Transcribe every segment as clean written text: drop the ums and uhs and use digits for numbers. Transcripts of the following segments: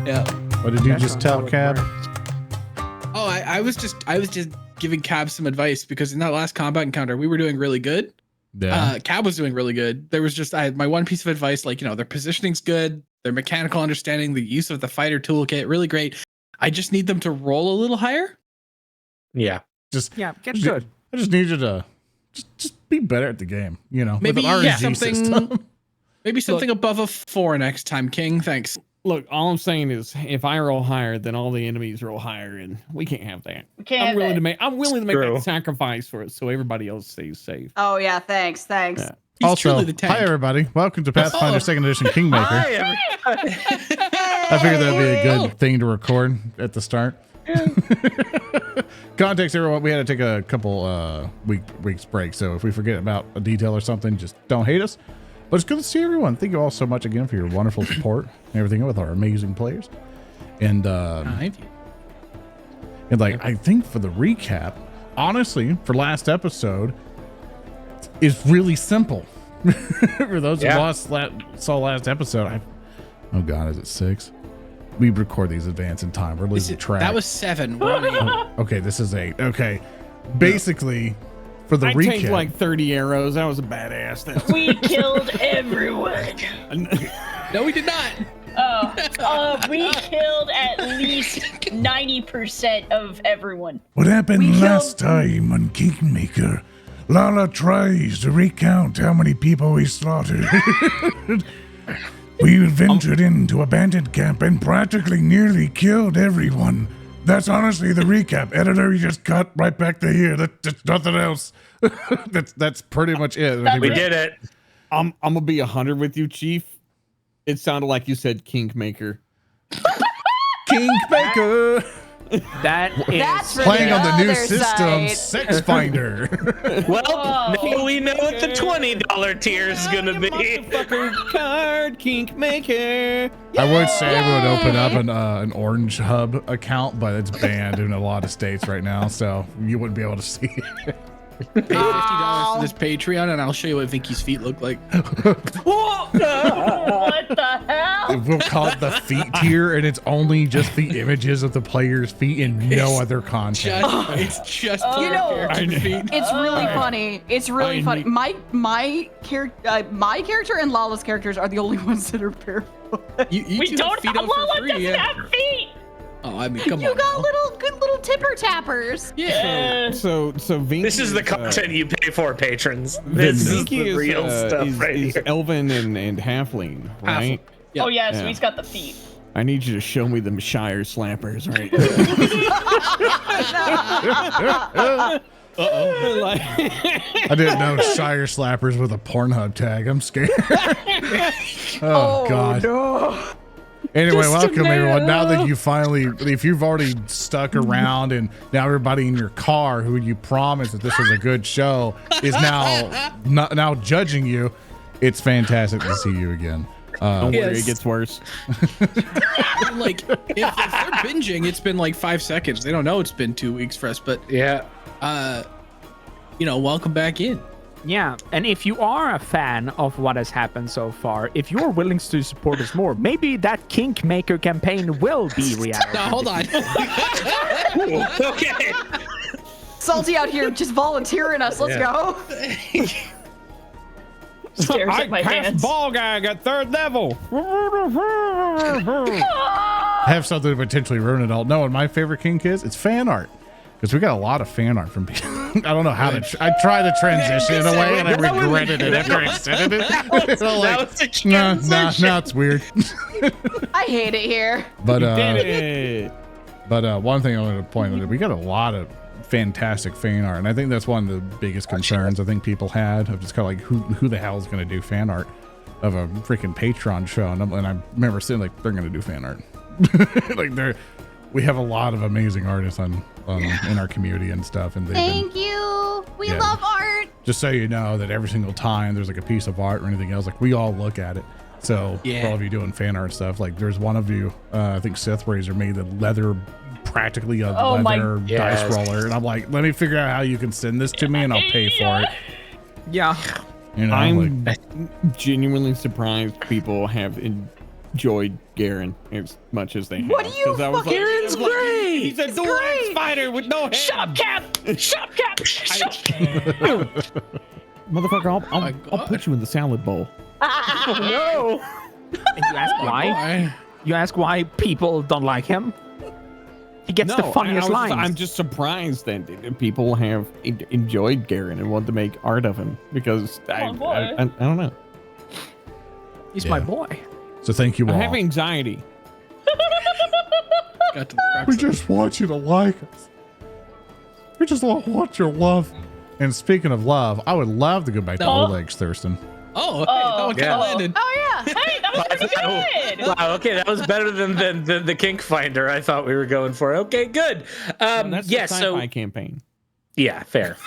Yeah. What did you just tell Cab? Oh, I was just giving Cab some advice because in that last combat encounter we were doing really good. Yeah. Cab was doing really good. There was just my one piece of advice, like, their positioning's good, their mechanical understanding, the use of the fighter toolkit, really great. I just need them to roll a little higher. Yeah. Get good. I just need you to just be better at the game, Maybe with an RNG something system. Maybe something above a 4 next time, King. Thanks. Look, all I'm saying is, if I roll higher, then all the enemies roll higher, and we can't have that. We can't I'm willing to make True. that sacrifice for it, so everybody else stays safe. Oh yeah, thanks. Yeah. He's Also, truly the tank. hi everybody. Welcome to Pathfinder 2nd Edition Kingmaker. Hi, everybody. I figured that'd be a good thing to record at the start. Context, everyone. We had to take a couple weeks break, so if we forget about a detail or something, just don't hate us. But it's good to see everyone. Thank you all so much again for your wonderful support and everything with our amazing players. And I think for the recap, honestly, for last episode, is really simple. For those who saw last episode, oh god, is it 6? We record these advance in time. We're losing track. That was 7. We're on 8. Okay, this is 8. Okay, basically, for the I recap, tanked like 30 arrows. That was a badass. We killed everyone. No, we did not. We killed at least 90% of everyone. What happened last time on Kingmaker? Lala tries to recount how many people we slaughtered. We ventured into abandoned camp and practically nearly killed everyone. That's honestly the recap. Editor, you just cut right back to here. That's nothing else. that's pretty much it. We did it. I'm gonna be 100 with you, Chief. It sounded like you said Kingmaker. Kingmaker. That's Playing on the new system, Sex Finder. Well, now we know what the $20 tier is gonna be. Motherfucker card, Kingmaker. I would say I would open up an Orange Hub account, but it's banned in a lot of states right now, so you wouldn't be able to see it. Pay $50 to this Patreon, and I'll show you what Vinky's feet look like. What the hell? We'll call it the feet tier, and it's only just the images of the player's feet and no other content. It's just character feet. It's really funny. It's really funny. My character and Lala's characters are the only ones that are barefoot. We don't have Lala doesn't have feet. Oh, I mean, come on. You got good little tipper tappers. Yeah. So Vinky This is the content you pay for, patrons. This is Vinky the real stuff right is here. Elven and Halfling, right? Yeah. Oh yeah, so Yeah. he's got the feet. I need you to show me them Shire slappers, right? I didn't know Shire Slappers with a Pornhub tag. I'm scared. Oh, God. No. Anyway, Just welcome a everyone. Now that minute. you finally, if you've already stuck around and now everybody in your car who you promised that this was a good show is now judging you, it's fantastic to see you again. Don't worry, it gets worse. Like, if they're binging, it's been like 5 seconds. They don't know it's been 2 weeks for us, but yeah, welcome back in. Yeah, and if you are a fan of what has happened so far, if you're willing to support us more, maybe that Kingmaker campaign will be reality. No, hold on. Okay. Salty out here just volunteering us. Let's go. Stares I at my passed hands. ball guy, I got 3rd level. Have something to potentially ruin it all. No, and my favorite kink is it's fan art. Because we got a lot of fan art from people. I don't know how to. I tried to transition in a way, and I regretted it after I said it. So like, nah, it's weird. I hate it here. But Did it. one thing I wanted to point out, we got a lot of fantastic fan art, and I think that's one of the biggest concerns I think people had of just kind of like who the hell is going to do fan art of a freaking Patreon show, and I remember saying like they're going to do fan art, like we have a lot of amazing artists in our community and stuff, and Thank you. We love art. just so you know that every single time there's like a piece of art or anything else, like we all look at it. So for all of you doing fan art stuff, like there's one of you, I think Sith Razor made the leather, practically a leather dice roller, and I'm like, let me figure out how you can send this to me and I'll pay for it. Yeah. You know, I'm genuinely surprised people have enjoyed Geren as much as they have. What do you 'Cause I was fucking- Garen's great. He's a dual spider with no head. Shut cap. Shut cap. Shut. Motherfucker, my I'll God. put you in the salad bowl. No. And you ask why? You ask why people don't like him? He gets the funniest lines. I'm just surprised that people have enjoyed Geren and want to make art of him because I don't know. He's Yeah. my boy. So thank you I all. have anxiety. Got to the crux We of it. just want you to like us. We just want your love. And speaking of love, I would love to go back to No. Old Legs Thurston. Oh, hey, that one kind Yeah. of landed. Oh yeah. Hey, that was pretty good. Wow. Okay, that was better than the Kink Finder I thought we were going for. Okay, good. That's Yeah. the sci-fi So campaign. yeah, fair.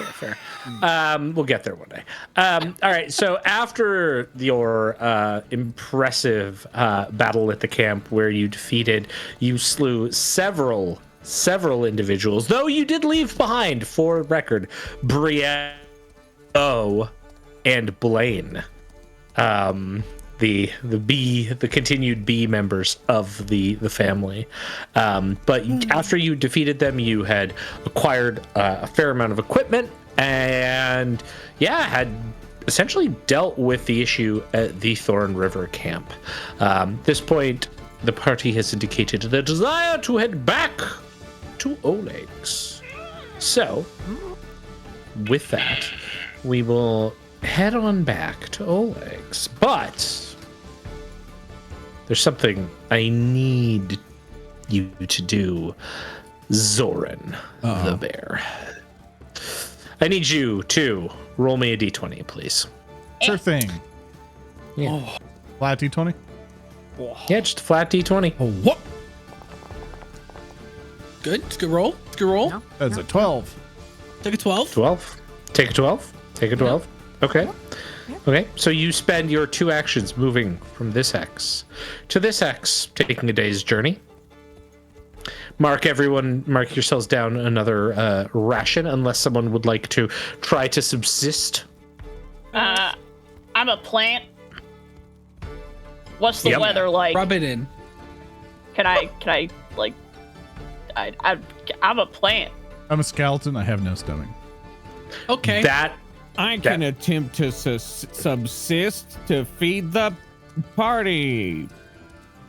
We'll get there one day. All right. So after your impressive battle at the camp, where you slew several individuals, though you did leave behind, for record, Brienne and Blaine, the continued B members of the family. But after you defeated them, you had acquired a fair amount of equipment and had essentially dealt with the issue at the Thorn River camp. At this point, the party has indicated their desire to head back to Oleg's. So, with that, we will head on back to Oleg's. But there's something I need you to do, Zoran the bear. I need you to roll me a d20, please. Sure thing. Yeah. Flat D20? Yeah, just a flat d20. Oh, what? Good. It's a good roll. It's a good roll. No. That's a 12. Take a 12. 12. Take a 12. Take a 12. Okay. Okay. So you spend your 2 actions moving from this X to this X, taking a day's journey. Mark yourselves down another ration, unless someone would like to try to subsist. I'm a plant. What's the Yep. weather like? Rub it in. Can I like? I'm a plant. I'm a skeleton. I have no stomach. Okay. That I can attempt to subsist to feed the party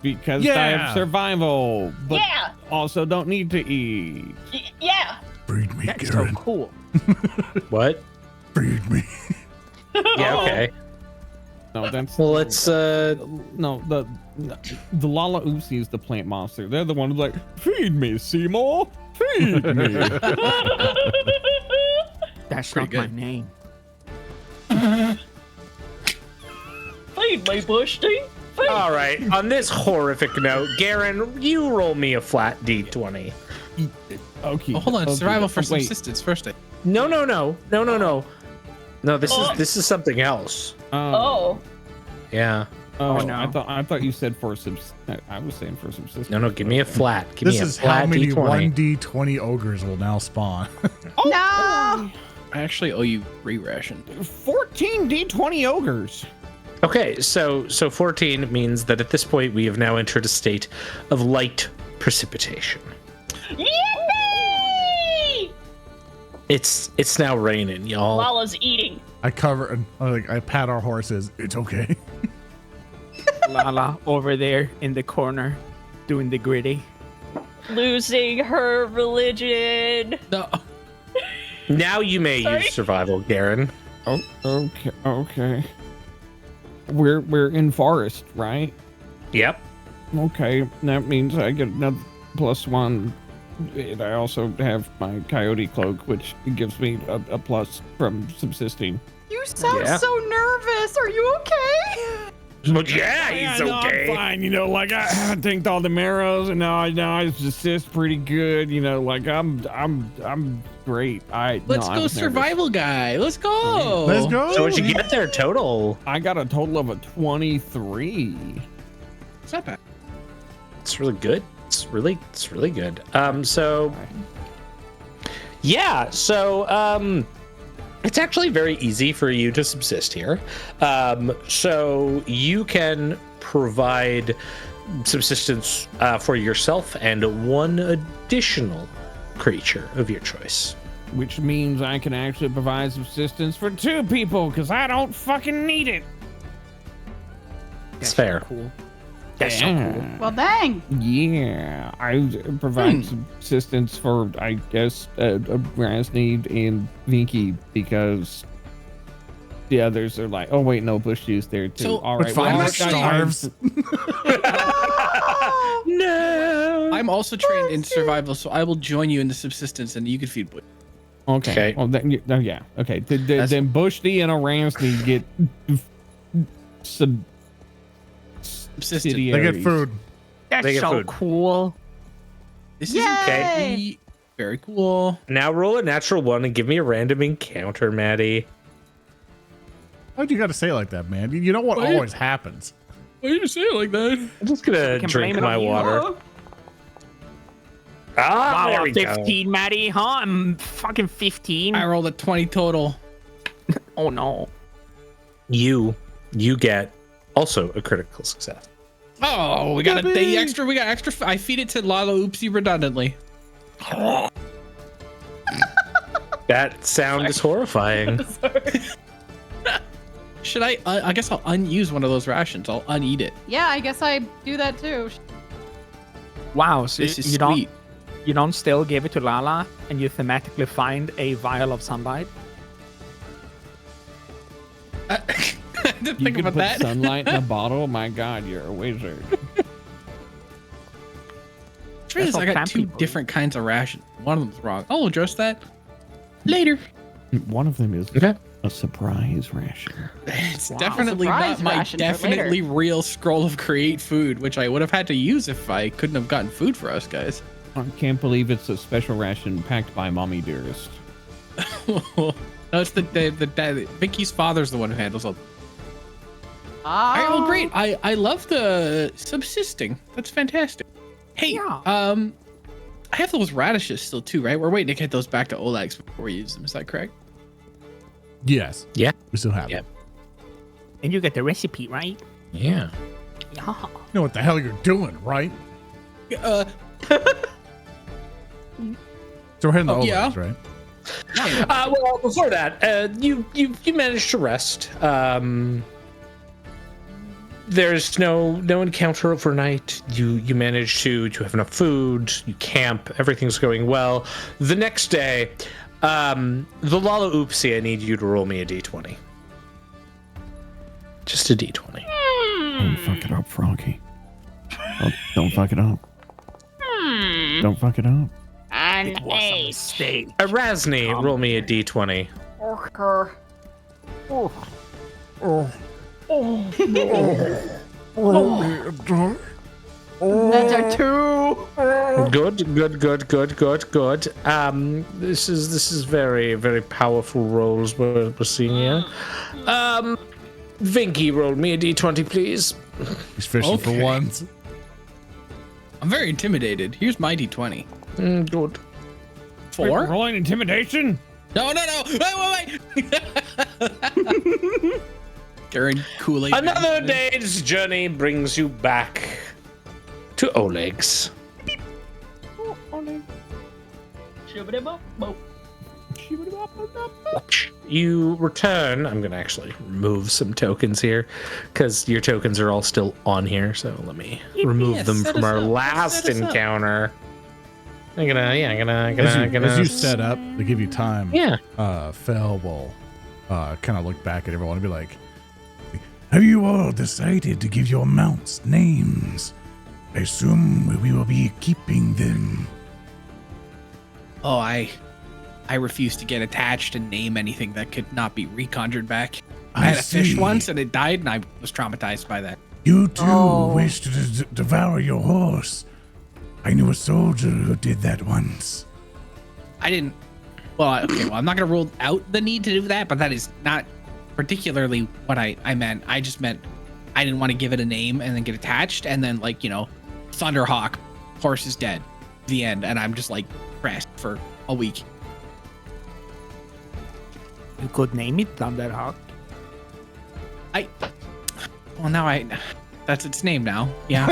because I Yeah. have survival, but Yeah. also don't need to eat. Yeah. Feed me, That's so Geren. cool. what? Feed me. Yeah. Okay. No, that's Well, let's. no the Lalaoopsie is the plant monster. They're the one who's like, feed me, Seymour, feed me. That's Pretty not good. my name. Feed me, Bushty. Feed. All right. On this horrific note, Garen, you roll me a flat d20. Okay. Oh, hold on. okay. Survival for Wait. subsistence. First aid. No. No, this is something else. Oh. Yeah. Oh, no. I thought you said for I was saying for subsistence. No, give me a flat. Give This me a is flat how many d20. 1D20 ogres will now spawn. No. I actually owe you 3 ration. 14 D20 ogres. Okay, so 14 means that at this point we have now entered a state of light precipitation. Yippee! It's now raining, y'all. Lala's eating. I pat our horses. It's okay. Lala over there in the corner doing the gritty. Losing her religion. No. Now you may Sorry? use survival, Garen. Oh, okay. We're in forest, right? Yep. Okay, that means I get another +1. And I also have my coyote cloak, which gives me a plus from subsisting. You sound Yeah. so nervous. Are you okay? But yeah, he's no, okay. I'm fine. You know, like I tanked all the marrows, and now I subsist pretty good. You know, like I'm great. Let's go, survival guy. Let's go. Let's go. So what'd you get there total? I got a total of a 23. It's not bad. It's really good. It's really good. So it's actually very easy for you to subsist here. So you can provide subsistence for yourself and one additional creature of your choice. Which means I can actually provide subsistence for 2 people because I don't fucking need it. It's fair. Cool. That's so cool. Well, dang. Yeah, I provide subsistence for, I guess, Arasne and Vinky because the others are like, oh wait, no, Bush Juice there too. So, All right, Buchtvana well, starves. No. I'm also trained in survival, so I will join you in the subsistence, and you can feed boy. Okay. Okay. Well, then, yeah. Okay. Then Bushty and Arasne get Subsistence. They get food. That's They get so food. cool. This is Yay! very cool. Now roll a natural 1 and give me a random encounter, Maddie. Why'd you got to say it like that, man? You know what Why- always happens. Why you say it like that? I'm just gonna can drink blame it my on you. water. Ah, there Wow, we go. 15, Maddie, huh? I'm fucking 15. I rolled a 20 total. Oh no. You get also a critical success. Oh, we got a day extra. We got extra. I feed it to Lalaoopsie redundantly. That sound is horrifying. Should I? I guess I'll unuse one of those rations. I'll uneat it. Yeah, I guess I do that too. Wow, so This is you sweet. don't still give it to Lala and you thematically find a vial of sunlight? I didn't You think can about put that. sunlight in a bottle. My God, you're a wizard. Truth is, That's I how got camp 2 people- different kinds of rations. One of them's wrong. I'll address that later. One of them is Okay. a surprise ration. It's Wow. definitely Surprise not my ration for later. definitely real scroll of create food, which I would have had to use if I couldn't have gotten food for us guys. I can't believe it's a special ration packed by Mommy Dearest. No, it's the dad. Vicky's father's the one who handles all. All right, well, great. I love the subsisting. That's fantastic. Hey, Yeah. I have those radishes still too, right? We're waiting to get those back to Oleg's before we use them. Is that correct? Yes. Yeah. We still have Yeah. it. And you get the recipe, right? Yeah. Yeah. You know what the hell you're doing, right? So we're heading to Oh, yeah. Oleg's, right? Well, before that, you managed to rest. There's no encounter overnight. You managed to have enough food. You camp. Everything's going well. The next day, the Lalaoopsie, I need you to roll me a d20. Just a d20. Don't fuck it up, Froggy. Don't fuck it up. Don't fuck it up. An It was a ace. mistake. Arasne, roll me a d20. Orker. That's a 2. Good. This is very, very powerful rolls we're seeing here. Vinky, roll me a d20, please. He's fishing for Okay. ones. I'm very intimidated. Here's my d20. Good. 4? Rolling intimidation? No. Wait. Garen Kool-Aid. Another day's journey brings you back to Oleg's. You return. I'm going to actually remove some tokens here because your tokens are all still on here. So let me remove them set from us our up. last Set us up. encounter. I'm gonna As you set up, they give you time. Yeah. Fell will kind of look back at everyone and be like, Have you all decided to give your mounts names? I assume we will be keeping them. Oh, I refuse to get attached and name anything that could not be reconjured back. I had a fish see. once and it died, and I was traumatized by that. You too wish to devour your horse. I knew a soldier who did that once. I didn't. Well, I'm not going to rule out the need to do that, but that is not particularly what I meant. I just meant I didn't want to give it a name and then get attached, and then, like, you know, Thunderhawk, horse is dead, the end, and I'm just like pressed for a week. You could name it Thunderhawk. Well, now That's its name now. Yeah.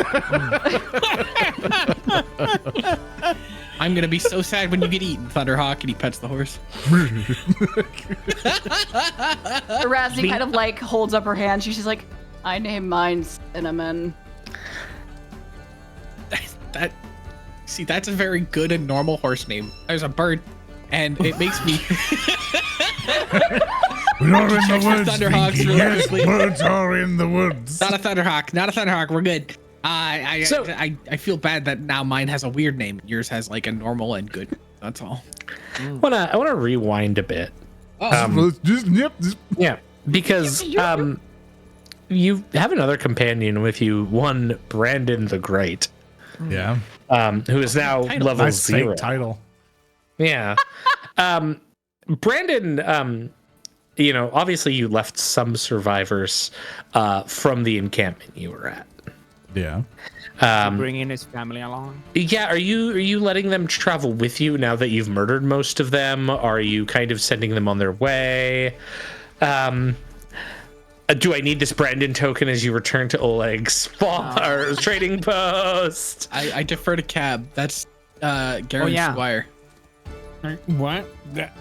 I'm gonna be so sad when you get eaten, Thunderhawk, and he pets the horse. Arasne kind of like holds up her hand. She's just like, I named mine Cinnamon. That's a very good and normal horse name. There's a bird, and it makes me. We're all in the woods. Thunderhawks Vinky. really Yes, quickly. birds are in the woods. Not a Thunderhawk. We're good. I feel bad that now mine has a weird name. Yours has like a normal and good. That's all. I wanna rewind a bit. Yeah, because you have another companion with you, one Brandon the Great. Yeah. Who is now Title. level Nice 0. fake title. Yeah. Brandon, obviously you left some survivors from the encampment you were at. Yeah. Bringing his family along. Yeah, are you letting them travel with you now that you've murdered most of them? Are you kind of sending them on their way? Do I need this Brandon token as you return to Oleg's trading post? I defer to Cab. That's Garen's squire. What?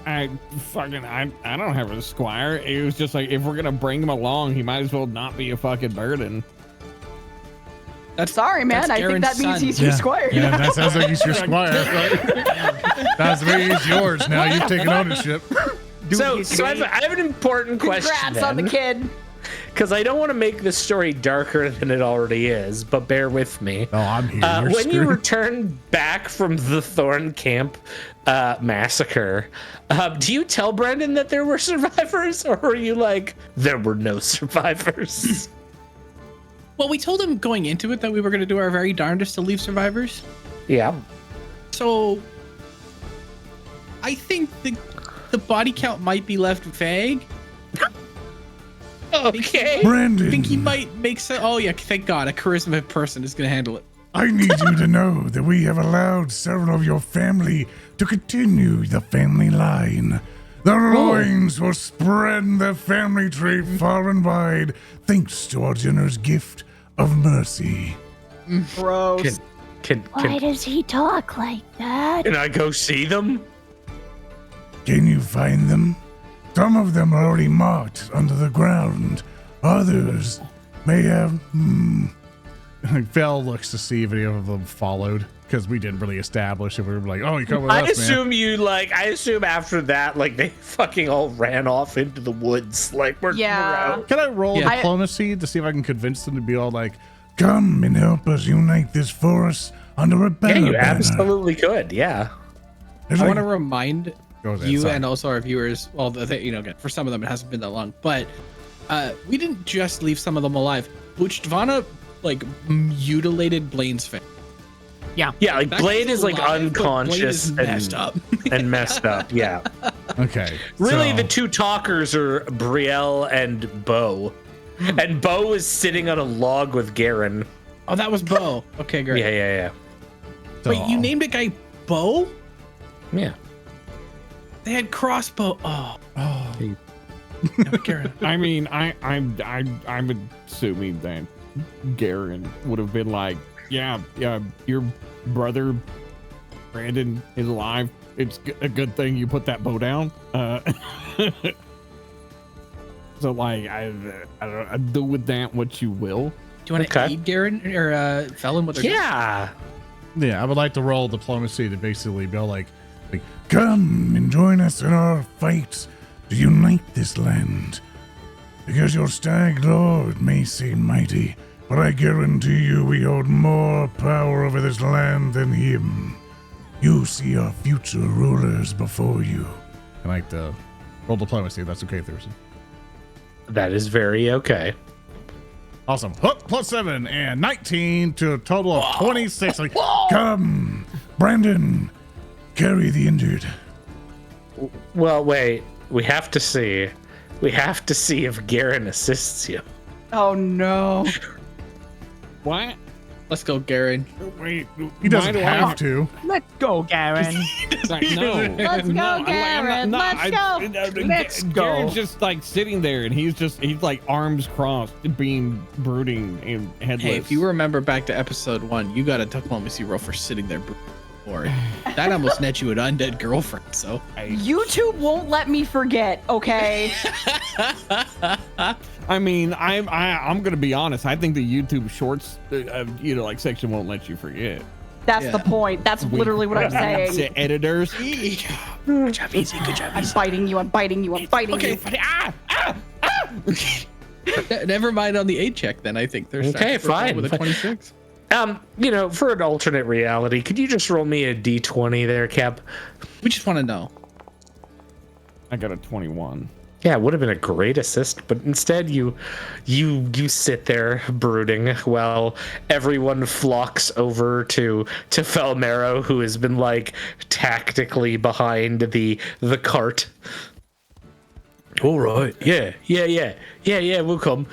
I don't have a squire. It was just like, if we're gonna bring him along, he might as well not be a fucking burden. Sorry, man. I think that means he's your squire. Yeah, that sounds like he's your squire. That's very he's yours now. You've taken ownership. So I have an important question. Congrats on the kid. Because I don't want to make this story darker than it already is, but bear with me. Oh, I'm here. When you return back from the Thorn Camp massacre, do you tell Brandon that there were survivors, or are you like, there were no survivors? Well, we told him going into it that we were going to do our very darndest to leave survivors. Yeah. So I think the body count might be left vague. Okay. Brandon, I think he might make some. Oh yeah, thank God, a charisma person is going to handle it. I need you to know that we have allowed several of your family to continue the family line. The loins will spread the family tree far and wide, thanks to our generous gift of mercy. Gross. Why does he talk like that? Can I go see them? Can you find them? Some of them are already marked under the ground. Others may have. Fell looks to see if any of them followed, because we didn't really establish if we were like, oh, you come with I us, assume I assume after that, like, they fucking all ran off into the woods. Like, we're Yeah. man. Can I roll Yeah. diplomacy to see if I can convince them to be all like, Come and help us unite this forest under a banner. Yeah, you absolutely could. Yeah. There's I like- want to remind Go ahead, you sorry. and also our viewers. Well, again, for some of them it hasn't been that long, but we didn't just leave some of them alive. Buchtvana mutilated Blaine's face. Yeah, like That Blade guy's is like alive, but unconscious Blade is messed up. and messed up. Yeah. okay. Really, so- the two talkers are Brielle and Bo. And Bo is sitting on a log with Geren. Oh, that was Bo. Okay, great. Yeah. Wait, you named a guy Bo? Yeah. They had crossbow. Oh. No, Garen. I mean, I'm assuming that Garen would have been like, yeah, your brother Brandon is alive. It's a good thing you put that bow down. So like, I don't do with that what you will. Do you want to Okay. aid Garen or Felon with their Yeah. Yeah, I would like to roll diplomacy to basically be like Come and join us in our fight to unite this land. Because your stag lord may seem mighty, but I guarantee you we hold more power over this land than him. You see our future rulers before you. I like to roll diplomacy. That's okay, Thurston. That is very okay. Awesome. Hook +7 and 19 to a total of 26. Like, Come, Brandon, carry the injured. Well, wait. We have to see if Garen assists you. Oh no. What? Let's go, Garen. Wait, He doesn't why do have to. Let's go, Garen. Like, no. Let's go, I'm Garen. Let's go. Let's go. Garen's just like sitting there, and he's like arms crossed, being brooding and headless. Hey, if you remember back to episode 1, you got a diplomacy roll for sitting there. Or that almost net you an undead girlfriend. So YouTube won't let me forget. Okay. I mean, I'm gonna be honest. I think the YouTube Shorts, like section won't let you forget. That's the point. That's literally what I'm saying. Editors. Good job, easy. Good job, I'm easy. biting you. I'm biting you. I'm biting you. Never mind on the 8 check. Then I think there's Okay, fine. with a 26. For an alternate reality, could you just roll me a d20 there, Cap? We just want to know. I got a 21. Yeah, it would have been a great assist, but instead you sit there brooding while everyone flocks over to Fell Marrow, who has been like tactically behind the cart. All right, yeah, we'll come.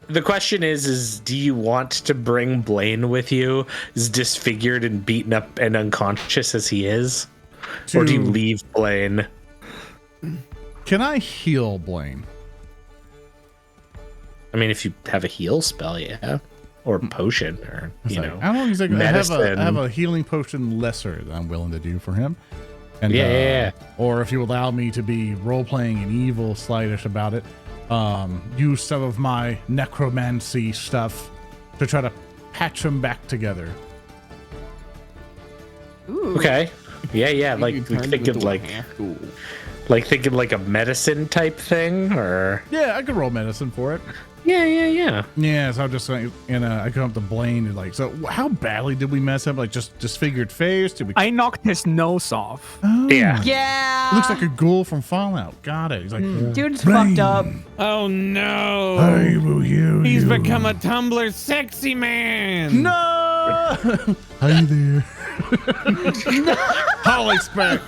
The question is do you want to bring Blaine with you, as disfigured and beaten up and unconscious as he is, or do you leave Blaine? Can I heal Blaine? I mean, if you have a heal spell, yeah, or potion, or How long is it? medicine. I have a healing potion lesser that I'm willing to do for him. And Yeah. Or if you allow me to be role playing and evil, slightish about it, use some of my necromancy stuff to try to patch them back together. Ooh. Okay. Yeah. Like You turned thinking into a like half-ghoul. thinking like a medicine type thing, or Yeah, I could roll medicine for it. yeah. Yeah, so I'm just saying, I come up to Blaine and like, so how badly did we mess up? Like just disfigured face? Did we? I knocked his nose off. Oh, Yeah. Yeah. looks like a ghoul from Fallout. Got it. He's like, Dude's Blaine, fucked up. Oh no! I will heal He's you. become a Tumblr sexy man. no. Hi there. Holy spec.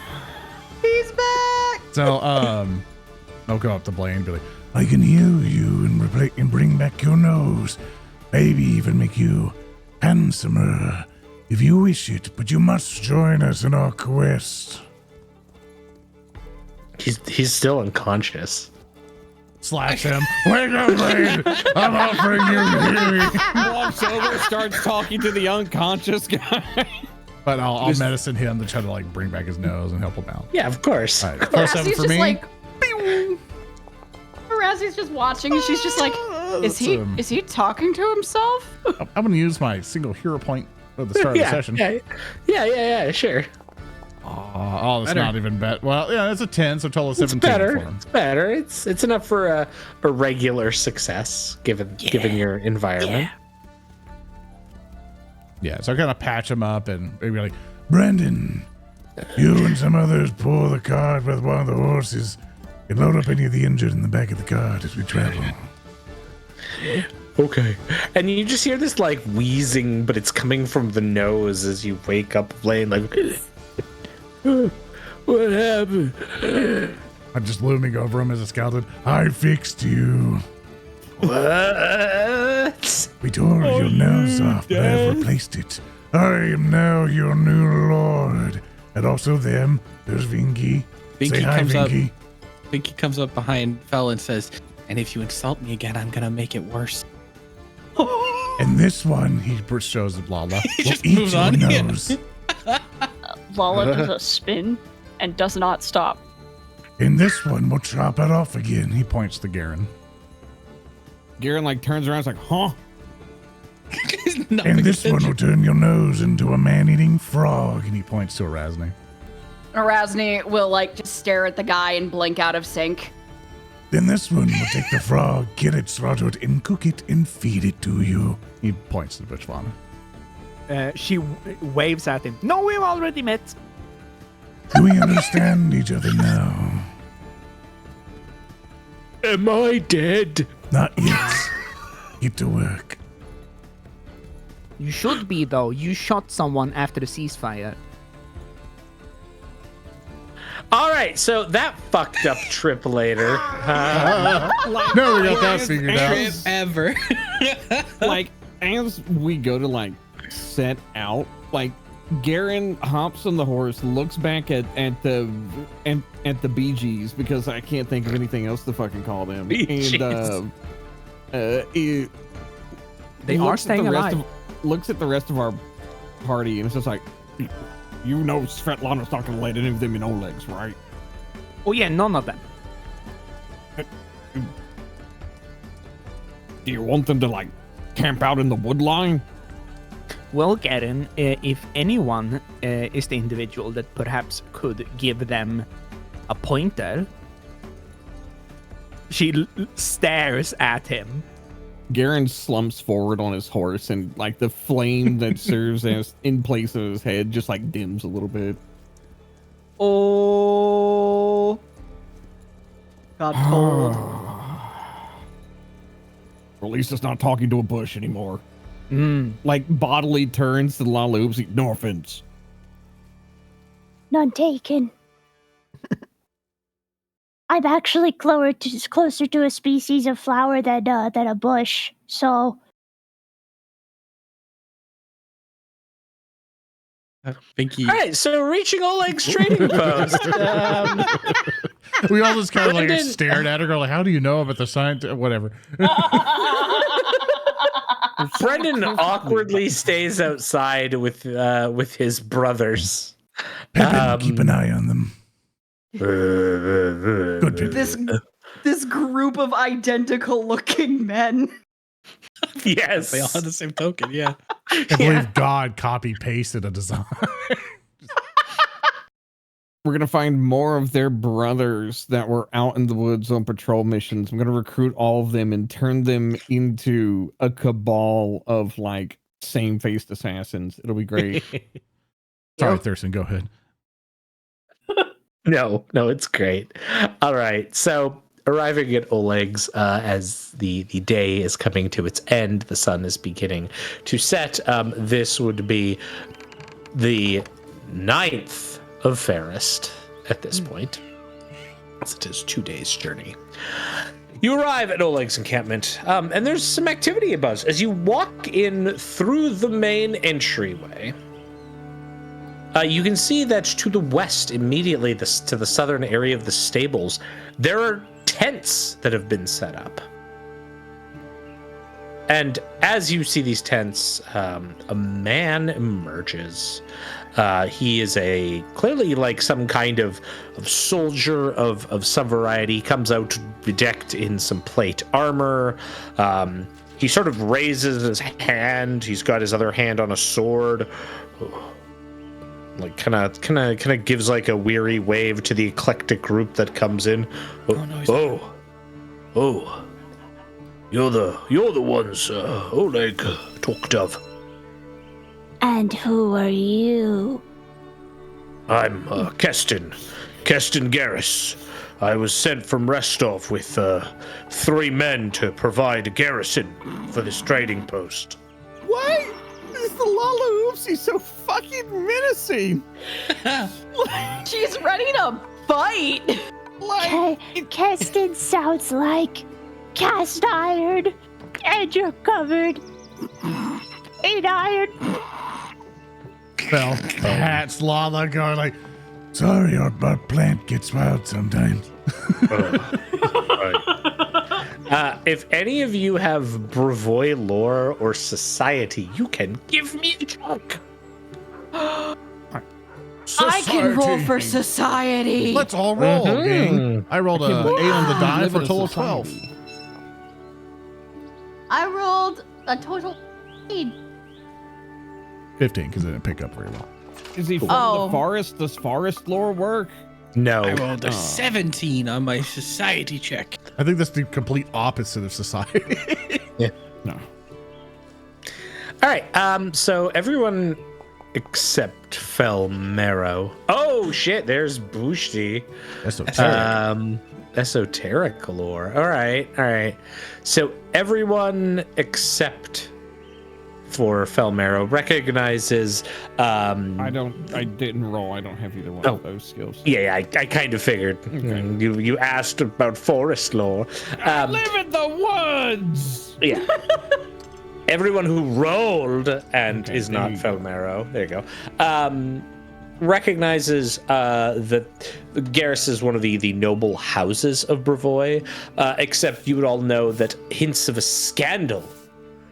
He's back. So, I'll go up to Blaine and be like, I can heal you and bring back your nose. Maybe even make you handsomer if you wish it, but you must join us in our quest. He's still unconscious. slash him. Wake up, Blaine! I'm offering you healing. Walks over, starts talking to the unconscious guy. But I'll medicine him to try to like bring back his nose and help him out. Yeah, of course. All right, +7 Arasne's for just me. like, pew. Arasne's just watching, and she's just like, is he talking to himself? I'm gonna use my single hero point at the start of the session. Yeah, sure. Oh, it's Better. not even bet. Well, yeah, it's a 10, so total of It's 17 better. for him. It's better. It's enough for a regular success given your environment. Yeah, so I kind of patch him up and maybe like, Brandon, you and some others pull the cart with one of the horses and load up any of the injured in the back of the cart as we travel. Okay. And you just hear this like wheezing, but it's coming from the nose as you wake up, Blaine. Like, what happened? I'm just looming over him as a skeleton. I fixed you. What? We tore your nose off, but I have replaced it. I am now your new lord. And also them. There's Vinky. Say Vinky hi, comes up. Vinky. Vinky comes up behind Fell and says, "And if you insult me again, I'm gonna make it worse." And this one, he shows Lala. He will just eat moves your on. Yeah. nose. Lala does a spin and does not stop. And this one will chop it off again. He points to Geren. Garen like turns around, and is like, huh? And this one will turn your nose into a man-eating frog. And he points to Arasne. Arasne will like just stare at the guy and blink out of sync. Then this one will take the frog, get it slaughtered, and cook it and feed it to you. He points to Buchtvana. She waves at him. No, we've already met. Do we understand each other now? Am I dead? Not yet. Get to work. You should be, though. You shot someone after the ceasefire. All right, so that fucked up trip later. No, we got that figured out. Ever. Like as we go to like set out, like Geren hops on the horse, looks back at the Bee Gees, because I can't think of anything else to fucking call them. And They are staying alive. Looks at the rest of our party and it's just like, you know, Svetlana's not gonna let any of them in Oleg's, right? Oh yeah, none of them. Do you want them to like camp out in the wood line? Well, Geren, if anyone is the individual that perhaps could give them a pointer. She stares at him. Geren slumps forward on his horse, and like the flame that serves as in place of his head just like dims a little bit. Oh, got told. Or at least it's not talking to a bush anymore. Mm. Like bodily turns to Lalaoopsie. No offense. None taken. I'm actually closer to a species of flower than a bush, so. Vinky. All right, so reaching Oleg's trading post. We all just kind of like Brendan- stared at her, go like, "How do you know about the science?" Whatever. Brendan awkwardly stays outside with his brothers. Pippin, keep an eye on them. Good Pippin. This group of identical looking men. Yes, They all have the same token, yeah. I believe God copy pasted a design. We're going to find more of their brothers that were out in the woods on patrol missions. I'm going to recruit all of them and turn them into a cabal of like same-faced assassins. It'll be great. Sorry, Thurston, go ahead. No, it's great. All right, so arriving at Oleg's as the day is coming to its end, the sun is beginning to set. This would be the 9th of Fairest at this point, as it is 2 days' journey. You arrive at Oleg's encampment, and there's some activity about as you walk in through the main entryway. You can see that to the west, immediately to the southern area of the stables, there are tents that have been set up. And as you see these tents, a man emerges. He is clearly like some kind of soldier of some variety. He comes out bedecked in some plate armor. He sort of raises his hand. He's got his other hand on a sword. Like kind of gives like a weary wave to the eclectic group that comes in. Oh, you're the ones Oleg talked of. And who are you? I'm Keston Garrus. I was sent from Restov with 3 men to provide a garrison for this trading post. Why is the Lalaoopsie so fucking menacing? She's ready to fight. Keston sounds like cast iron, and you're covered in iron. Well, that's Lala going like, Sorry, our plant gets wild sometimes. If any of you have Brevoy lore or society, you can give me a check. I can roll for society. let's all roll, gang. I rolled a 8 on the die for a total of 12. I rolled a total 8. 15, because I didn't pick up very well. Is he from Oh. the forest? Does forest lore work? No. I rolled a 17 on my society check. I think that's the complete opposite of society. No. All right. So everyone except Fell Marrow. Oh shit! There's Buchtvana. Esoteric. Esoteric lore. All right. So everyone except for Fell Marrow recognizes. I didn't roll. I don't have either one of those skills. Yeah, I kind of figured. You asked about forest lore. I live in the woods. Yeah. everyone who rolled and is not Fell Marrow, there you go, recognizes that Garrus is one of the noble houses of Brevoy, except you would all know that hints of a scandal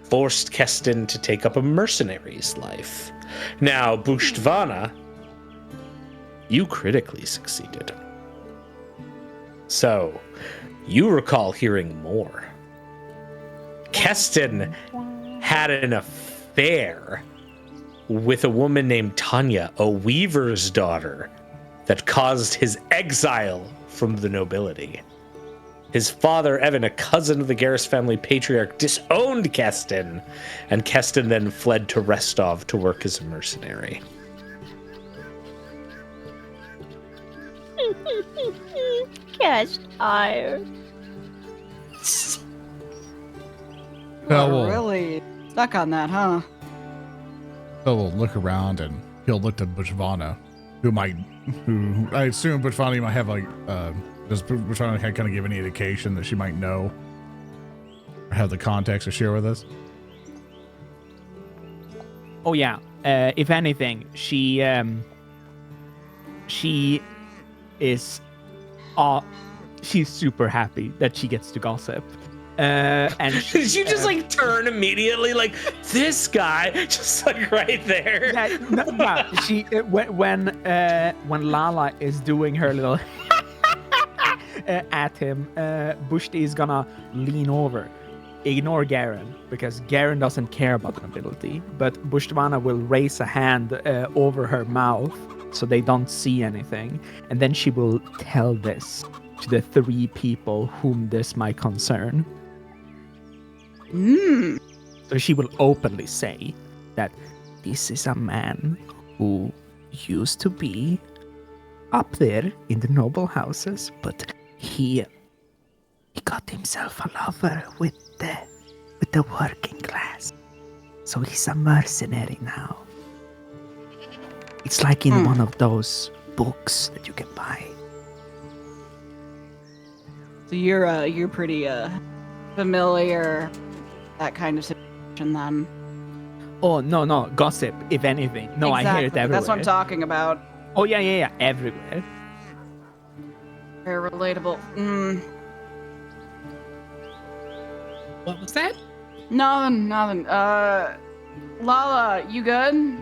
forced Keston to take up a mercenary's life. Now, Buchtvana, you critically succeeded. So, you recall hearing more. Keston had an affair with a woman named Tanya, a weaver's daughter, that caused his exile from the nobility. His father, Evan, a cousin of the Garrus family patriarch, disowned Keston, and Keston then fled to Restov to work as a mercenary. Cast iron. Well, Really stuck on that, huh? So we'll look around and he'll look to Buchtvana, who I assume Buchtvana might have does Buchtvana kind of give any indication that she might know or have the context to share with us? Oh yeah. If anything, she is she's super happy that she gets to gossip. And Did you just turn immediately this guy just right there? Yeah, no, she when Lala is doing her little at him, Bushti is gonna lean over, ignore Geren because Geren doesn't care about nobility, but Buchtvana will raise a hand over her mouth so they don't see anything, and then she will tell this to the 3 people whom this might concern. So she will openly say that this is a man who used to be up there in the noble houses, but he got himself a lover with the working class. So he's a mercenary now. It's like in one of those books that you can buy. So you're pretty familiar that kind of situation then. Oh no, gossip, if anything. No, Exactly. I hear it everywhere. That's what I'm talking about. Oh yeah, everywhere. Very relatable. What was that? Nothing. Lala, you good?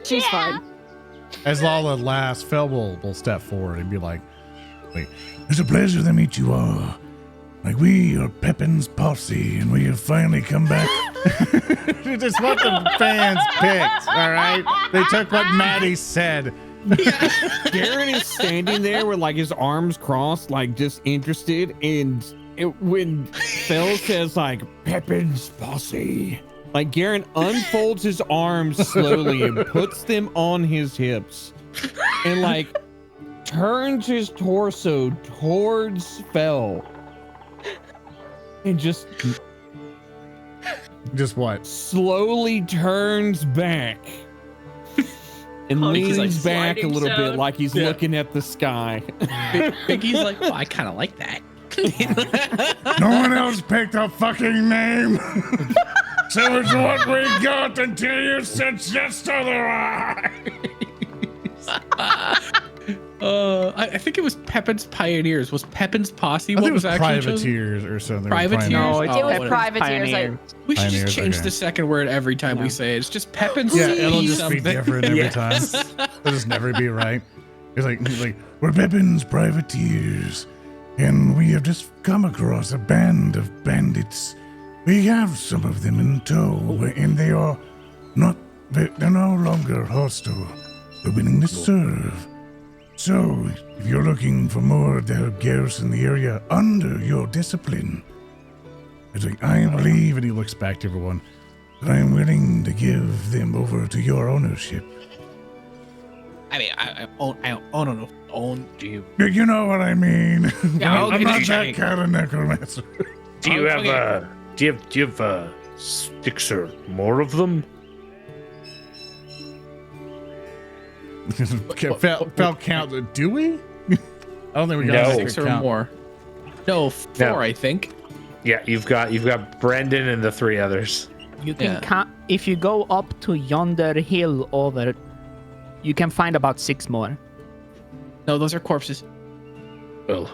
She's fine. As Lala laughs, Fel will step forward and be like, Wait, it's a pleasure to meet you all. We are Pepin's posse, and we have finally come back. it's what the fans picked, all right? They took what Maddie said. Geren is standing there with his arms crossed, just interested. And when Phil says Pepin's posse, Geren unfolds his arms slowly and puts them on his hips, and turns his torso towards Fel, and just what? Slowly turns back. And leans back a little bit like he's looking at the sky. Biggie's oh, I kind of like that. No one else picked a fucking name. So it's what we got until you suggest otherwise. I think it was Pepin's Pioneers. Was Pepin's Posse? I think What it was actually chosen? Privateers or something. Privateers? No, It was privateers. We should just change okay. the second word every time we say it. It's just Pepin's. Yeah, it'll just something. be different every time. It'll just never be right. It's like We're Pepin's privateers, and we have just come across a band of bandits. We have some of them in tow, and they're no longer hostile. They're willing to serve. So, if you're looking for more of the Garrus in the area under your discipline, I believe, and he looks back to everyone, that I am willing to give them over to your ownership. I mean, I don't own. Do you? You know what I mean. Yeah, I'm not that kind of necromancer. Do you have sticks or more of them? Fel count. Do we? I don't think we got No. 6 or count. more. No, 4, No. I think. Yeah, you've got Brandon and the 3 others. You can if you go up to yonder hill over, you can find about 6 more. No, those are corpses. Well,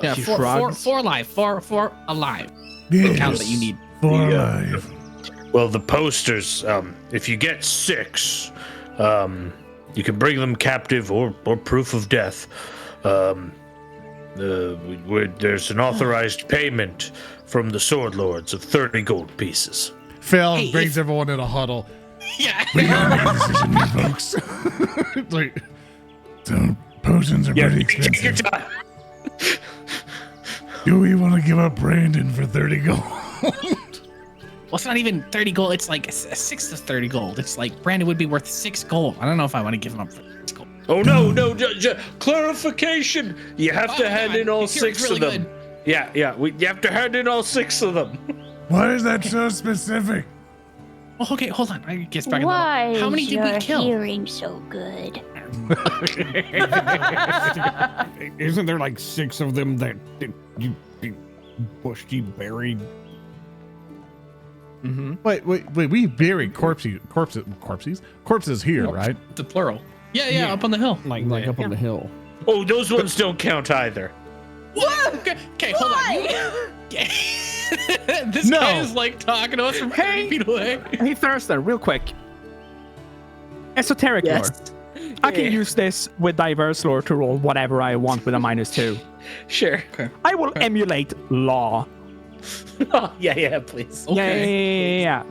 Yeah, She four shrugs. alive. Four alive. Yes. Count that you need. 4 alive. well, the posters. If you get 6, you can bring them captive or proof of death. There's an authorized payment from the sword lords of 30 gold pieces. Phil Hey, brings everyone in a huddle. Yeah. We gotta make a decision here, folks. It's like, So, potions are pretty Take your expensive. time. Do we want to give up Brandon for 30 gold? Well, it's not even 30 gold. It's like a sixth of 30 gold. It's like Brandon would be worth 6 gold. I don't know if I want to give him up for 6 gold. Oh no! Clarification. You have to hand in all His hearing's 6 really of them. good. Yeah. You have to hand in all 6 of them. Why is that so specific? Oh, okay, hold on. I guess back Why in the How many is did we your kill? hearing so good? Isn't there like 6 of them that you Bushty buried? Mm-hmm. wait, we buried corpses here, right? The plural. Yeah, up on the hill. Like up on the hill. Oh, those ones don't count either. What? Okay, hold on. This No. guy is like talking to us from 30 feet away. Hey, Thurston, real quick. Esoteric lore. I can use this with diverse lore to roll whatever I want with a -2. Sure. I will emulate law. Oh, yeah, please. Okay. Yeah.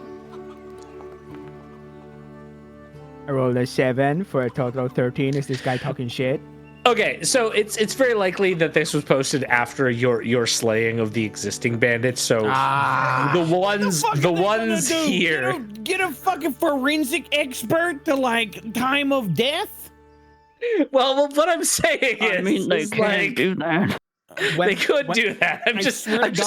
I rolled a 7 for a total of 13. Is this guy talking shit? Okay, so it's very likely that this was posted after your slaying of the existing bandits. So the ones here. Get a fucking forensic expert to like time of death? Well, what I'm saying is, I mean, they is can like, do that. they could do that. I'm just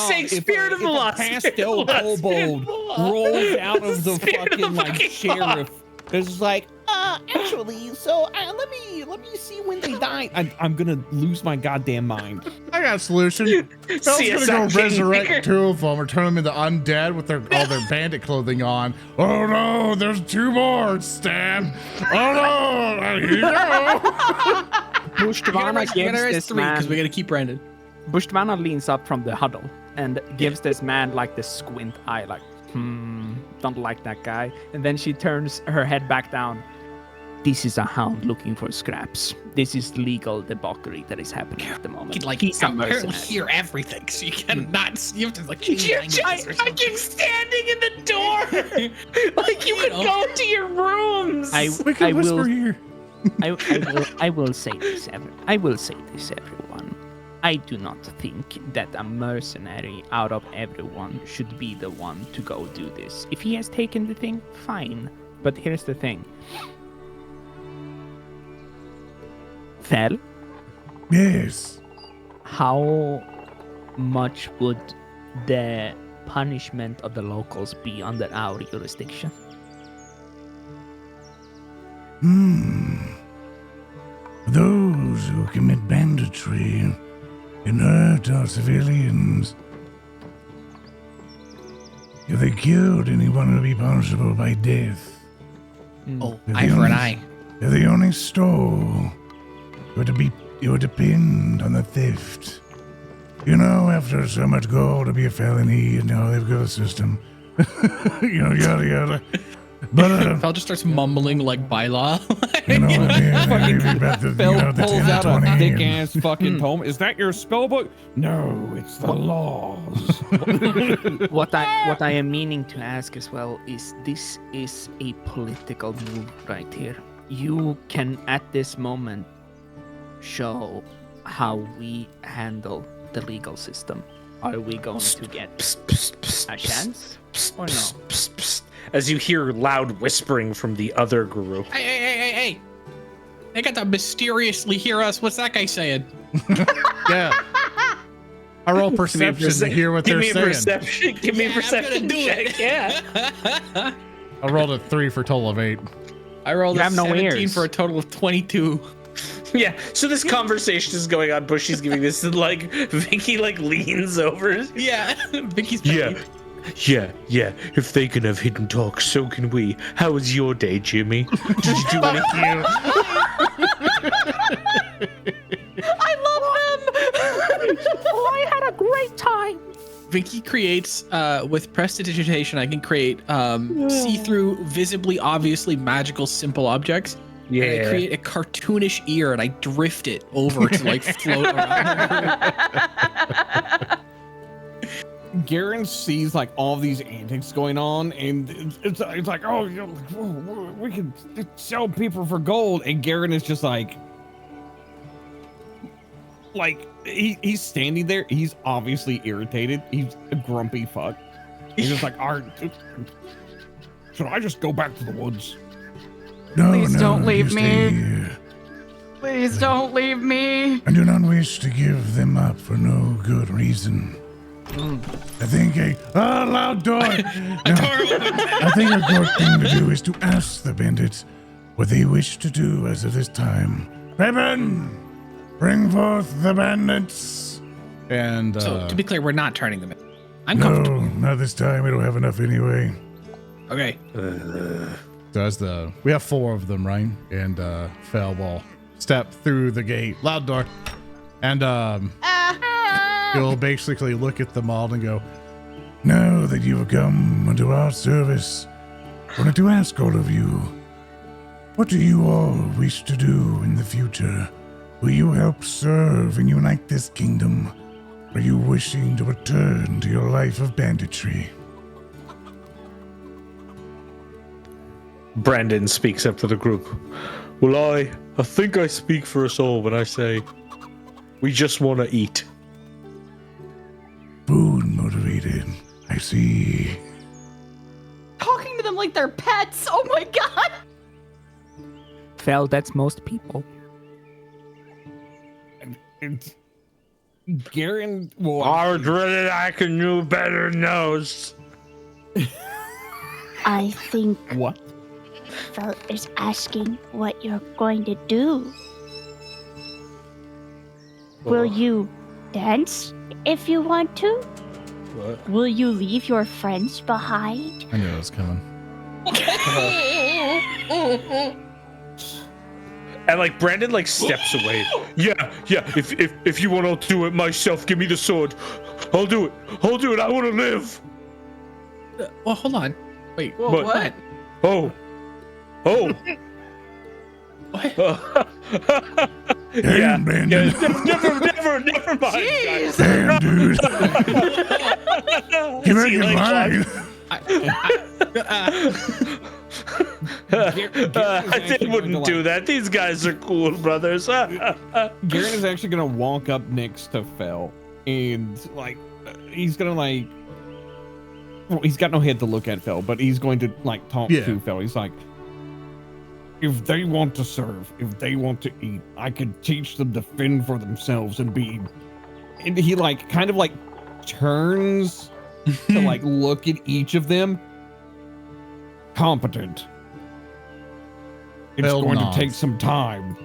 saying, spirit of the lost. Pastel kobold rolls out of the fucking like sheriff. It's like, actually, so let me see when they die. I'm gonna lose my goddamn mind. I got a solution. Phil's gonna go resurrect 2 of them or turn them into undead with all their bandit clothing on. Oh no, there's 2 more. Stab. Oh no, here you go. Buchtvana gives this 3 because we man. gotta keep Brandon. Buchtvana leans up from the huddle and gives this man like the squint eye, like, don't like that guy. And then she turns her head back down. This is a hound looking for scraps. This is legal debauchery that is happening at the moment. You can, like, He's a apparently mercenary. hear everything, so you cannot. You have to like change I languages. keep standing in the door, like you would go to your rooms. We can whisper here. I will say this, everyone. I do not think that a mercenary out of everyone should be the one to go do this. If he has taken the thing, fine. But here's the thing. Fell, Yes. how much would the punishment of the locals be under our jurisdiction? Those who commit banditry and hurt our civilians. If they killed anyone, it would be punishable by death. Oh, If eye they for an only- eye. If they only stole, it would depend on the theft. You know, after so much gold to be a felony, you know, they've got a system. Yada yada. But Fel just starts mumbling like bylaw. you know, maybe about the, Phil you know, the pulls 10 out a 20 thick and- ass fucking tome. Is that your spell book? No, it's the laws. What I am meaning to ask as well is this is a political move right here. You can at this moment show how we handle the legal system. Are we going to get a chance or no? As you hear loud whispering from the other group. Hey! They got to mysteriously hear us. What's that guy saying? Yeah. I roll perception to hear what they're saying. Give me a perception I'm gonna do check. it. Yeah. I rolled a 3 for a total of 8. I rolled You a have no 17 ears. for a total of 22. Yeah, so this conversation is going on. Bushy's giving this, and like Vicky like leans over. Yeah, Vicky's Yeah. If they can have hidden talk, so can we. How was your day, Jimmy? Did you do anything? I love them. Oh, I had a great time. Vicky creates with prestidigitation. I can create see-through, visibly, obviously magical, simple objects. Yeah. And I create a cartoonish ear and I drift it over to like float around. Geren sees like all these antics going on, and it's like, oh, you know, we can sell people for gold, and Geren is just like he's standing there. He's obviously irritated. He's a grumpy fuck. He's just like, should I just go back to the woods? No, Please don't you leave stay me. here. Please don't leave me. I do not wish to give them up for no good reason. I think loud door. I think a good thing to do is to ask the bandits what they wish to do as of this time. Raven, bring forth the bandits. And So to be clear, we're not turning them in. I'm No, comfortable. not this time. We don't have enough anyway. Okay. we have 4 of them, right? And Fell will step through the gate, loud door, and he'll basically look at them all and go, Now that you have come unto our service, I wanted to ask all of you, what do you all wish to do in the future? Will you help serve and unite this kingdom? Are you wishing to return to your life of banditry? Brandon speaks up to the group. Well, I think I speak for us all when I say we just want to eat. Food motivated. I see. Talking to them like they're pets. Oh my god. Fell, that's most people. And Geren will. I can do better knows. I think What? Fell is asking what you're going to do. Will you dance if you want to? What? Will you leave your friends behind? I knew it was coming. And like Brandon like steps away. Yeah. If you want to do it myself, give me the sword. I'll do it. I want to live. Well, hold on. Wait. Whoa, What? what? Oh. What? Yeah. Brandon. Never mind. Guys. Jeez. Damn, dude. Give me your line. They wouldn't do that. These guys are cool, brothers. Geren is actually gonna walk up next to Fell, and like he's gonna like. Well, he's got no head to look at Fell, but he's going to like talk to Fell. He's like, if they want to serve, if they want to eat, I could teach them to fend for themselves and be. And he like kind of like turns to like look at each of them. Competent. It's Fell going nods. to take some time,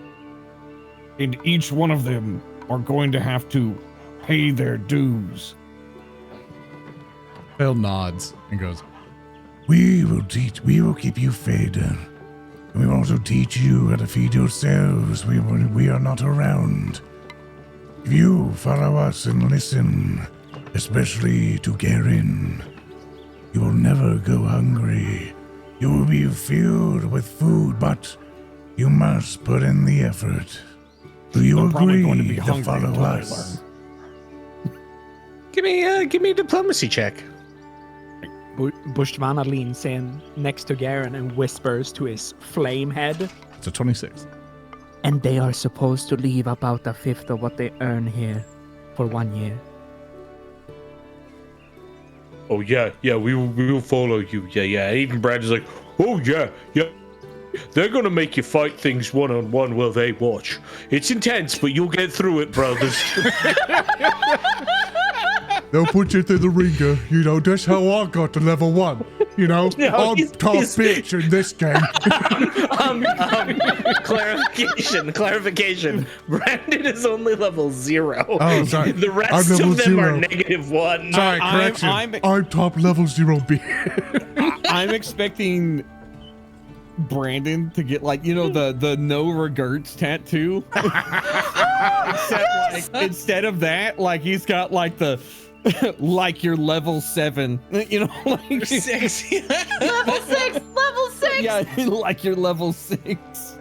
and each one of them are going to have to pay their dues. Fell nods and goes, We will keep you fed. And we will also teach you how to feed yourselves. We are not around. If you follow us and listen, especially to Geren, you will never go hungry. You will be filled with food, but you must put in the effort. Do you I'm probably agree going to be to hungry follow until I us? Give me a diplomacy check. Buchtvana leans in next to Geren and whispers to his flame head. it's a 26. And they are supposed to leave about 1/5 of what they earn here for 1 year. Oh yeah, we will follow you. Yeah. Even Brandon's like, oh yeah. They're gonna make you fight things one-on-one while they watch. It's intense, but you'll get through it, brothers. They'll put you through the ringer. You know, that's how I got to level 1. You know, No, I'm he's- top he's- bitch in this game. Clarification. Brandon is only level 0. Oh, sorry. The I'm rest level of them are 0. -1. Sorry, I'm- correction. I'm- I'm top level 0 B. I'm expecting Brandon to get like, you know, the no regrets tattoo. Instead of that, like he's got like the like you're level 7, you know, like 6. Level 6. Level 6. yeah, like you're level 6.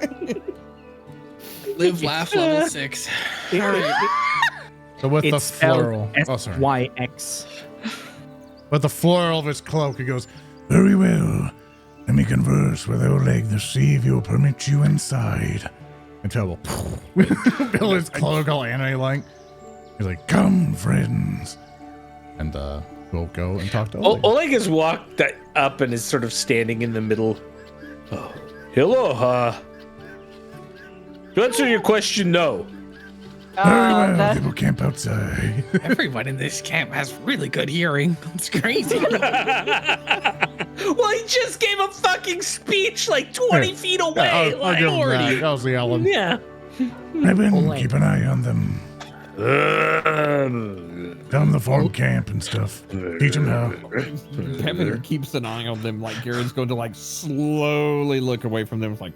Live, laugh, level 6. So with the It's spelled floral. Oh, sorry. SYX. With the floral of his cloak, he goes, Very well. Let me converse with Oleg to see if he'll permit you inside. and Tell will build his cloak all anime-like. He's like, Come, friends. and we'll go and talk to Oleg. Oleg has walked up and is sort of standing in the middle. Oh, hello, to answer your question, no. Very well. that- They will camp outside. Everyone in this camp has really good hearing. It's crazy. Well, he just gave a fucking speech like 20 feet away. I'll give him that. That was the Ellen. Yeah. Eben, keep an eye on them. Tell them to form camp and stuff. Teach them how. Kevin keeps an eye on them, like Garen's going to like slowly look away from them. It's like,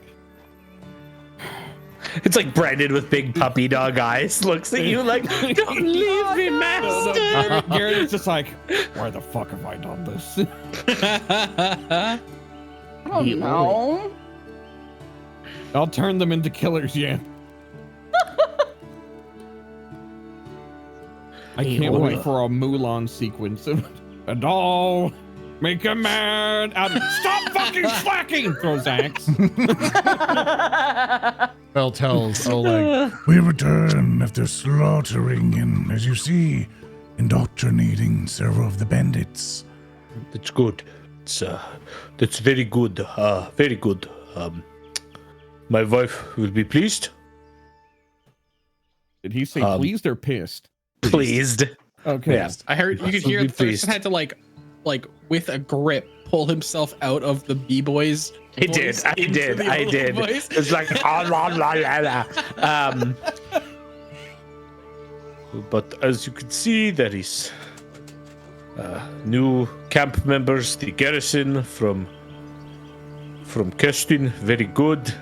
It's like Brandon with big puppy dog eyes looks at you like, don't leave me, master. Garen is just like, why the fuck have I done this? I don't know. I'll turn them into killers, yeah. I can't wait for a Mulan sequence. And all make a man out of stop fucking slacking! Throws axe. Bell tells Oleg, We return after slaughtering and, as you see, indoctrinating several of the bandits. That's good. That's very good. Very good. My wife will be pleased. Did he say pleased or pissed? Pleased. Okay. Yeah. I heard you could hear Be pleased. Thurston had to like with a grip pull himself out of the B-boys. I did. It's like, but as you can see, there is new camp members, the garrison from Kestin, very good.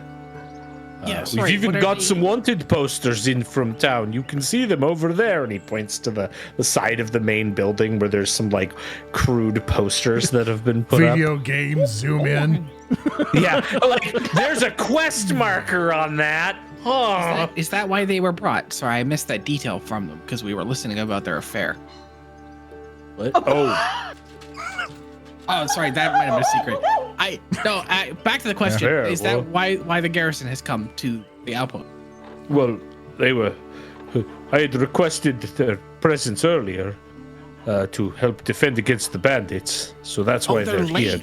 Yeah, We've sorry, even what are got the- some wanted posters in from town. You can see them over there, and he points to the side of the main building where there's some like crude posters that have been put video games, zoom in. up. Yeah, like there's a quest marker on that. Oh, Is that why they were brought? Sorry, I missed that detail from them because we were listening about their affair. what? Oh, Oh, sorry, that might have been a secret. Back to the question. Yeah, Is that why the garrison has come to the outpost? well, they were. I had requested their presence earlier to help defend against the bandits, so that's why they're here.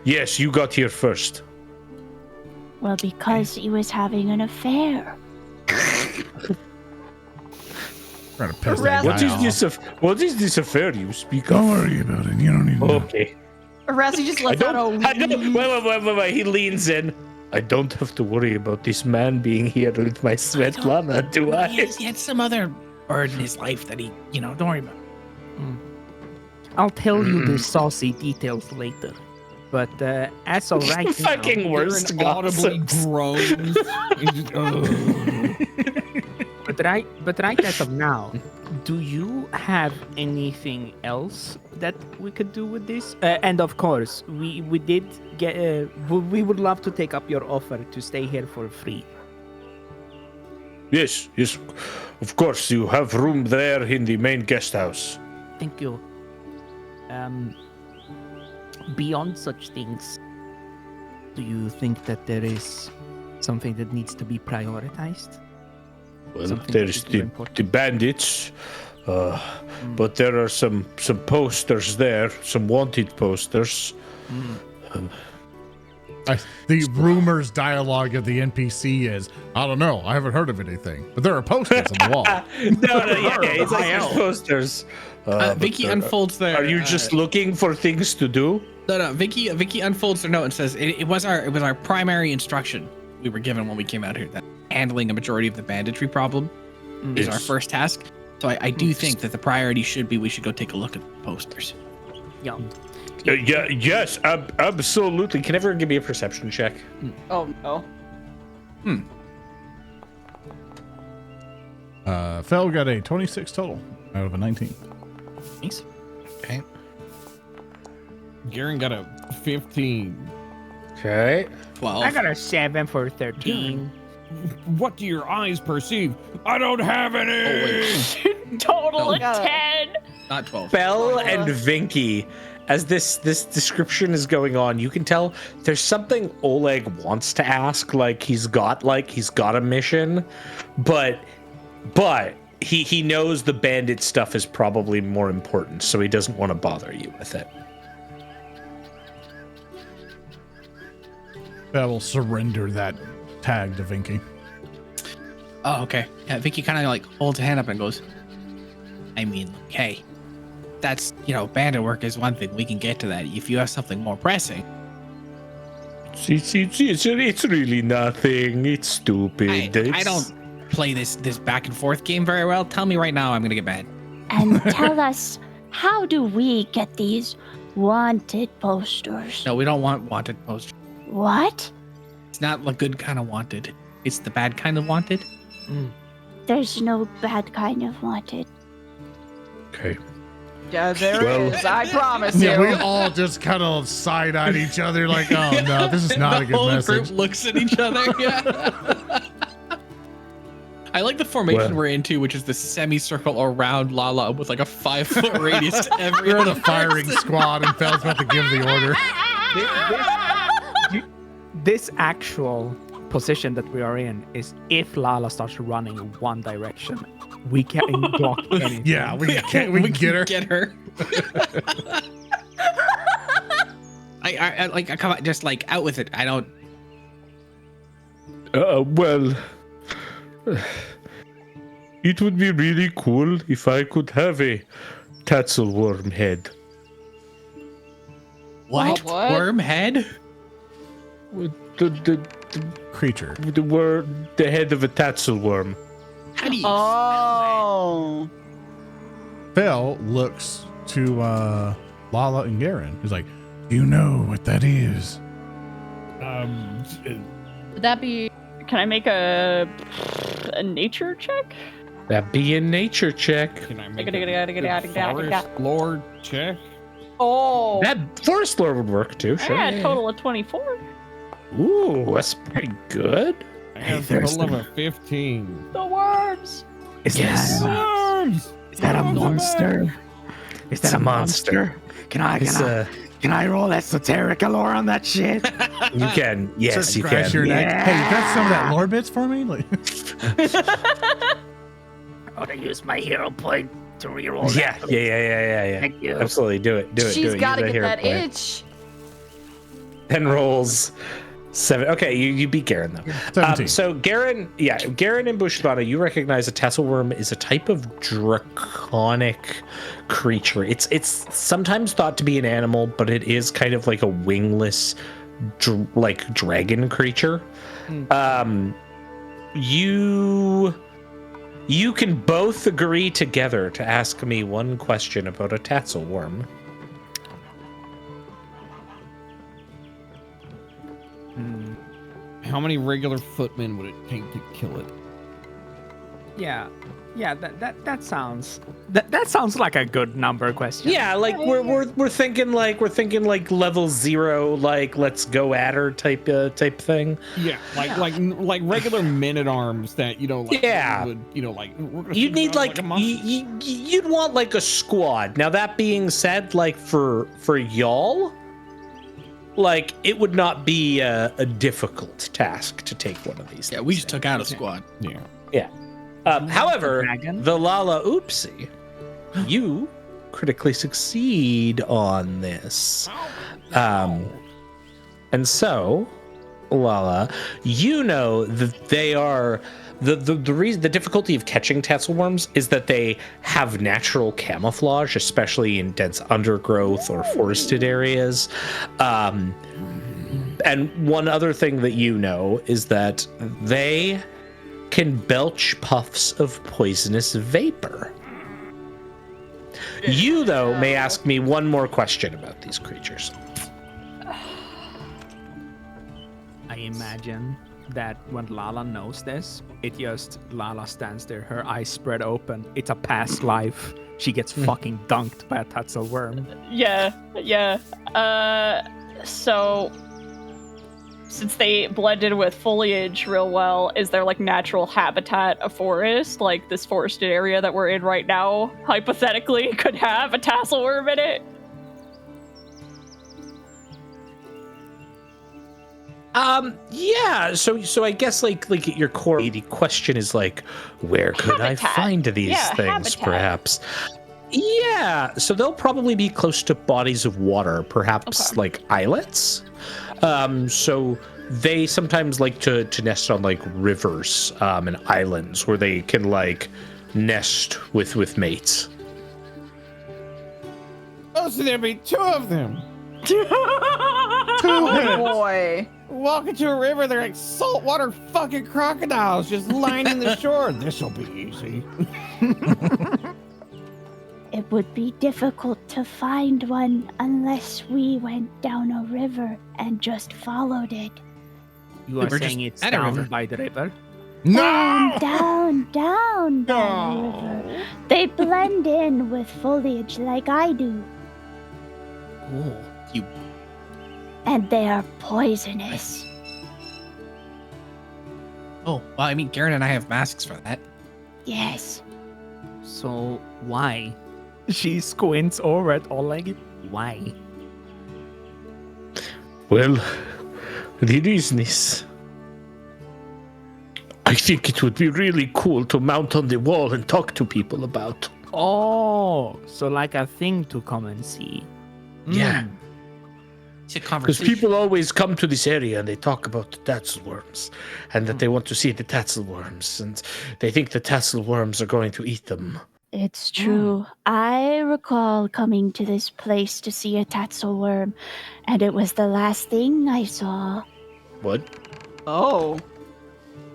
Yes, you got here first. Well, because he was having an affair. Trying to piss that What guy is off. this? What is this affair you speak Don't of? worry about it. You don't need to know. Okay. Arasne just I lets out don't. Wait. He leans in. I don't have to worry about this man being here with my Svetlana, do I? He had some other bird in his life that he, don't worry about. I'll tell you the saucy details later. But as of right now, Fucking worst Garen audibly gossips. groans. He's just, but right as of now, do you have anything else that we could do with this? And of course, we did get. We would love to take up your offer to stay here for free. Yes. Of course, you have room there in the main guest house. Thank you. Beyond such things, do you think that there is something that needs to be prioritized? Well, Something there's particularly the important? bandits, but there are some posters there, some wanted posters. The rumors dialogue of the NPC is, I don't know, I haven't heard of anything, but there are posters on the wall. no, it's like there's posters. Vicky unfolds their. Are you just looking for things to do? No. Vicky unfolds their note and says it was our primary instruction we were given when we came out here that handling a majority of the banditry problem is our first task. So I do think that the priority should be we should go take a look at the posters. Yeah. Yes, absolutely. Can everyone give me a perception check? Oh no. Fell got a 26 total out of a 19. Thanks. Okay. Garen got a 15. Okay. 12. I got a 7 for 13. What do your eyes perceive? I don't have any. Total of No. 10. Not 12. Belle and Vinky, as this description is going on, you can tell there's something Oleg wants to ask, like he's got a mission, but he knows the bandit stuff is probably more important, so he doesn't want to bother you with it. I will surrender that tag to Vinky. Oh, okay. Yeah, Vicky kind of like holds a hand up and goes, I mean, hey, that's, bandit work is one thing. We can get to that. If you have something more pressing. It's really nothing. It's stupid. I don't play this back and forth game very well. Tell me right now I'm going to get mad. And tell us, how do we get these wanted posters? No, we don't want wanted posters. What? It's not the good kind of wanted. It's the bad kind of wanted. There's no bad kind of wanted. Okay. Yeah, there Well- is. I promise Yeah, you. we all just kind of side-eyed each other like, oh no, this is not a The good whole message. group looks at each other. Yeah. I like the formation we're into, which is the semicircle around Lala with like a 5-foot radius to every. We're the firing squad and Fell's about to give the order. This actual position that we are in is if Lala starts running in one direction, we can't block anything. Yeah, we can get her. Get her. I come on, just like out with it. I don't. Well, it would be really cool if I could have a tatzelworm head. What? What? Worm head? The Creature. the head of a tatzelworm. How do you? Oh. Fell looks to Lala and Garen. He's like, "Do you know what that is?" Would that be? Can I make a nature check? That be a nature check. Can I make Forest forest lore check? Oh. That forest lore would work too. Sure. Yeah, total of 24. Ooh, that's pretty good. I have a total of a 15. The worms. Is Yes. that a monster? Is that It's a a monster. monster? Can I roll esoteric lore on that shit? You can. Yes, you Scratch your can. neck. Yeah. Hey, you got some of that lore bits for me? Like, I want to use my hero point to reroll. Yeah. Thank you. Absolutely, do it. She's got to Use get hero that point. itch. 10 rolls. 7. Okay, you beat Garen though. 17. So Garen and Buchtvana, you recognize a tasselworm is a type of draconic creature. It's sometimes thought to be an animal, but it is kind of like a wingless, dragon creature. You can both agree together to ask me one question about a tasselworm. How many regular footmen would it take to kill it? Yeah, that sounds like a good number question. Yeah, like we're thinking like level 0, like let's go at her type thing. Yeah, like regular men at arms that Yeah. would like. we're gonna You'd shoot need down like a monster. you'd want like a squad. Now that being said, like for y'all, like it would not be a difficult task to take one of these. Yeah, we things. just took out a squad. Yeah. However, dragon? the Lalaoopsie, you critically succeed on this. And so Lala, you know that they are the reason, the difficulty of catching tasselworms is that they have natural camouflage, especially in dense undergrowth or forested areas. And one other thing that you know is that they can belch puffs of poisonous vapor. You, though, may ask me one more question about these creatures. I imagine that when Lala knows this, Lala stands there, her eyes spread open. It's a past life. She gets fucking dunked by a tasselworm. Yeah. So, since they blended with foliage real well, is there like natural habitat of forest? Like this forested area that we're in right now, hypothetically, could have a tasselworm in it? Yeah. So I guess like your core question is like, where could Habitat. I find these things? Habitat. Perhaps. Yeah. So they'll probably be close to bodies of water, perhaps like islets. So they sometimes like to nest on like rivers and islands where they can like nest with mates. Oh, so there'd be 2 of them. Oh boy. Walk into a river, they're like saltwater fucking crocodiles just lining the shore. This'll be easy. It would be difficult to find one unless we went down a river and just followed it. You are We're saying just it's at a down river. by the river? Down by the river. They blend in with foliage like I do, Oh, you. and they are poisonous. Oh, well, I mean, Garen and I have masks for that. Yes. So why? She squints over at Oleg. Why? Well, the reason is, I think it would be really cool to mount on the wall and talk to people about. Oh, so like a thing to come and see. Yeah. It's a Because conversation. people always come to this area and they talk about the tasselworms and that they want to see the tasselworms and they think the tasselworms are going to eat them. It's true. I recall coming to this place to see a tatzelworm, and it was the last thing I saw. What? Oh.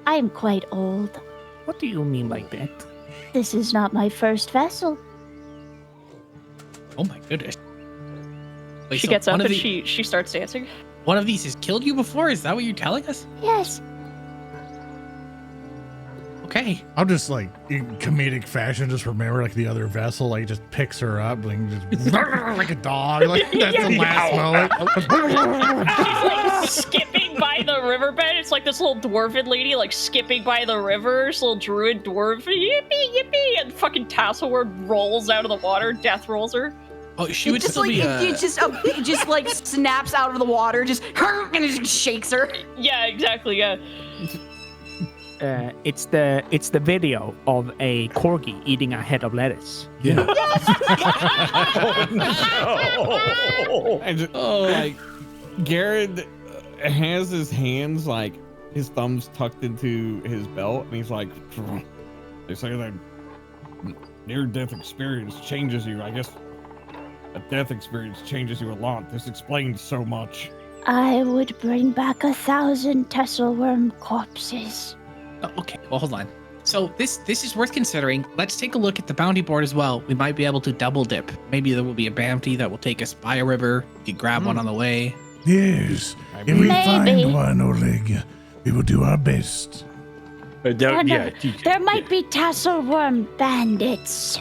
I'm quite old. What do you mean by that? This is not my first vessel. Oh my goodness. Wait, She so gets up one of and the- she starts dancing. One of these has killed you before? Is that what you're telling us? Yes. Okay. I'm just like in comedic fashion, just remember like the other vessel, like just picks her up, like just like a dog. Like that's the last moment. She's like skipping by the riverbed. It's like this little dwarven lady like skipping by the river. This little druid dwarf. Yippee, yippee. And fucking tasselworm rolls out of the water. Death rolls her. Oh, she It would just still like be. it just like snaps out of the water, just and it just shakes her. Yeah, exactly. Yeah. It's the video of a corgi eating a head of lettuce. Yeah. And just, Oh. like, Garen has his hands, like, his thumbs tucked into his belt, and he's like, they say that near-death experience changes you. I guess a death experience changes you a lot. This explains so much. I would bring back 1,000 tasselworm corpses. Oh, okay. Well, hold on. So this is worth considering. Let's take a look at the bounty board as well. We might be able to double dip. Maybe there will be a bounty that will take us by a river. We could grab one on the way. Yes. If we Maybe. find one, Oleg, we will do our best. There might be tasselworm bandits.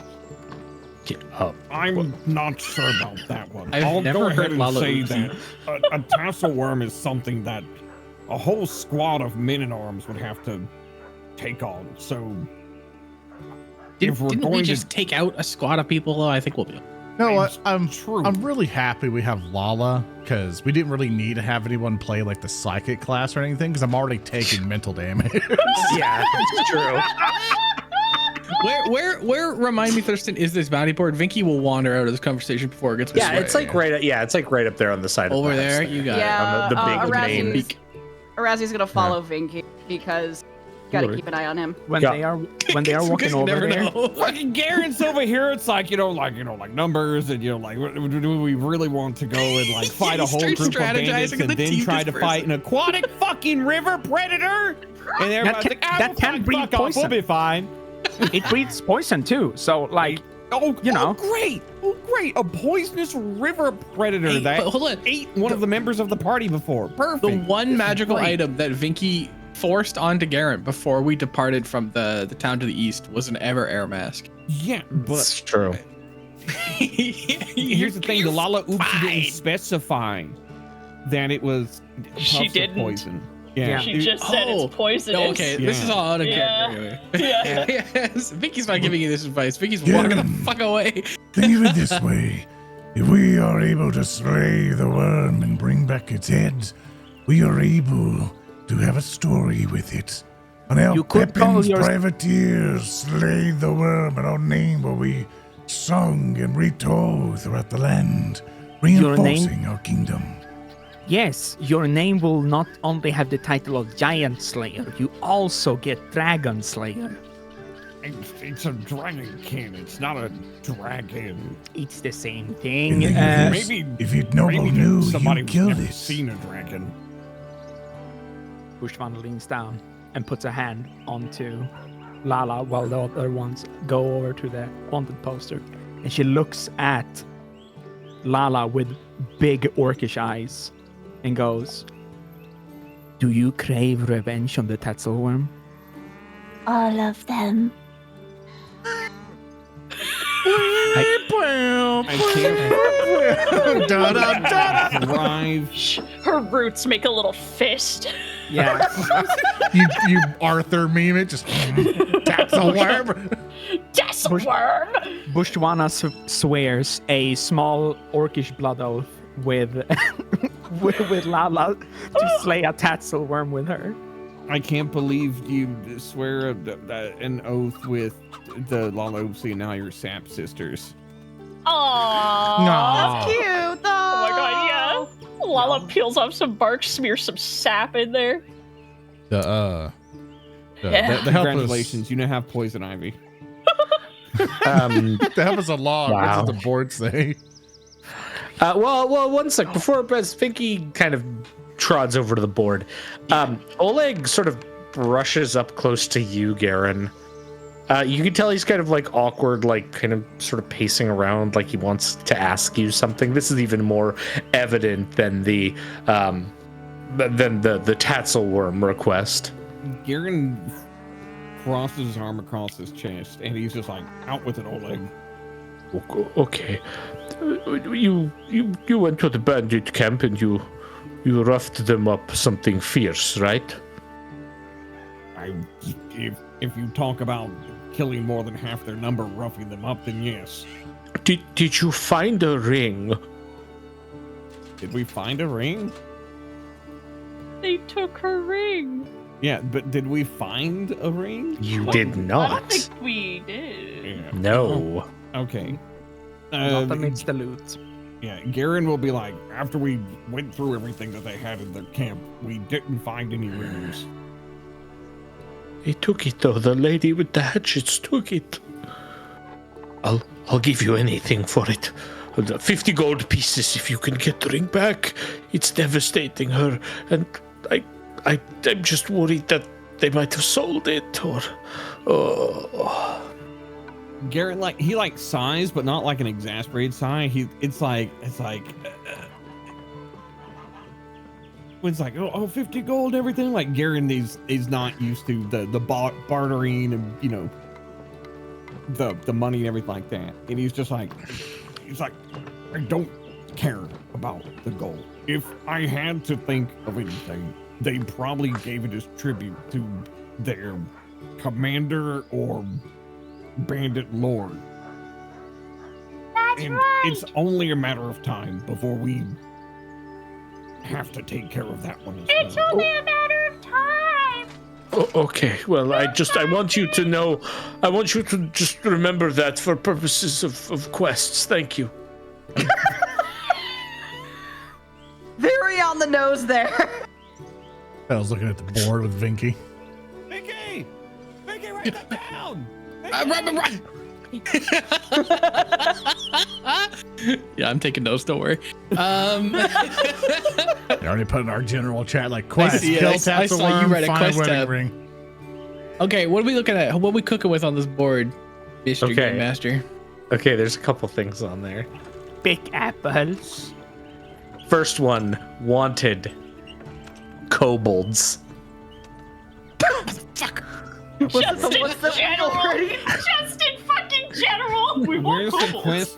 I'm not sure about that one. I've I'll never go ahead heard and say Lalaoopsie. that a tasselworm is something that a whole squad of men-at-arms would have to take on. So if we're Didn't we going just to, take out a squad of people? Though I think we'll be. You know what? I'm true. really happy we have Lala because we didn't really need to have anyone play like the psychic class or anything because I'm already taking mental damage. Yeah, it's true. Where? Remind me, Thurston. Is this bounty board? Vinky will wander out of this conversation before it gets. Yeah, it's like right. Yeah, it's like right up there on the side. over of the house there. You got Yeah, on the big Arasne's- main. Arasne's gonna follow Vinky because gotta keep an eye on him. When they are walking over there. Fucking Garen's over here. It's like like numbers, and like, do we really want to go and like fight a whole group of bandits and then try to fight an aquatic fucking river predator? And everybody's like, that can breed poison. We'll be fine. It breeds poison too. So like, great, a poisonous river predator that ate one of the members of the party before. Perfect. The one magical item that Vinky forced onto Geren before we departed from the town to the east was an air mask. Yeah, but it's true. Here's the thing: the Lalaoopsie didn't specify that it was she didn't. Poison. Yeah. She just said it's poisonous. Okay, this is all out of character. Yeah. Yes, Vicky's not giving you this advice. Vicky's walking the fuck away. Think of it this way. If we are able to slay the worm and bring back its head, we are able to have a story with it. And our Pepin's privateers slayed the worm, and our name will be sung and retold throughout the land, reinforcing our kingdom. Yes, your name will not only have the title of Giant Slayer, you also get Dragon Slayer. It's a dragonkin. It's not a dragon. It's the same thing. Maybe if you knew, somebody you killed never it. Seen a dragon. Buchtvana leans down and puts a hand onto Lala while the other ones go over to the wanted poster. And she looks at Lala with big orcish eyes and goes, "Do you crave revenge on the Tatzelworm?" All of them. Her roots make a little fist. Yeah. you Arthur meme it, just Tatzelworm. Tatzelworm! Buchtvana swears a small orcish blood oath with with Lala to slay a Tatzelworm with her. I can't believe you swear an oath with the Lalaoopsie and now your sap sisters. Aww. That's cute, though. Oh my god, yeah. Lala peels off some bark, smears some sap in there. The Congratulations, you now have poison ivy. To help us along, Wow. what does the board say? Well, one sec. Before Vinky kind of trods over to the board, Oleg sort of brushes up close to you, Geren. You can tell he's kind of like awkward, like kind of sort of pacing around, like he wants to ask you something. This is even more evident than the Tatzelworm request. Geren crosses his arm across his chest, and he's just like, out with it, Oleg. Okay. You went to the bandit camp and you roughed them up something fierce, right? If you talk about killing more than half their number, roughing them up, then yes. Did you find a ring? Did we find a ring? They took her ring. Yeah, but did we find a ring? You did I not. don't think we did. Yeah. No. Okay. Not amidst the loot. Yeah, Geren will be like, after we went through everything that they had in their camp, we didn't find any rings. He took it though. The lady with the hatchets took it. I'll give you anything for it. 50 gold pieces if you can get the ring back. It's devastating her, and I'm just worried that they might have sold it or. Geren he sighs, but not like an exasperated sigh. It's like when it's like 50 gold and everything. Like Geren is not used to the bartering and the money and everything like that. And he's like I don't care about the gold. If I had to think of anything, they probably gave it as tribute to their commander or bandit lord. That's and right. it's only a matter of time before we have to take care of that one as It's well. only a matter of time. Okay, well, I want you to know, I want you to just remember that for purposes of quests. Thank you. Very on the nose there. I was looking at the board with Vinky. Vicky, write that down. Run. Yeah, I'm taking notes. Don't worry. You already put in our general chat like quest. see it. Kill I saw you Tatzelworm, write a find quest wedding tab. ring. Okay, what are we looking at? What are we cooking with on this board, Mr. Okay. Game Master? Okay, there's a couple things on there. Big apples. First one, wanted kobolds. Just in what's the general. already? Just in fucking general. We want Where's the kobolds. quest?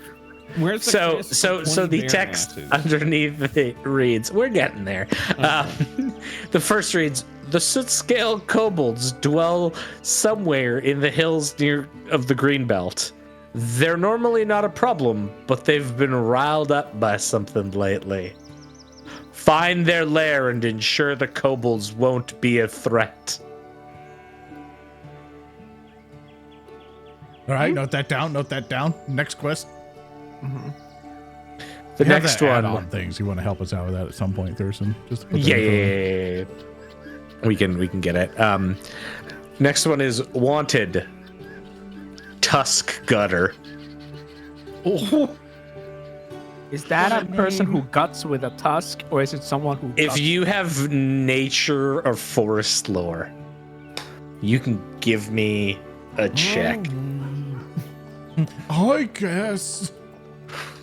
Where's the So quest so for so 20 the bear text asses? underneath it reads, we're getting there. The first reads, the soot scale kobolds dwell somewhere in the hills near of the Greenbelt. They're normally not a problem, but they've been riled up by something lately. Find their lair and ensure the kobolds won't be a threat. All right, note that down. Next quest. The You have next that one. add-on things. You want to help us out with that at some point, Thurston? Just to put that Yeah, info in. yeah. We can get it. Next one is wanted. Tusk gutter. Is that a person who guts with a tusk, or is it someone who? If guts? you have nature or forest lore, you can give me a check. I guess.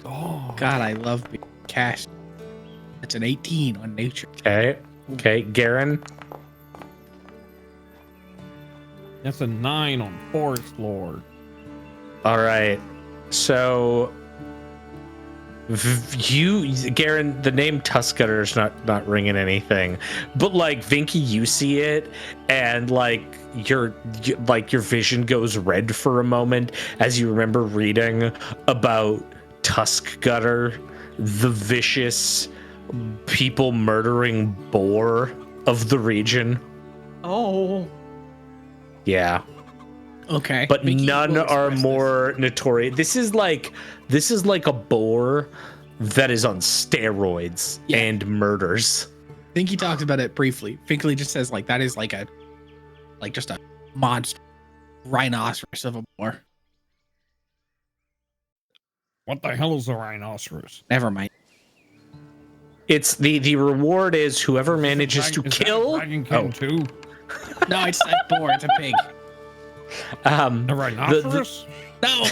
God, I love being cash. It's an 18 on nature. Okay, Garen. That's a 9 on forest lore. All right. So Garen, the name Tusk Gutter is not ringing anything, but like Vinky, you see it, and like your vision goes red for a moment as you remember reading about Tusk Gutter, the vicious people murdering boar of the region. Oh. Yeah. Okay. But Mickey none will are express more notorious. This is like a boar that is on steroids Yeah. and murders. this. I think he talks about it briefly. Finkley just says like that is just a monster rhinoceros of a boar. What the hell is a rhinoceros? Never mind. It's the reward is whoever manages to Is that kill. Dragon King Oh. too? No, it's a boar. It's a pig. A rhinoceros? No.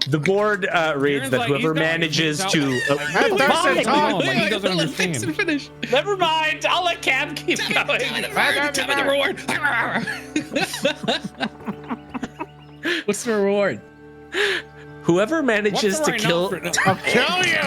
The board reads Garen's that like, whoever he's not- manages he's to. out like- Thurston, Come on, talk. like he doesn't understand. Finish. Never mind. I'll let Cam keep going. Tell me the reward. What's the reward? Whoever manages What's a to kill. rhinoceros? I'll kill you.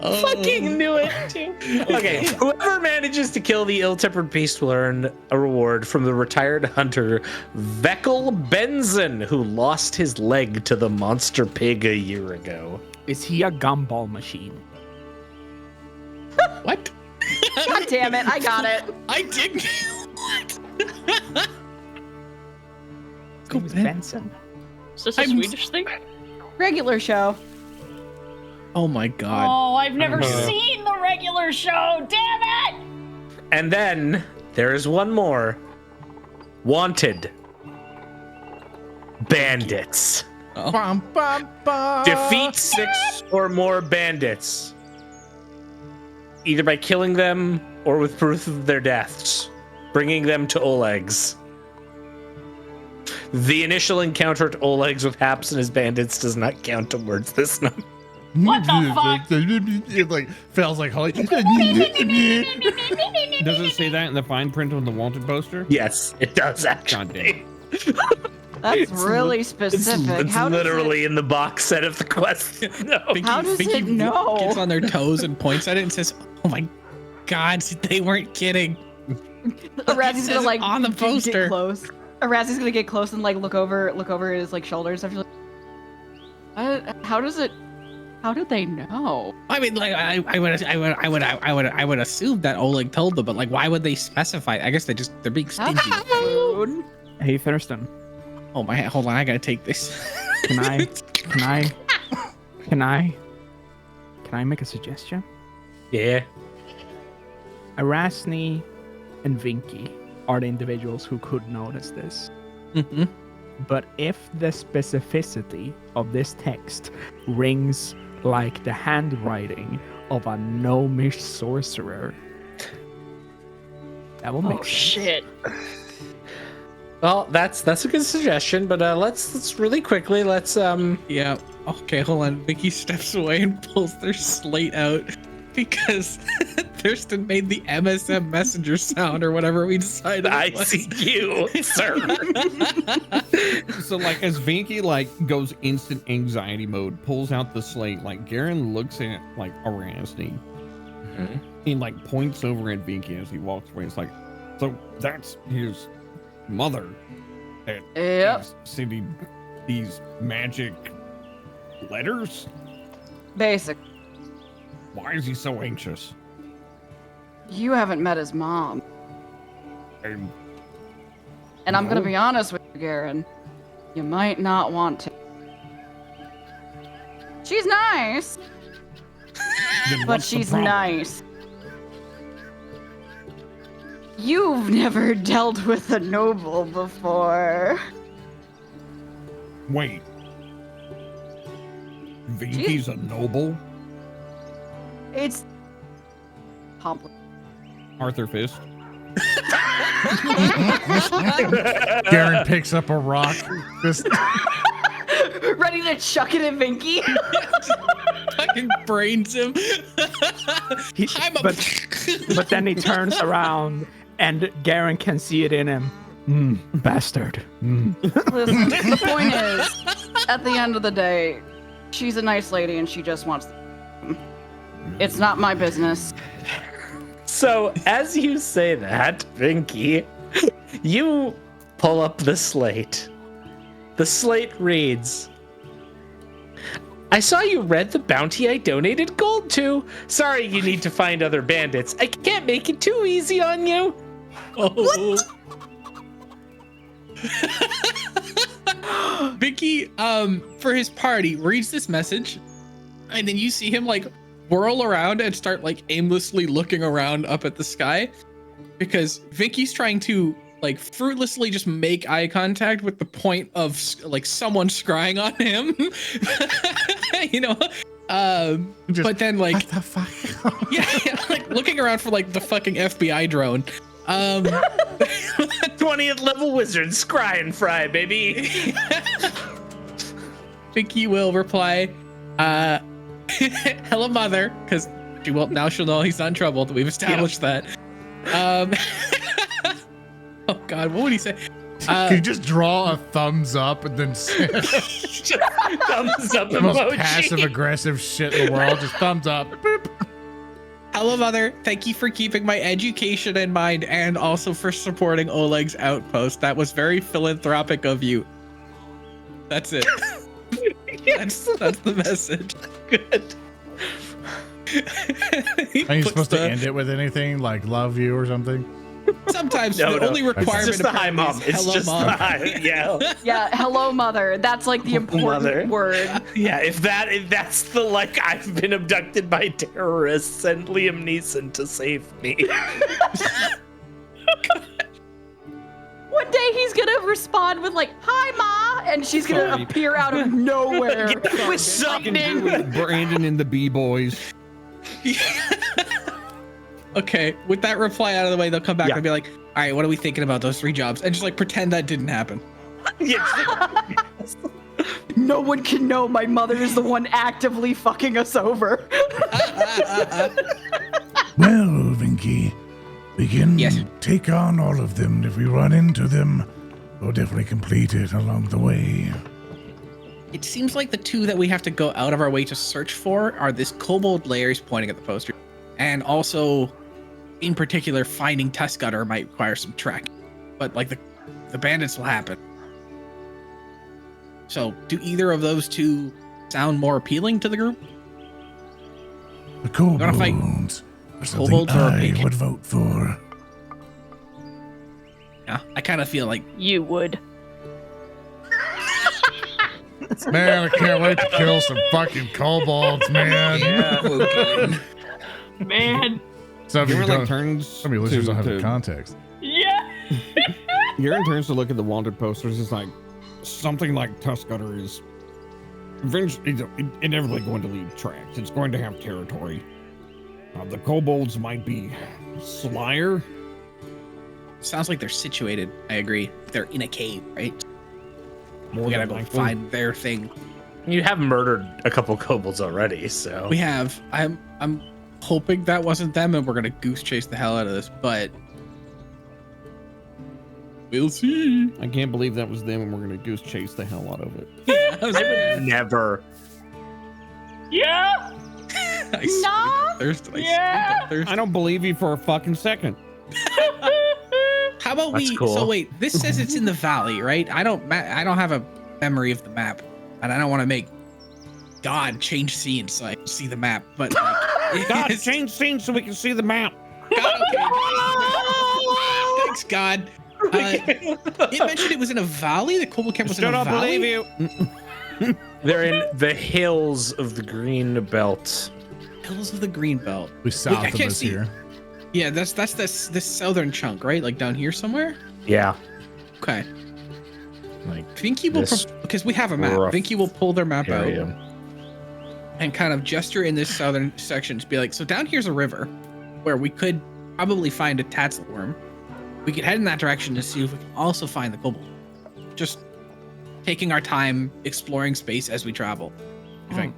Fucking knew it too. Okay, whoever manages to kill the ill-tempered beast will earn a reward from the retired hunter Veckel Benson, who lost his leg to the monster pig a year ago. Is he a gumball machine? What? God damn it, I got it. I did. What? His name is Benson. Is this a Swedish thing? Regular show. Oh my god. Oh, I've never seen the regular show. Damn it! And then there is one more. Wanted. Bandits. Bum, bum, bum. Defeat 6 or more bandits. Either by killing them or with proof of their deaths. Bringing them to Oleg's. The initial encounter at Oleg's with Haps and his bandits does not count towards this number. What the fuck? It like feels like Holly. Does it say that in the fine print on the wanted poster? Yes, it does God actually. damn. That's really It's specific. How does literally in the box set of the question. No. How does it know? Gets on their toes and points at it and says, "Oh my god, they weren't kidding." Arasne's says gonna it like on the poster. Get close. Arasne's gonna get close and like look over his like shoulders. After, how does it? How did they know? I mean, like, I would assume that Oleg told them, but like, why would they specify? I guess they're being stingy. Food. Hey, Thurston. Oh my, hold on, I gotta take this. Can can I make a suggestion? Yeah. Arasne and Vinky are the individuals who could notice this. Mm-hmm. But if the specificity of this text rings like the handwriting of a gnomish sorcerer, that will make Oh sense. shit. Well, that's a good suggestion, but let's really quickly Yeah. Okay, hold on. Vicky steps away and pulls their slate out because Thurston made the MSM messenger sound or whatever we decided. it was. ICQ, sir. So like as Vinky like goes instant anxiety mode, pulls out the slate, like Geren looks at like Arasne. He like points over at Vinky as he walks away. It's like, so that's his mother that Yep. is sending these magic letters? Basic. Why is he so anxious? You haven't met his mom. And And I'm gonna No. be honest with you, Garen. You might not want to. She's nice, then but what's the she's problem? nice. You've never dealt with a noble before. Wait. Vinky's a noble? It's complicated. Arthur Fist? Garen picks up a rock. Just Ready to chuck it at Vinky? Fucking brains him. I'm a But then he turns around and Garen can see it in him. Bastard. Listen, the point is, at the end of the day, she's a nice lady and she just wants. It's not my business. So as you say that, Vinky, you pull up the slate. The slate reads, I saw you read the bounty I donated gold to. Sorry you need to find other bandits. I can't make it too easy on you. Oh. Vicky, for his party, reads this message, and then you see him like whirl around and start like aimlessly looking around up at the sky because Vicky's trying to like fruitlessly just make eye contact with the point of like someone scrying on him. You know? Just, But then like what the fuck? yeah, like looking around for like the fucking FBI drone. 20th level wizard, scry and fry, baby. Vicky will reply, hello mother, because she will now she'll know he's not in trouble. We've established that. Oh god, what would he say? Can you just draw a thumbs up and then say Just thumbs up the most emoji. passive aggressive shit in the world? Just thumbs up. Boop. Hello mother, thank you for keeping my education in mind and also for supporting Oleg's outpost. That was very philanthropic of you. That's it. That's the message. Good. Are you supposed to end it with anything like "love you" or something? Sometimes No, the no. only It's requirement just the hi apparently mom. is It's hello just mom. the hi. Yeah. Yeah, hello, mother. That's like the important Mother. word. Yeah, if that's the like I've been abducted by terrorists, send Liam Neeson to save me. One day he's gonna respond with like, "Hi, ma," and she's gonna Sorry. appear out of nowhere With I can do something. with Brandon and the B-Boys. Okay, with that reply out of the way, they'll come back Yeah. and be like, all right, what are we thinking about those 3 jobs? And just like pretend that didn't happen. No one can know my mother is the one actively fucking us over. Well, Vinky, we can Yes. take on all of them. If we run into them, we'll definitely complete it along the way. It seems like the 2 that we have to go out of our way to search for are this kobold lair he's pointing at the poster. And also, in particular, finding Tuskgutter might require some tracking. But like the bandits will happen. So, do either of those 2 sound more appealing to the group? The Gonna fight kobolds are something kobolds or a I big- would vote for. Yeah, I kind of feel like You would. Man, I can't wait to kill some fucking kobolds, man. Yeah. Man. So if you Garen don't, like turns. some of your listeners don't have the context. Yeah. Garen turns to look at the wanted posters. It's like something like Tuskgutter is eventually inevitably going to leave tracks. It's going to have territory. The kobolds might be slyer. Sounds like they're situated. I agree. They're in a cave, right? More We gotta than go likely. find their thing. You have murdered a couple kobolds already, so We have. I'm hoping that wasn't them, and we're gonna goose chase the hell out of this. But we'll see. I can't believe that was them, and we're gonna goose chase the hell out of it. I was never. Yeah. I thirst. Yeah. I don't believe you for a fucking second. How about That's we? cool. So wait, this says it's in the valley, right? I don't have a memory of the map, and I don't want to make God change scenes so I can see the map. But like, God, it's- change scene so we can see the map. God, okay. Thanks, God. It mentioned it was in a valley. The kobold camp was in Still a don't believe valley. you. They're in the hills of the Green Belt. Hills of the Green Belt. We south I of can't us see. here. Yeah, that's this southern chunk, right? Like down here somewhere. Yeah, Okay. like Vinky will This because we have a map. rough Vinky will pull their map out area. and kind of gesture in this southern section to be like, so down here's a river where we could probably find a Tatzelworm. We could head in that direction to see if we can also find the kobold. Just taking our time exploring space as we travel. I think.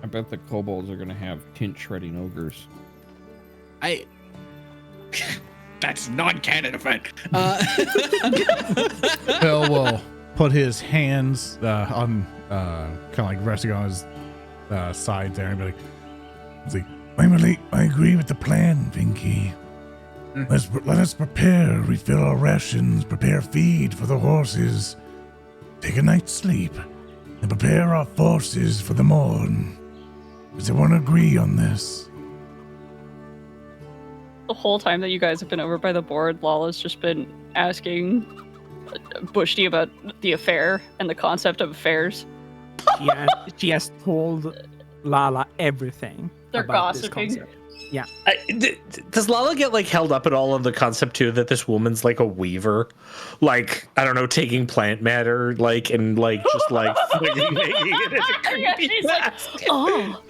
I bet the kobolds are gonna have tint shredding ogres. That's non-canon event. Phil will put his hands on kind of like resting on his side there and be like, I agree with the plan, Vinky. Let us prepare, refill our rations, prepare feed for the horses, take a night's sleep, and prepare our forces for the morn. Does everyone agree on this? The whole time that you guys have been over by the board, Lala's just been asking Bushti about the affair and the concept of affairs. She has told Lala everything. They're about this gossiping. concept. Yeah. Does Lala get like held up at all on the concept too that this woman's like a weaver, like I don't know, taking plant matter like and like just like making it into Yeah, creepy she's like, basket. oh.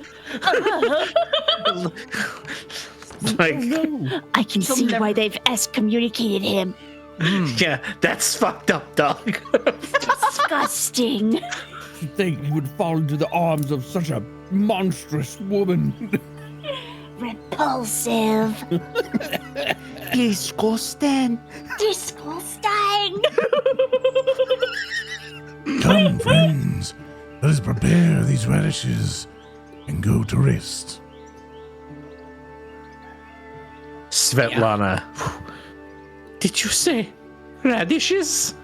Like I can see why they've excommunicated him. yeah, that's fucked up, dog. Disgusting. You think you would fall into the arms of such a monstrous woman? Repulsive. Disgusting. Disgusting. Come, friends, let us prepare these radishes and go to rest. Svetlana, did you say radishes?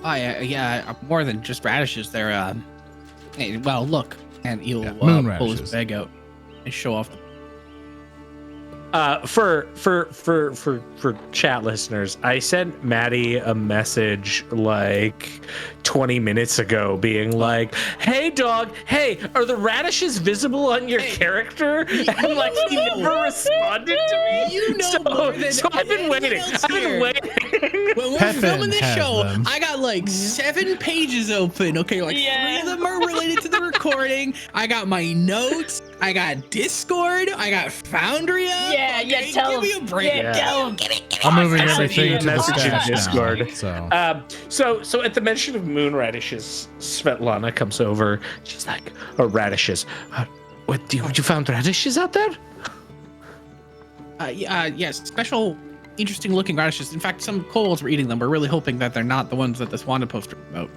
Oh yeah, more than just radishes. They're hey, well, look, and he'll moon pull his radishes. bag out and show off. For chat listeners, I sent Maddie a message like 20 minutes ago being like, hey dog, hey, are the radishes visible on your character? And like he never responded to me. You know more than so I've been anyone waiting. else I've been here. waiting. When we're Pepin filming this has show, them. I got like 7 pages open. Okay, like 3 of them are related to the recording. I got my notes. I got Discord. I got Foundry up. Yeah, okay, yeah, tell give me him. a break. Yeah, tell him. I'm moving I sent everything you a to the message in stash Discord. now, so So at the mention of moon radishes, Svetlana comes over. She's like, "Oh, radishes. What you found radishes out there?" Yes, special, interesting looking radishes. In fact, some kobolds were eating them. We're really hoping that they're not the ones that this wanted poster about.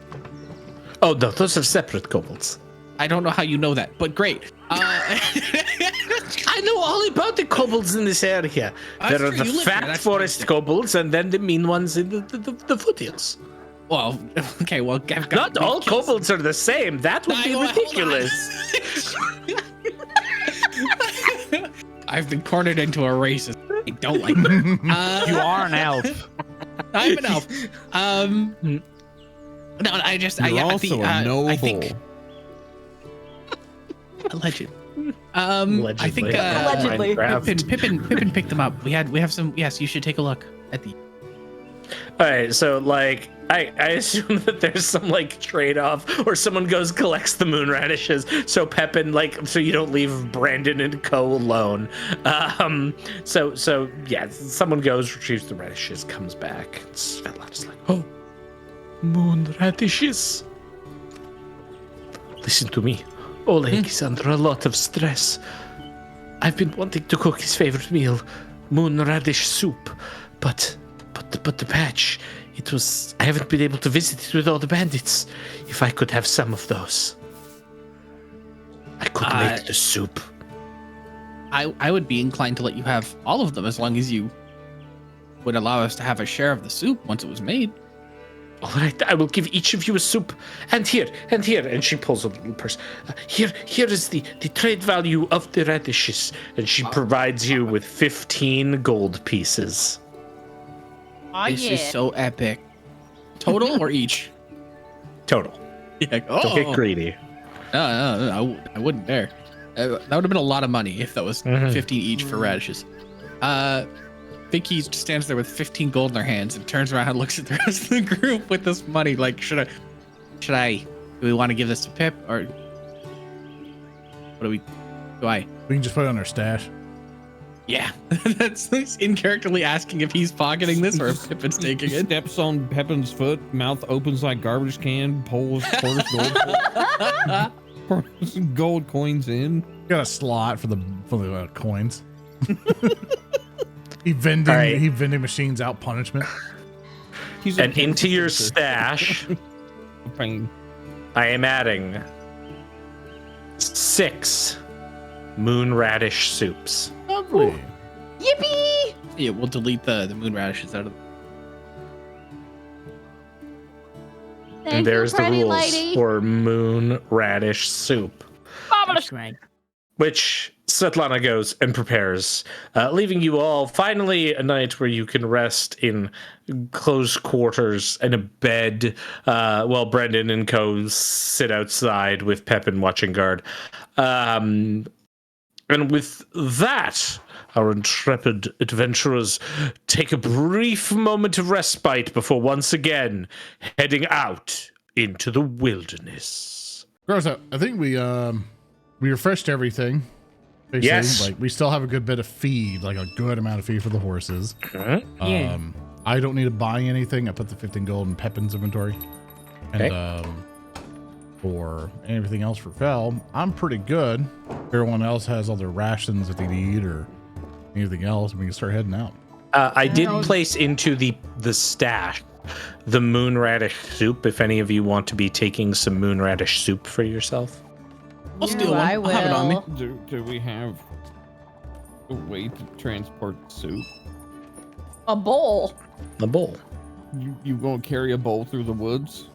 Oh no, those are separate kobolds. I don't know how you know that, but great. I know all about the kobolds in this area. That's There are true, the you live fat there, that's forest nice. kobolds, and then the mean ones in the foothills. Well, okay, well, Not all kobolds are the same. That would be ridiculous. I've been cornered into a racist. I don't like that. You are an elf. I'm an elf. No, I just You're I also a noble. I think alleged. I think Allegedly. Pippin picked them up. We have some. Yes, you should take a look at the. All right, so like I assume that there's some like trade-off, or someone goes collects the moon radishes, so Pepin so you don't leave Brandon and Co alone. So yeah, someone goes, retrieves the radishes, comes back. Svetlana's like, oh, moon radishes. Listen to me. Oleg is under a lot of stress. I've been wanting to cook his favorite meal, moon radish soup, but the patch, I haven't been able to visit it with all the bandits. If I could have some of those, I could make the soup. I would be inclined to let you have all of them as long as you would allow us to have a share of the soup once it was made. All right, I will give each of you a soup. And here. And she pulls a little purse. Here is the trade value of the radishes. And she provides you with 15 gold pieces. This is so epic. Total or each? Total. Yeah. Don't get greedy. No, I wouldn't dare. That would have been a lot of money if that was 15 each for radishes. Vicky stands there with 15 gold in their hands and turns around and looks at the rest of the group with this money. Like, do we want to give this to Pip, or what do we? We can just put it on our stash. Yeah, that's incorrectly asking if he's pocketing this or if Pippin's taking it. Steps on Pepin's foot, mouth opens like garbage can, pours gold coins in. Got a slot for the coins. He vending machines out punishment. And into your stash, Pain. I am adding 6 moon radish soups. Lovely. Yippee! Yeah, we'll delete the moon radishes out of. And there's the rules for moon radish soup. Marvelous. Which Svetlana goes and prepares, leaving you all finally a night where you can rest in close quarters in a bed, while Brendan and Co sit outside with Pepin watching guard. And with that, our intrepid adventurers take a brief moment of respite before once again heading out into the wilderness. Gross, I think we refreshed everything. Basically. Yes. Like, we still have a good bit of feed, like a good amount of feed for the horses. Yeah. I don't need to buy anything. I put the 15 gold in Pepin's inventory. And for everything else for Fell, I'm pretty good. Everyone else has all their rations if they need or anything else. We can start heading out. I did place into the stash the moon radish soup, if any of you want to be taking some moon radish soup for yourself. I'll steal one. I'll have it on me. Do we have a way to transport soup? A bowl. A bowl. You gonna carry a bowl through the woods?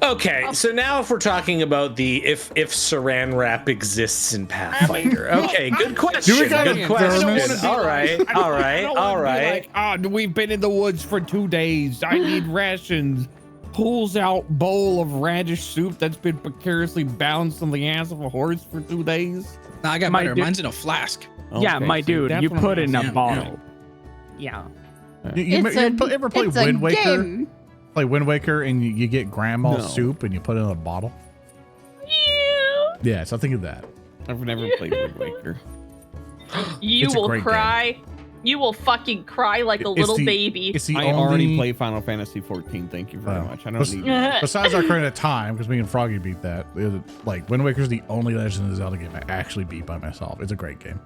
Okay, so now if we're talking about if Saran wrap exists in Pathfinder. Okay, good question. Good question. All right. Like, we've been in the woods for 2 days. I need rations. Pulls out bowl of radish soup that's been precariously balanced on the ass of a horse for 2 days. No, I got better. Mine's in a flask. Yeah, Okay, my so dude, that's you what put I'm in a asking. bottle. Yeah. You ever play it's a Wind Waker? game. Play Wind Waker and you get grandma's No. soup and you put it in a bottle? Yeah, so think of that. I've never played Wind Waker. You It's a will great cry. You will fucking cry like a little baby. It's the I only, already play Final Fantasy 14. Thank you very much. I don't need that. Besides our current time, because me and Froggy beat that. Like Wind Waker's the only Legend of Zelda game I actually beat by myself. It's a great game.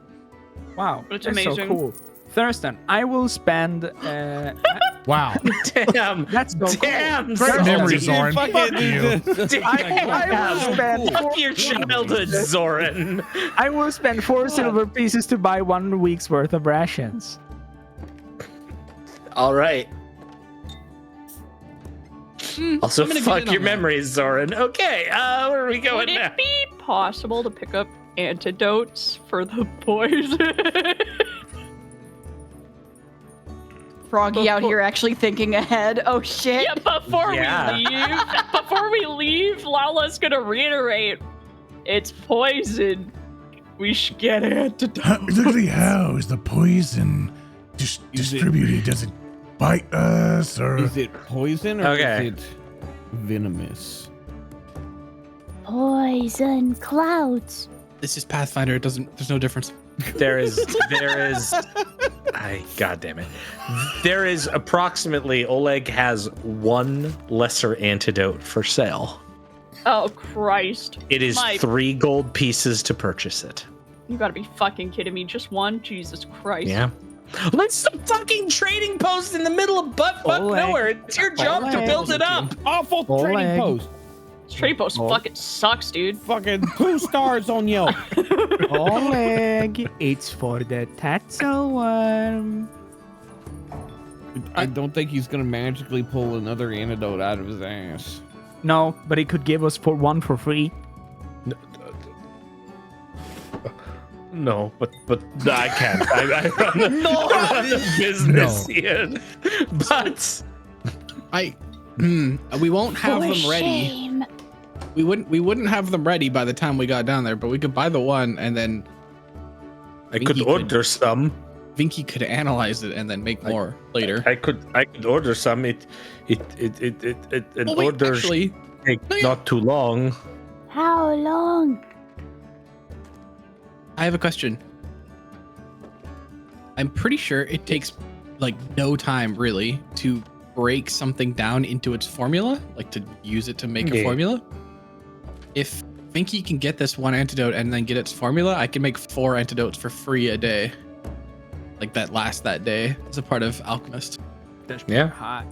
Wow, It's that's so amazing. cool. Thurston, I will spend. Wow. Damn. That's so Damn. Great Zoran. memories, Zoran. Fuck you. Damn. will spend. Fuck your childhood, Zoran. I will spend 4 silver pieces to buy 1 week's worth of rations. All right. Also, I'm gonna get fuck in on your that. memories, Zoran. Okay, where are we going Would now? it be possible to pick up antidotes for the poison? Froggy out here actually thinking ahead. Oh shit. Yeah, before we leave, Lala's gonna reiterate, it's poison. We should get antidote. Exactly how is the poison distributed? Does it bite us or? Is it poison or Okay. is it venomous? Poison clouds. This is Pathfinder. There's no difference. There is God damn it. There is approximately, Oleg has one lesser antidote for sale. Oh, Christ. It is 3 gold pieces to purchase it. You gotta be fucking kidding me. Just one? Jesus Christ. Yeah. Let's some fucking trading post in the middle of butt nowhere. It's your job to build it up. Awful trading post. This trade post fucking sucks, dude. Fucking 2 stars on Yelp. Oleg, it's for the tassel worm. I don't think he's gonna magically pull another antidote out of his ass. No, but he could give us one for free. No, but I can't. I run the business here. But we won't have For them ready. shame. We wouldn't have them ready by the time we got down there, but we could buy the one and then I could order some. Vinky could analyze it and then make more later. I could order some. An order actually, take not too long. How long? I have a question. I'm pretty sure it takes like no time really to break something down into its formula, like to use it to make a formula. If Vinky can get this one antidote and then get its formula, I can make 4 antidotes for free a day. Like that last that day as a part of Alchemist. Yeah. Hot.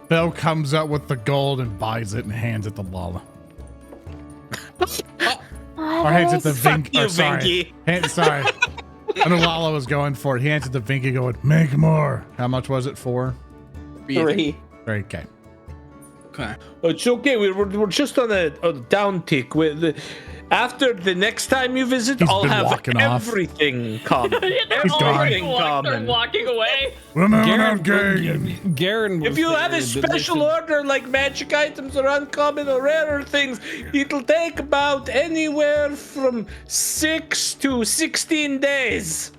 Bell comes up with the gold and buys it and hands it to Lala. Or hands it to Fuck you, Vinky. Vinky. Sorry. I know Lala was going for it. He hands it to Vinky going, make more. How much was it for? 3. Okay. Okay. It's okay. We're just on a down tick. After the next time you visit, He's I'll been have walking off. everything common. He's gone. Everything They're common. walking away. Garen was If you have a special order like magic items or uncommon or rarer things, it'll take about anywhere from 6 to 16 days.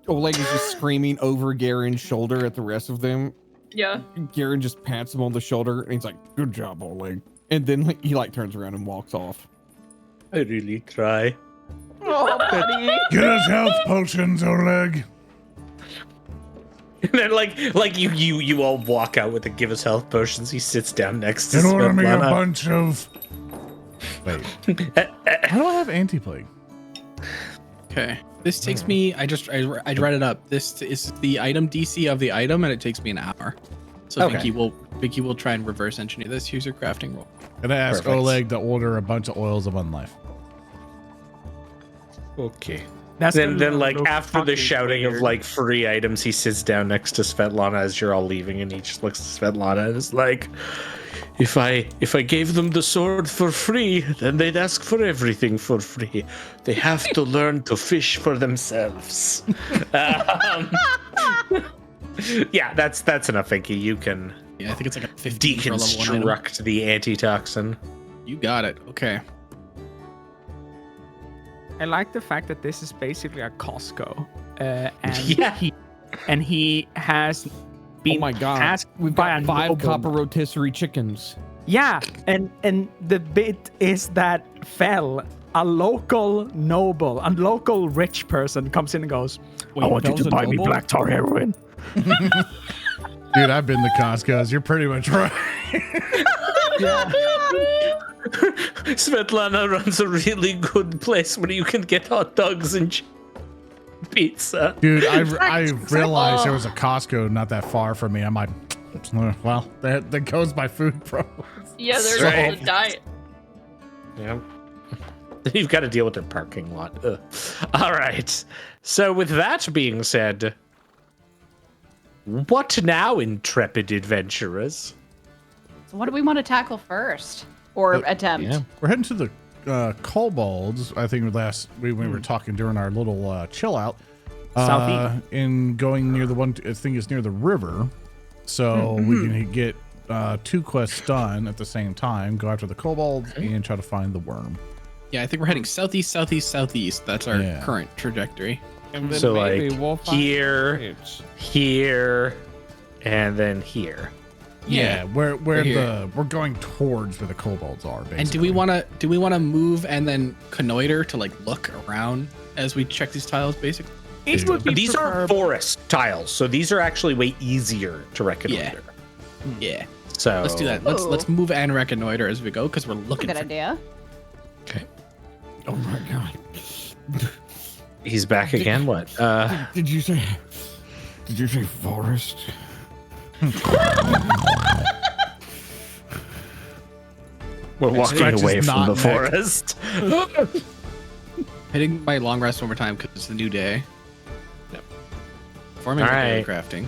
Oleg is just screaming over Garen's shoulder at the rest of them. Yeah. Garen just pats him on the shoulder and he's like, good job, Oleg. And then he turns around and walks off. I really try. Oh, buddy. Get us health potions, Oleg. And then like you all walk out with the give us health potions. He sits down next to And order me a Svetlana. bunch of. Wait. How do I have anti-plague? Okay. This takes me. I read it up. This is the item DC of the item, and it takes me an hour. So Okay. Vinky will try and reverse engineer this. Here's your crafting roll. And I ask Perfect. Oleg to order a bunch of oils of unlife. Okay. That's Then gonna like look after the fucking shouting of weird. like free items, he sits down next to Svetlana as you're all leaving, and he just looks at Svetlana and is like, If I gave them the sword for free, then they'd ask for everything for free. They have to learn to fish for themselves. Yeah, that's enough, Vinky. You can Yeah, I think it's like a 15 for a level 1 item. deconstruct the antitoxin. You got it. Okay. I like the fact that this is basically a Costco, and Yeah. he has been Oh my god. asked We've by got a 5 noble. copper rotisserie chickens. Yeah, and the bit is that Fell, a local noble, a local rich person, comes in and goes, Wait, "I want you Fell's to a buy me noble? black tar heroin." Dude, I've been to Costco's. You're pretty much right. Svetlana runs a really good place where you can get hot dogs and pizza. Dude, I realized there was a Costco not that far from me. I'm like, well, there goes my food problems. Yeah, there's Right. all the diet. Yeah. You've got to deal with their parking lot. Ugh. All right. So with that being said, what now, intrepid adventurers? So what do we want to tackle first? Or attempt? We're heading to the kobolds. I think when we were talking during our little chill out. Southeast. In going near the one, I think it's near the river. So we can get 2 quests done at the same time. Go after the kobolds and try to find the worm. Yeah, I think we're heading southeast, southeast, southeast. That's our current trajectory. And then So maybe like we'll find here, bridge. here, and then here. Yeah, where here. we're going towards where the kobolds are. Basically. And do we want to move and then connoiter to like look around as we check these tiles, basically? It would be These are preferable. forest tiles, so these are actually way easier to reconnoiter. Yeah. So Let's do that. Let's move and reconnoiter as we go because we're looking Good for idea. Okay. Oh my god. He's back again. What? Did you say forest? We're walking Stretch away is from the not neck. forest. hitting my long rest one more time because it's a new day. Yep. Forming All berry right. crafting.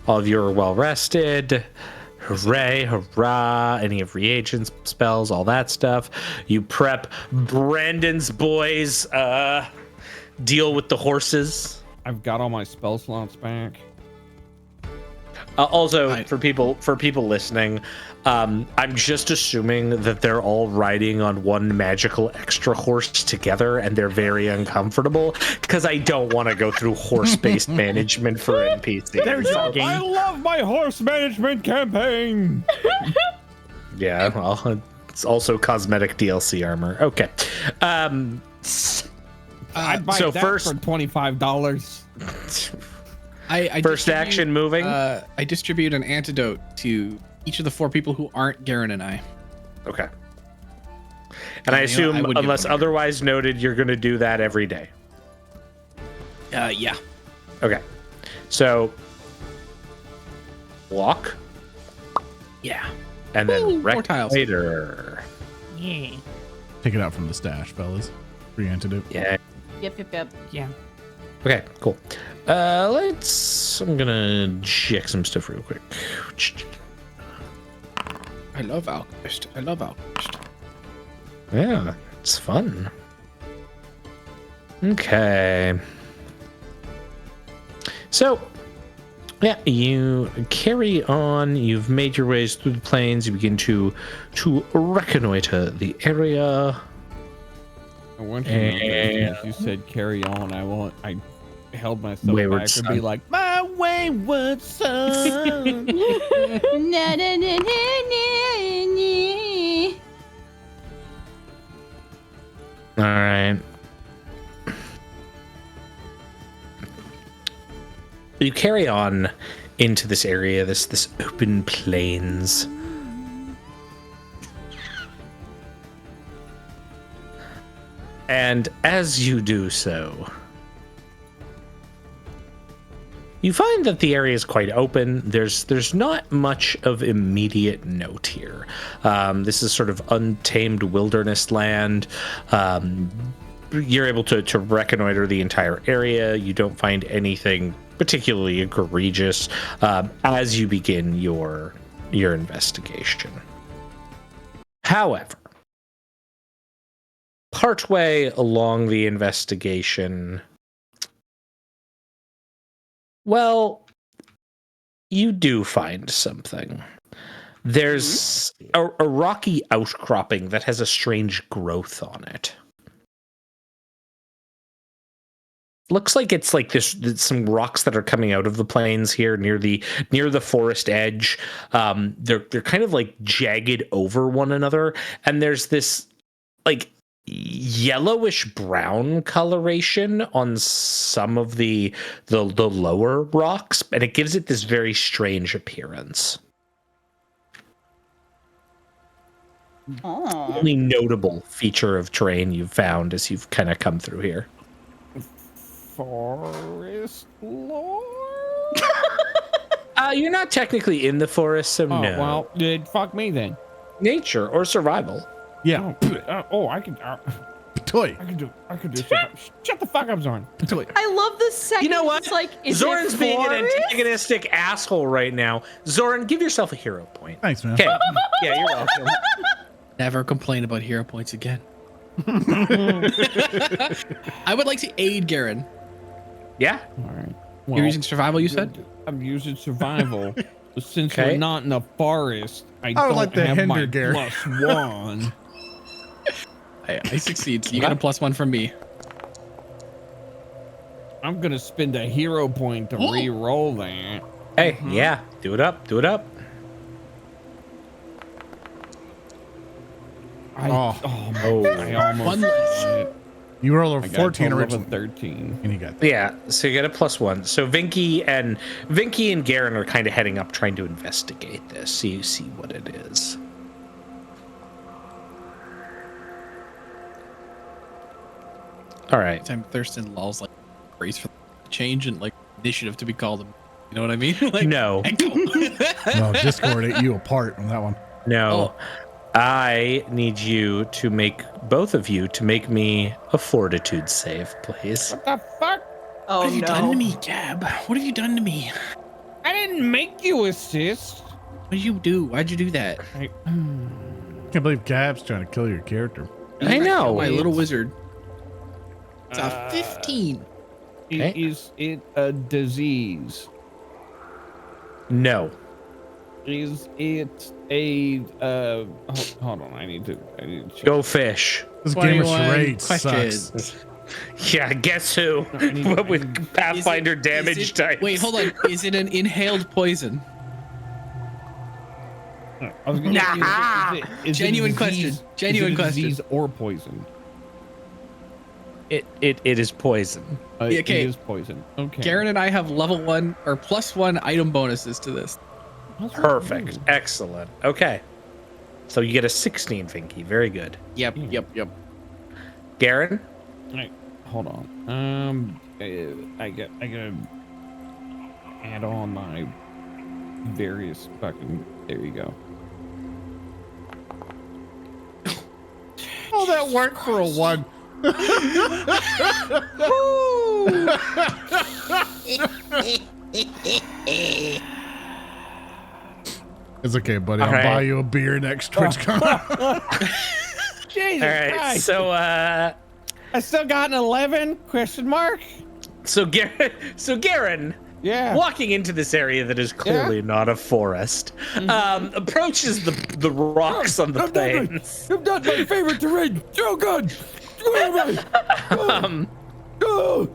All of you are well rested. Hooray, hurrah. Any of reagents, spells, all that stuff. You prep Brandon's boys deal with the horses. I've got all my spell slots back. Also, for people listening, I'm just assuming that they're all riding on one magical extra horse together, and they're very uncomfortable because I don't want to go through horse-based management for NPCs. I love my horse management campaign. Yeah, well, it's also cosmetic DLC armor. Okay. I'd buy so that first- for $25. I First distribute, action moving. I distribute an antidote to each of the 4 people who aren't Geren and I. Okay. And I Yeah, assume, I would give unless them a- otherwise noted, you're going to do that every day. Yeah. Okay. So, walk, Yeah. and then Woo, 4 tiles. later. Yeah. Take it out from the stash, fellas. Free antidote. Yeah. Yep. Yeah. Okay, cool. I'm gonna check some stuff real quick. I love Alchemist. Yeah, it's fun. Okay. So, yeah, you carry on. You've made your ways through the plains. You begin to reconnoiter the area. I want you to know that you said carry on. I held myself Wayward back to son. be like, my wayward son. All right. You carry on into this area, this open plains. And as you do so, you find that the area is quite open. There's not much of immediate note here. This is sort of untamed wilderness land. You're able to reconnoiter the entire area. You don't find anything particularly egregious as you begin your investigation. However, partway along the investigation, well, you do find something. There's a rocky outcropping that has a strange growth on it. Looks like it's like some rocks that are coming out of the plains here near the forest edge. They're kind of like jagged over one another, and there's this like yellowish brown coloration on some of the lower rocks, and it gives it this very strange appearance. Oh. Only notable feature of terrain you've found as you've kind of come through here. Forest lore? You're not technically in the forest, so Oh, no. well, fuck me then. Nature or survival. Yeah. I can Toy. I can do stuff. Shut the fuck up, Zorn. Toy. I love the second. You know what? It's like, is Zoran's it being an forest? antagonistic asshole right now. Zoran, give yourself a hero point. Thanks, man. Okay. Yeah, you're welcome. Never complain about hero points again. I would like to aid Geren. Yeah. All right. You're using survival, you said? I'm using survival. But since Okay. we're not in the forest, I would don't like to have hinder my Garen. +1. I succeed. So you got a +1 from me. I'm gonna spend a hero point to re-roll that. Hey, yeah. Do it up. Do it up. I almost One got less. it. You roll a I got 14 total of a originally, 13. and you got Yeah, so you get a +1. So Vinky and Garen are kind of heading up trying to investigate this. So you see what it is. All right. Time Thurston lulls like brace for change and like initiative to be called. You know what I mean? Like, No. no, Discord ate you apart on that one. No. I need you to make both of you to make me a fortitude save, please. What the fuck? Oh What have you no. done to me, Gab? What have you done to me? I didn't make you assist. What did you do? Why'd you do that? Can't believe Gab's trying to kill your character. I know. My little wizard. It's a 15. Okay. Is it a disease? No. Is it a hold on, I need to check. Go fish. This game of 21 charades questions. sucks. Yeah, guess who? But with Pathfinder damage types. Wait, hold on. Is it an inhaled poison? I was gonna is it Genuine a disease- question. Genuine is it a question. Disease or poison? It is poison. Yeah, okay. It is poison. Okay. Garen and I have level 1 or +1 item bonuses to this. Perfect. Excellent. Okay. So you get a 16, Vinky. Very good. Yep. Garen? Right, hold on. I gotta add on my various fucking. There you go. Oh, that worked for a 1. It's okay, buddy. I'll All right. buy you a beer next TwitchCon. Jesus All right. Christ. So I still got an 11? Question mark? so Garen Yeah. walking into this area that is clearly not a forest, approaches the rocks on the plains. I'm not my favorite terrain. Oh God. Where am I? Oh.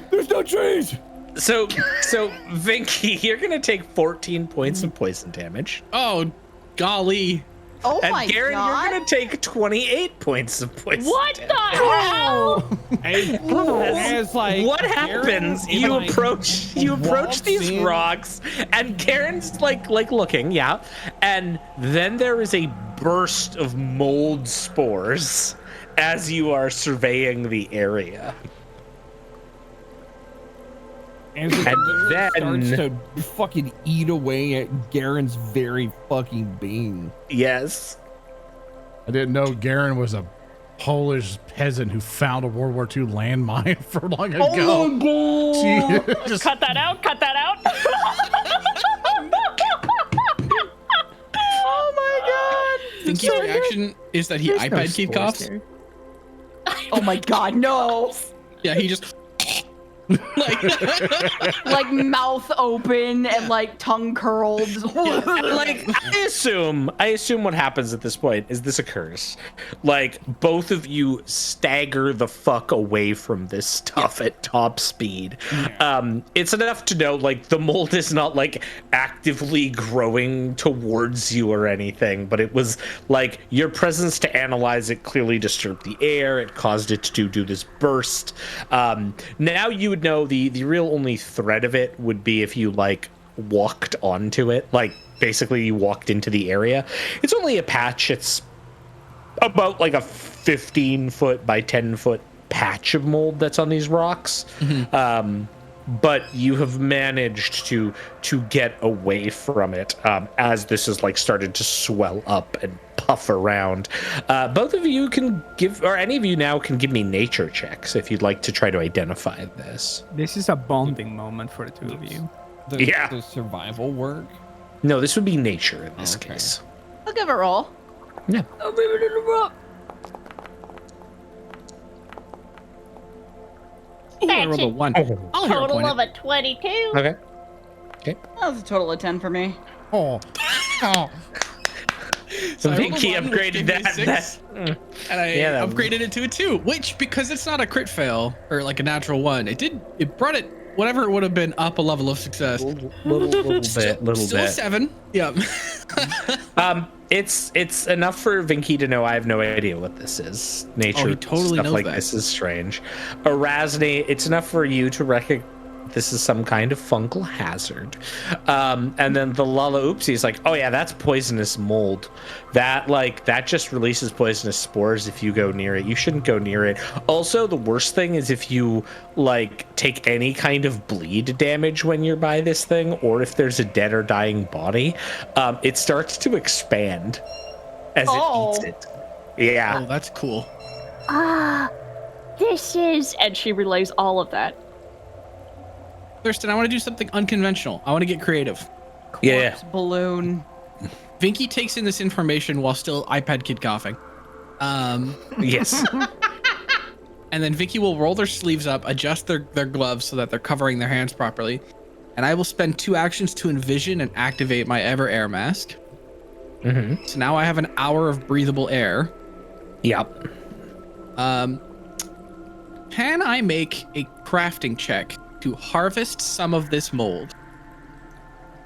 There's no trees. So Vinky, you're gonna take 14 points of poison damage. Oh, golly. Oh And my Garen, god. you're gonna take 28 points of poison. What damage. the hell? As like What happens? Garen, You like, approach walks these in. rocks, and Garen's like looking, yeah. And then there is a burst of mold spores as you are surveying the area. And it then- starts to fucking eat away at Garen's very fucking being. Yes. I didn't know Garen was a Polish peasant who found a World War II landmine for long ago. Just- Cut that out. Cut that out. Oh my Vinky's reaction is that he There's no iPad kid spores coughs. there. god. Oh my god, no. Yeah, he just Like mouth open and like tongue curled. Like I assume what happens at this point is this occurs. Like both of you stagger the fuck away from this stuff at top speed. It's enough to know like the mold is not like actively growing towards you or anything, but it was like your presence to analyze it clearly disturbed the air. It caused it to do this burst. Now you would know the real only threat of it would be if you like walked onto it, like basically you walked into the area. It's only a patch. It's about like a 15-foot by 10-foot patch of mold that's on these rocks. But you have managed to get away from it as this has like started to swell up and puff around. Both of you can give, or any of you now can give me nature checks if you'd like to try to identify this. This is a bonding moment for the two of you. The survival work. No, this would be nature in this Okay. case. I'll give it a roll. Yeah. I'll leave it in the rock. Ooh, I rolled a 1. I'll hear Total point of a 22. Okay. That was a total of 10 for me. Oh. Oh. So I rolled a Vinky 1, which upgraded gave me a that. 6, and I Yeah, that- upgraded it to a 2, which, because it's not a crit fail or like a natural 1, it brought it, whatever it would have been, up a level of success. Little bit. Still a 7. Yeah. It's enough for Vinky to know I have no idea what this is. Nature he totally stuff knows like that. this is strange. Arasne, it's enough for you to recognize this is some kind of fungal hazard. And then the Lalaoopsie is like, oh yeah, that's poisonous mold. That just releases poisonous spores if you go near it. You shouldn't go near it. Also, the worst thing is if you take any kind of bleed damage when you're by this thing, or if there's a dead or dying body, it starts to expand as it eats it. Yeah. Oh, that's cool. This is. And she relays all of that. Thurston, I want to do something unconventional. I want to get creative. Yeah. Balloon. Vinky takes in this information while still iPad kid coughing. Yes. And then Vinky will roll their sleeves up, adjust their gloves so that they're covering their hands properly. And I will spend 2 actions to envision and activate my Ever Air mask. Mm-hmm. So now I have an hour of breathable air. Yep. Can I make a crafting check to harvest some of this mold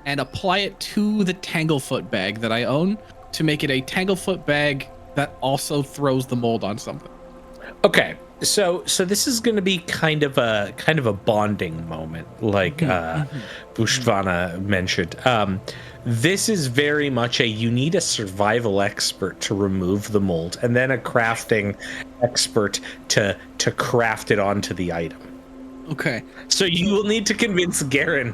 and apply it to the Tanglefoot bag that I own to make it a Tanglefoot bag that also throws the mold on something? Okay. So this is going to be kind of a bonding moment, like Buchtvana mentioned. This is very much you need a survival expert to remove the mold, and then a crafting expert to craft it onto the item. Okay. So you will need to convince Geren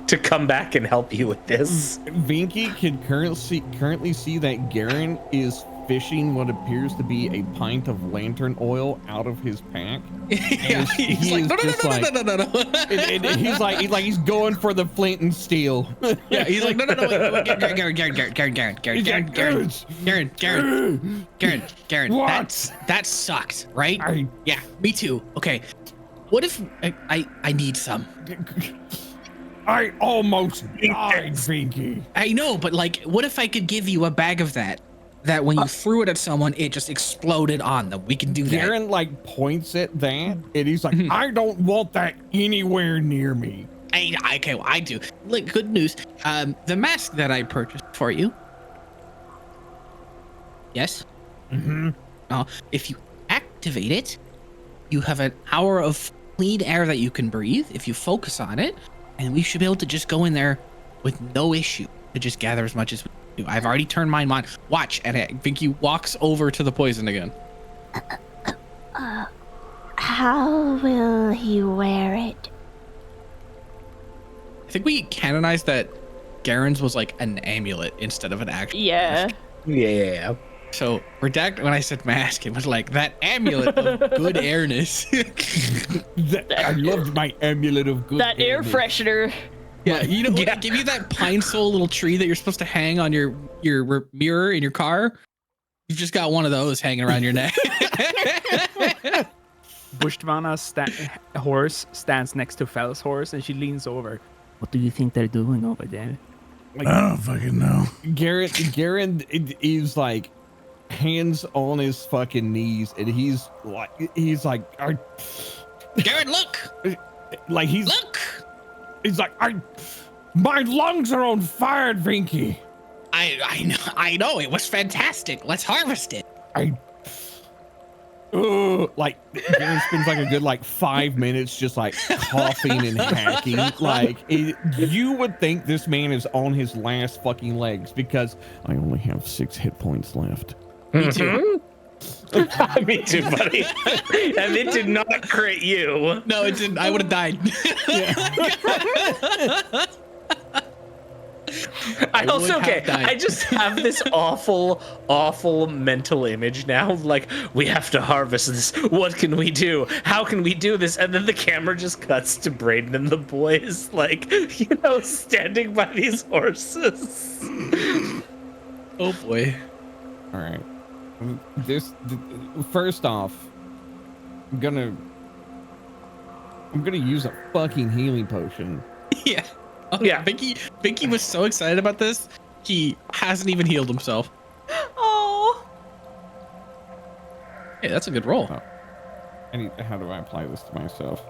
to come back and help you with this. Vinky can currently see that Geren is fishing what appears to be a pint of lantern oil out of his pack. Yeah, he's like, no. He's going for the flint and steel. Yeah, he's like, no, wait, Geren, What? that sucks, right? Yeah, me too. Okay, what if I need some? I almost died, Vinky. I know, but what if I could give you a bag of that when you threw it at someone, it just exploded on them? We can do that. Geren points at that, and he's like, I don't want that anywhere near me. Okay, well, I do. Good news. The mask that I purchased for you. Yes? Mm-hmm. If you activate it, you have an hour of clean air that you can breathe if you focus on it, and we should be able to just go in there with no issue to just gather as much as we do. I've already turned mine on. Watch, and Vinky walks over to the poison again. How will he wear it? I think we canonized that Garen's was an amulet instead of an actual Yeah. Yeah. So redact when I said mask, it was that amulet of good airness. I loved my amulet of good That air freshener. Yeah, give you that pine sol little tree that you're supposed to hang on your mirror in your car. You've just got one of those hanging around your neck. Buchtvana's horse stands next to Fell's horse, and she leans over. What do you think they're doing over there? I don't fucking know. Geren is hands on his fucking knees, and he's like, Geren, look! Look! He's like, my lungs are on fire, Vinky. I know, it was fantastic. Let's harvest it. Garen spends a good 5 minutes just coughing and hacking. You would think this man is on his last fucking legs, because I only have 6 hit points left. Me too. Me too, buddy. And it did not crit you. No, it didn't. I would have died. I just have this awful mental image now. We have to harvest this. What can we do? How can we do this? And then the camera just cuts to Brayden and the boys, standing by these horses. Oh boy. All right. First off, I'm gonna use a fucking healing potion. Yeah. Oh, yeah. Vinky was so excited about this. He hasn't even healed himself. Oh. Hey, that's a good roll. Oh. How do I apply this to myself?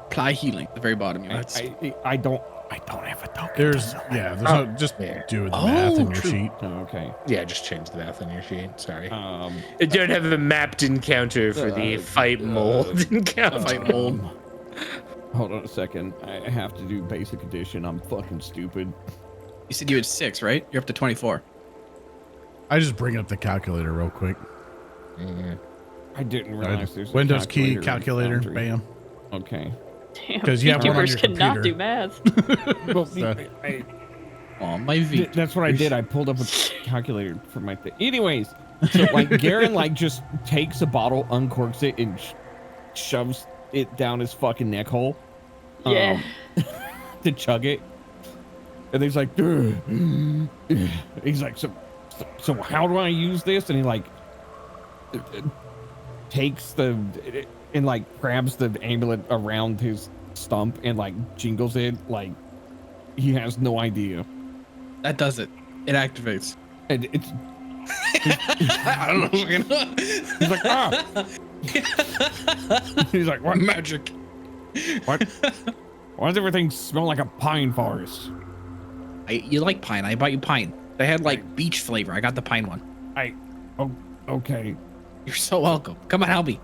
Apply healing at the very bottom. I don't have a token. There's just do the math in your true. sheet. Oh, okay. Yeah, just change the math on your sheet. Sorry. Um, I don't have a mapped encounter for the fight mold encounter. Fight mold. Hold on a second. I have to do basic addition. I'm fucking stupid. You said you had 6, right? You're up to 24. I just bring up the calculator real quick. I didn't realize there's Windows a key, calculator in calculator, Foundry. bam. Okay. Damn, 'Cause you have one on YouTubers your cannot computer. do math. Well, So- Oh, my V. that's what I did. I pulled up a calculator for my thing. Anyways, so like Geren like just takes a bottle, uncorks it, and shoves it down his fucking neck hole. Yeah. To chug it. And he's like, he's like, so how do I use this? And he like takes and like grabs the amulet around his stump and like jingles it like he has no idea. That does it. It activates. And it's I don't know. he's like, ah. He's like, what Magic. What? Why does everything smell like a pine forest? You like pine. I bought you pine. They had like beach flavor. I got the pine one. Oh, okay. You're so welcome. Come on, help me.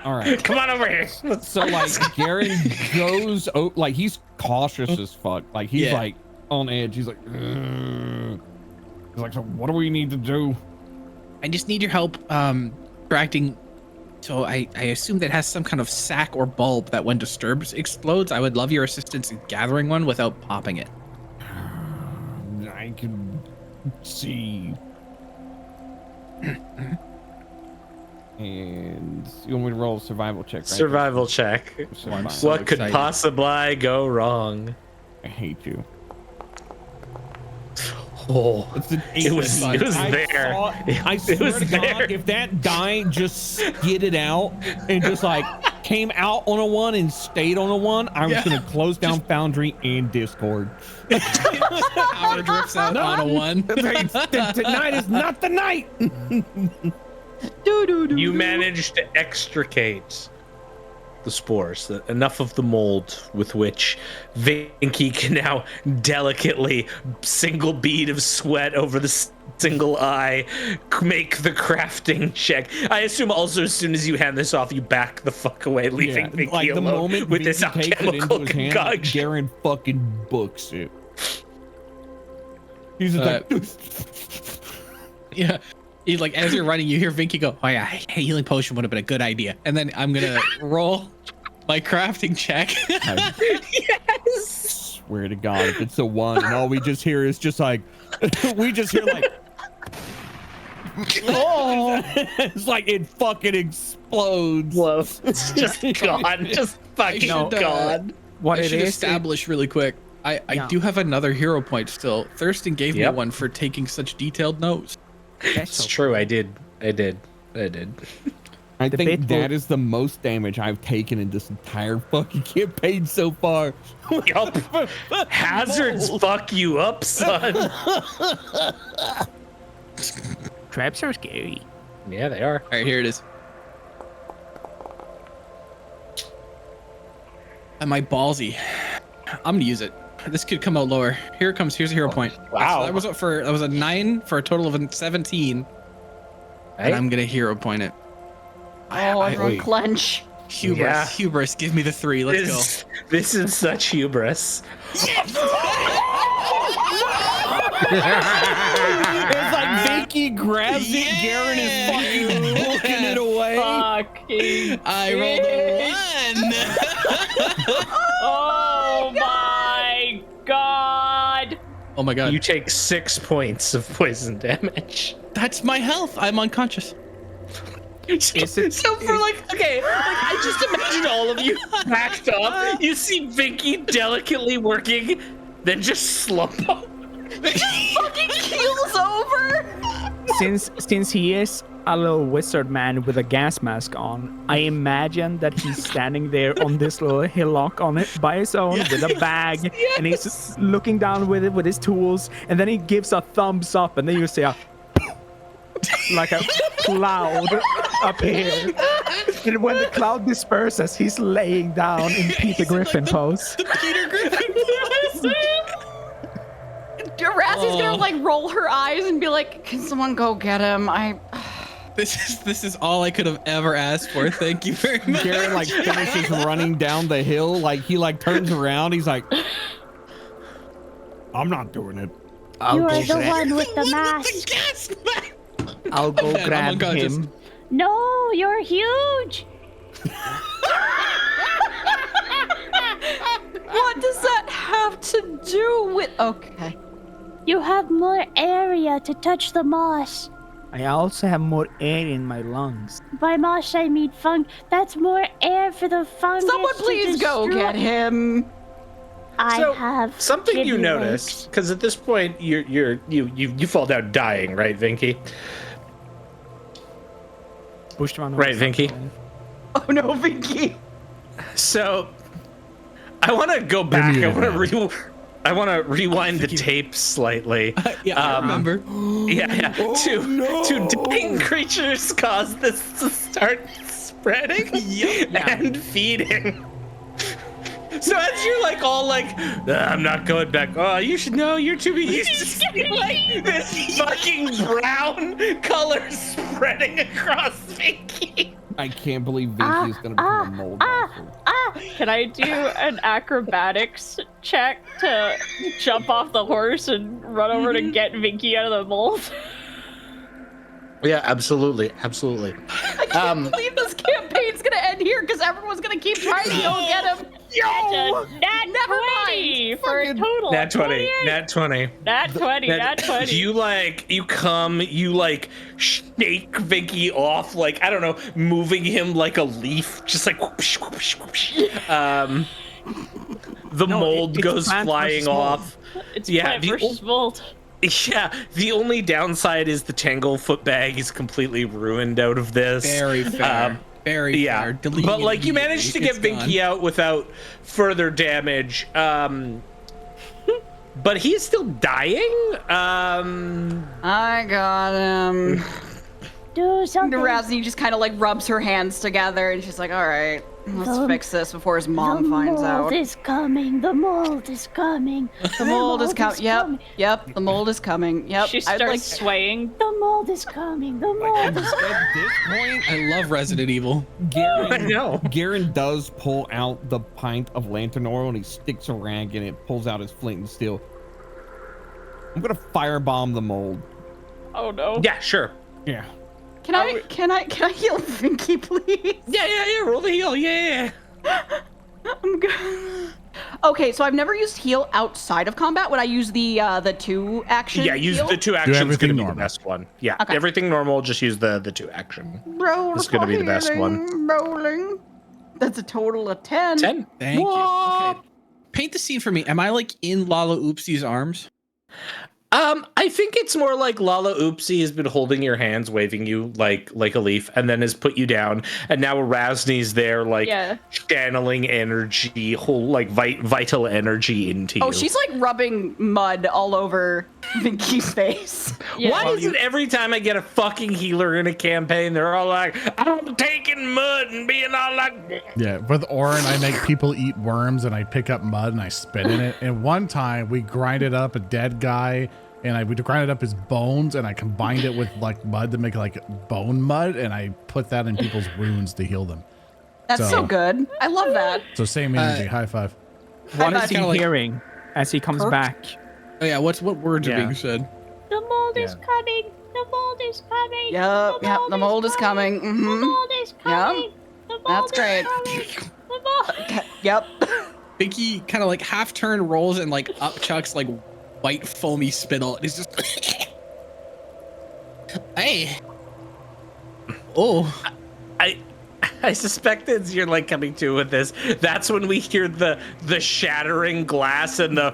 All right. Come on over here. So like Geren goes, like he's cautious as fuck. Like he's Yeah. like on edge. He's like, "Ugh." He's like, so what do we need to do? I just need your help correcting. So I assume that has some kind of sac or bulb that when disturbed explodes. I would love your assistance in gathering one without popping it. I can see. And you want me to roll a survival check, right? Survival check. Survival. So What could excited. possibly go wrong? I hate you. Oh, It's an it was I there. I swear was to God, there. if that die just skidded out and just like came out on a 1 and stayed on a 1, I was gonna close down Foundry and Discord. Power drifts out on a 1. Tonight is not the night. You managed to extricate the spores, enough of the mold with which Vinky can now delicately, single bead of sweat over the single eye, make the crafting check. I assume also as soon as you hand this off, you back the fuck away, leaving Vinky like the alone moment with this Vinky takes it into alchemical his hand, concoction. Geren fucking books it. He's just like, Yeah. He's like, as you're running, you hear Vinky go, oh yeah, healing potion would have been a good idea. And then I'm gonna roll my crafting check. Yes! swear to God, if it's a 1 and all we just hear is just like, we just hear like, oh, it's like it fucking explodes. It's just gone. Just fucking gone. What I should establish really quick. I do have another hero point still. Thurston gave me one for taking such detailed notes. It's true. I did. I think that is the most damage I've taken in this entire fucking campaign so far. Yup. Hazards fuck you up, son. Traps are scary. Yeah, they are. All right, here it is. Am I ballsy? I'm gonna use it. This could come out lower. Here it comes. Here's a hero point. Wow. So that was a 9 for a total of 17. And I'm gonna hero point it. Oh, everyone clench. Hubris. Yeah. Hubris. Give me the 3. Let's go. This is such hubris. It's like Vinky grabs it, Geren is fucking looking it away. Fucking I rolled a 1. Oh my God. Oh my god. You take 6 points of poison damage. That's my health. I'm unconscious. So for I just imagine all of you backed up. You see Vinky delicately working, then just slump up. Fucking keels over. since he is a little wizard man with a gas mask on, I imagine that he's standing there on this little hillock on it by his own with a bag, and he's looking down with it with his tools, and then he gives a thumbs up, and then you see a like a cloud appear. And when the cloud disperses, he's laying down in Peter Griffin pose. The Peter Griffin pose. Arasne's gonna like roll her eyes and be like, "Can someone go get him?" This is all I could have ever asked for. Thank you very much. Geren like finishes running down the hill. Like he like turns around. He's like, "I'm not doing it." You are the one with the mask. I'll go I'm grab unconscious. him. No, you're huge. What does that have to do with? Okay. You have more area to touch the moss. I also have more air in my lungs. By moss, I mean fung. That's more air for the fungus. Someone to please go destroy. get him. I So, have something you kidney notice, legs. because at this point you fall down dying, right, Vinky? Buchtvana Right, was Vinky? something. Oh no, Vinky. So, I want to go back. Maybe I you want to I want to rewind the tape slightly. Yeah, I remember. Yeah. To dying creatures cause this to start spreading and feeding. So as you're like all like, I'm not going back. Oh, you should know. You're too used to seeing like this fucking brown color spreading across Vinky. I can't believe Vinky is gonna become a mold monster. Can I do an acrobatics check to jump off the horse and run over to get Vinky out of the mold? Yeah, absolutely. I can't believe this campaign's gonna end here because everyone's gonna keep trying to go get him. Yo! Nat Never 20 for a total Nat of 20. 28. Nat 20. Nat 20. Nat 20. You shake Vinky off, like, I don't know, moving him like a leaf, just like whoosh, whoosh, whoosh. The mold it's goes plant flying versus mold. off. It's Yeah, plant versus mold. Yeah, the only downside is the Tanglefoot bag is completely ruined out of this. Very fair. Very Yeah, fair. Deleting but it like you managed to get immediately. Vinky out without further damage. But he's still dying. I got him. Do something. Arasne just kind of like rubs her hands together and she's like, "All right, let's The- fix this before his mom the finds mold out." is coming. The mold is coming. The mold is coming. Yep, coming. yep. The mold is coming. Yep. She I'd starts like- swaying. The mold is coming. The mold is coming. At this point, I love Resident Evil. I know. Geren does pull out the pint of lantern oil and he sticks a rag in it, pulls out his flint and steel. I'm gonna firebomb the mold. Oh no. Yeah, sure. Yeah. Can I heal Vinky, please? Yeah. Roll the heal. Yeah. I'm good. Okay, so I've never used heal outside of combat. Would I use the 2 action? Yeah, use heal? the 2 actions. everything Gonna be normal. the best one. Yeah, Okay. everything normal. Just use the 2 action. Roll It's gonna be the best one. healing, Rolling. That's a total of 10. 10. Thank you. Okay. Paint the scene for me. Am I like in Lalaoopsie's arms? I think it's more like Lalaoopsie has been holding your hands, waving you like a leaf, and then has put you down. And now Arasne's there, like Yeah. channeling energy, whole like vital energy into you. Oh, she's like rubbing mud all over Vinky's face. Yeah. Why is it every time I get a fucking healer in a campaign, they're all like, I'm taking mud and being all like, Yeah, with Orin, I make people eat worms and I pick up mud and I spit in it. And one time we grinded up a dead guy and we grinded up his bones and I combined it with like mud to make like bone mud and I put that in people's wounds to heal them. That's so good. I love that. So same energy. High five. What I is he kinda like- hearing as he comes Kirk? back? Oh yeah. What words are Yeah. being said? The mold is Yeah. coming. The mold is coming. Yep, the mold is coming. The Mhm. mold is coming. The mold That's is great. coming. The mold. Yep. Vinky kind of like half turn rolls and like upchucks like white foamy spittle. And he's just hey. Oh. I suspect as you're like coming to with this, that's when we hear the shattering glass and the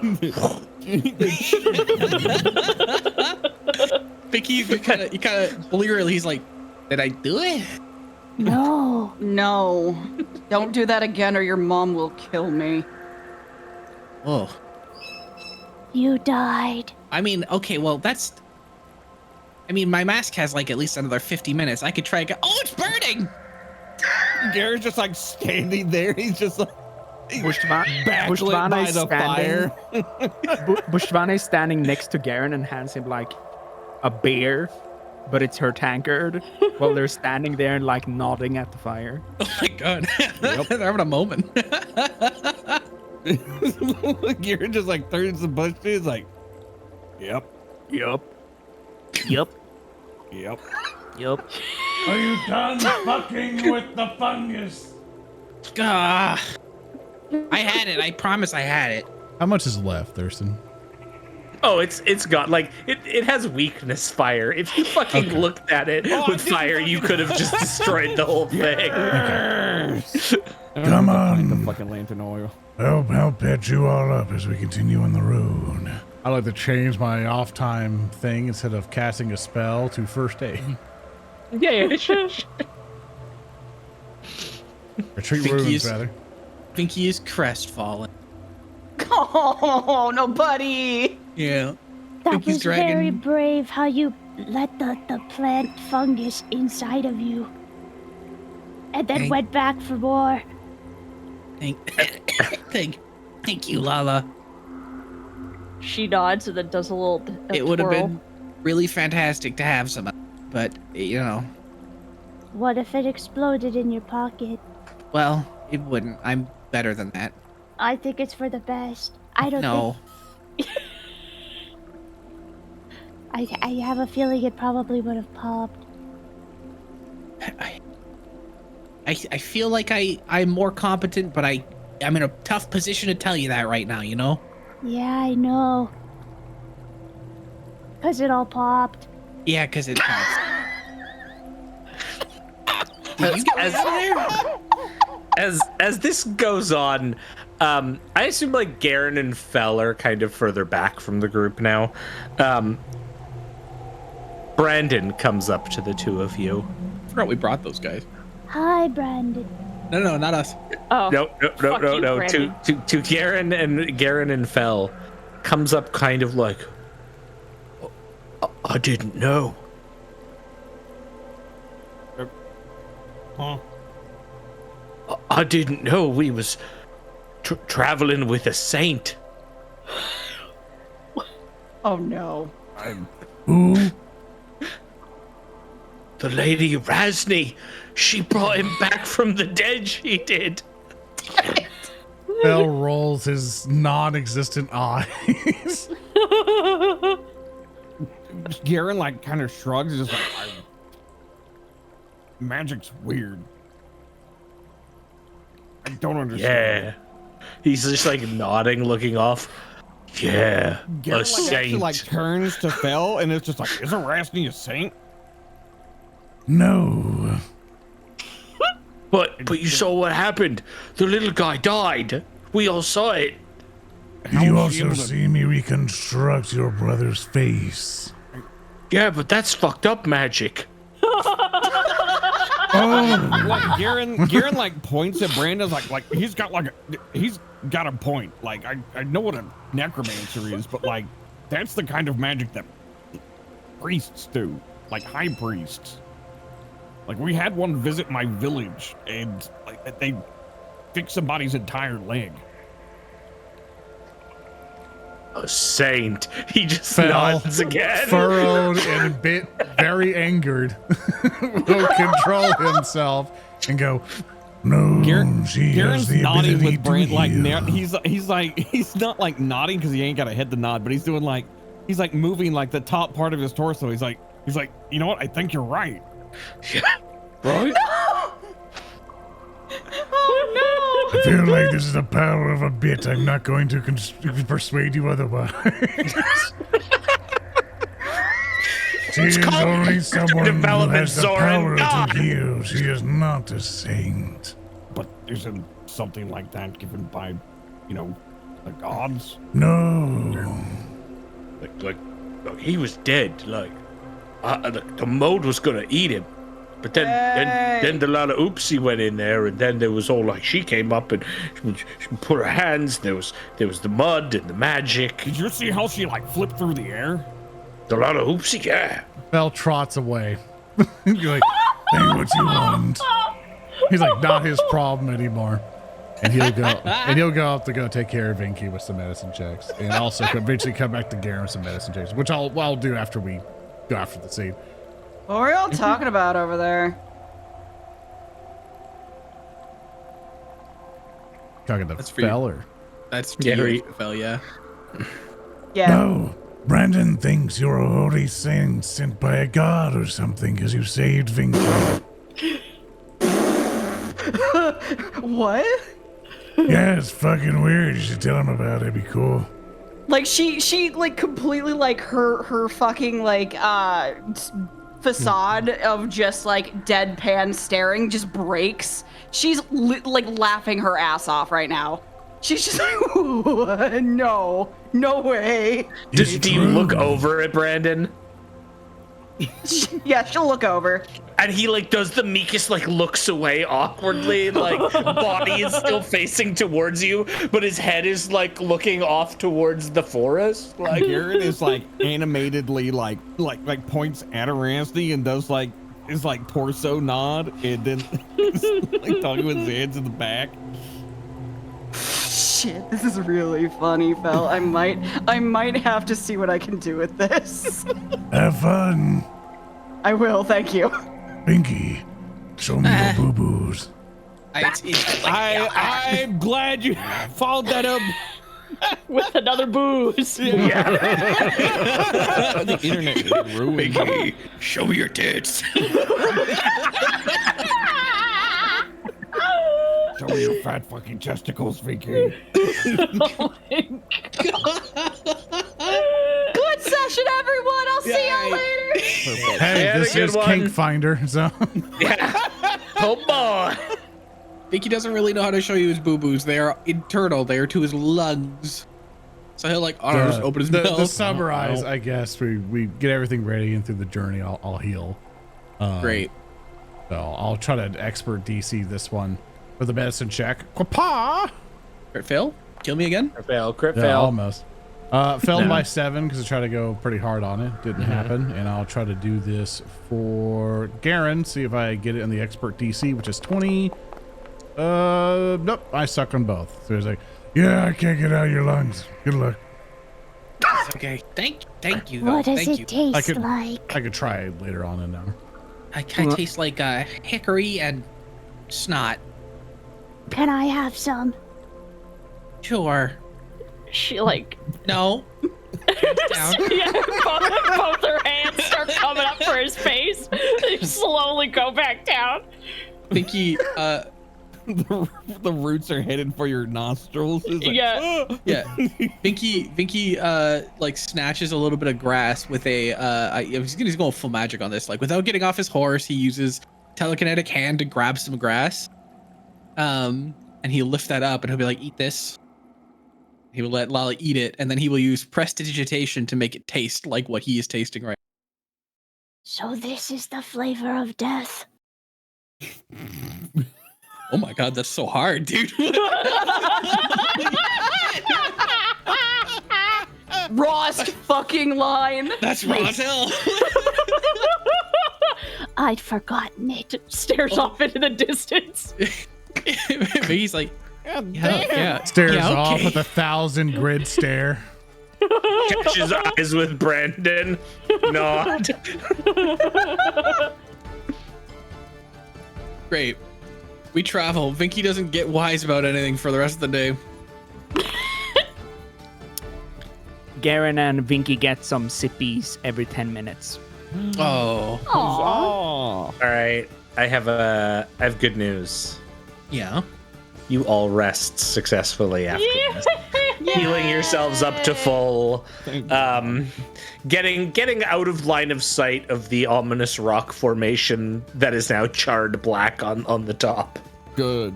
Vicky, you kind of literally, he's like, did I do it? No. No. Don't do that again or your mom will kill me. Oh, You died. I mean, okay, well, I mean, my mask has like at least another 50 minutes. I could try again. Oh, it's burning! Garen's just like standing there. He's just like backlit by the fire. Buchtvana is standing next to Geren and hands him like a beer, but it's her tankard, while they're standing there and like nodding at the fire. Oh my god. They're having a moment. Geren just like turns the bush to, he's like, yep, Yup. Yup. yep. Yup. Are you done fucking with the fungus? Ah, I had it. I promise I had it. How much is left, Thurston? Oh, it's got like it has weakness fire. If you fucking looked at it with fire, you could have just destroyed the whole thing. Come on. The fucking lantern oil. I'll patch you all up as we continue on the road. I like to change my off time thing instead of casting a spell to first aid. Yeah. Or treat Think wounds, he's- rather. Pinky is crestfallen. Oh, no, buddy. Yeah. That Pinky's was dragging- very brave how you let the plant fungus inside of you. And then Thank- went back for more. Thank you, Lala. She nods and then does a little. It would have been really fantastic to have some, but you know, What if it exploded in your pocket? well, it wouldn't. I'm better than that. I think it's for the best. I don't No. think... I have a feeling it probably would have popped. I feel like I'm more competent, but I'm in a tough position to tell you that right now, you know? Yeah, I know. 'Cause it all popped. Yeah, because it pops. Did you get out of there? As this goes on, I assume like Geren and Fell are kind of further back from the group now. Brandon comes up to the two of you. I forgot we brought those guys. Hi, Brandon. No, not us. Oh. No. Fuck you, Brandon. To Geren and Fell comes up kind of like, I didn't know. Huh? I didn't know we was traveling with a saint. Oh, no. Who? The lady Arasne, she brought him back from the dead, she did. Bell rolls his non-existent eyes. Geren like kind of shrugs, just like, magic's weird. I don't understand. Yeah. He's just like nodding, looking off. Yeah, Geren a like saint. actually like turns to Fell and it's just like, is Arasne a saint? No. But you saw what happened. The little guy died. We all saw it. Did you was she also able to- see me reconstruct your brother's face? Yeah, but that's fucked up magic. Oh, Like Geren like points at Brandon like he's got a point. Like I know what a necromancer is, but like that's the kind of magic that priests do, like high priests. Like we had one visit my village and like they fixed somebody's entire leg. A saint. He just Fell, nods again. furrowed and a bit very angered, will control himself and go, no, she Garen's has the nodding ability with Brand to like heal. he's not like nodding because he ain't got a head to nod, but he's doing like he's like moving like the top part of his torso. He's like you know what? I think you're right. Right? Oh, I feel like this is the power of a bit. I'm not going to persuade you otherwise. She is only someone who development, has the Zoran. power God. to heal. She is not a saint. But isn't something like that given by, you know, the gods? No. Like he was dead. Like the mold was gonna eat him. But then the Lalaoopsie went in there, and then there was all like she came up and she put her hands. There was the mud and the magic. Did you see how she like flipped through the air? The Lalaoopsie, yeah. Fell trots away. You're like, Say what you want. he's like, not his problem anymore. And he'll go up to go take care of Vinky with some medicine checks, and also eventually come back to Garen with some medicine checks, which I'll do after we go after the scene. What were y'all talking about over there? Talking to That's for you. Fell or That's Gary. Fell, yeah. Yeah. No, Brandon thinks you're a holy saint sent by a god or something because you saved Vinky. What? Yeah, it's fucking weird. You should tell him about it. It'd be cool. Like she like completely like her fucking like facade of just like deadpan staring just breaks. She's like laughing her ass off right now. She's just like, no way. Do you look over at Brandon? Yeah, she'll look over. And he like does the meekest, like looks away awkwardly, like body is still facing towards you, but his head is like looking off towards the forest. Like Garen is like animatedly like points at Arasne and does like his like torso nod and then like talking with his hands in the back. Shit, this is really funny, Fell. I might have to see what I can do with this. Have fun. I will, thank you. Vinky, show me your boo-boos. I'm glad you followed that up. With another booze. The internet is ruined. Show me your tits. Show me your fat fucking testicles, Vinky. Oh my Good session, everyone. I'll see y'all later. hey, Yeah, this good is one. Kink Finder, so oh boy. Vinky doesn't really know how to show you his boo-boos. They are internal. They are to his lungs. So he'll like, just open his mouth. to summarize, I guess we get everything ready, and through the journey, I'll heal. Great. So I'll try to expert DC this one with a medicine check. Quapa! Crit fail? Kill me again? Crit Yeah, fail. almost. Failed by 7 because I tried to go pretty hard on it. Didn't happen. And I'll try to do this for Garen. See if I get it in the expert DC, which is 20. Nope. I suck on both. So it's like, Yeah, I can't get out of your lungs. Good luck. It's okay. Thank you. What does Thank it you. taste like? I could try later on in there. I taste like hickory and snot. Can I have some? Sure. She like No. Down. yeah, both her hands start coming up for his face. They slowly go back down. Vinky, The roots are headed for your nostrils. It's like, Yeah. yeah. Vinky, like snatches a little bit of grass with he's going full magic on this. Like without getting off his horse, he uses telekinetic hand to grab some grass. And he'll lift that up and he'll be like, eat this. He will let Lala eat it, and then he will use prestidigitation to make it taste like what he is tasting right So this is the flavor of death. now. Oh my god, that's so hard, dude. Rawest fucking line. That's raw as hell. I'd forgotten it. Stares off into the distance. He's like, yeah. Stares yeah, off okay. with 1,000 grid stare. Catches eyes with Brandon. Nod. Great. We travel. Vinky doesn't get wise about anything for the rest of the day. Garen and Vinky get some sippies every 10 minutes. Oh. Aww. All right. I have good news. Yeah. You all rest successfully after this. Healing yourselves up to full. Getting out of line of sight of the ominous rock formation that is now charred black on the top. Good.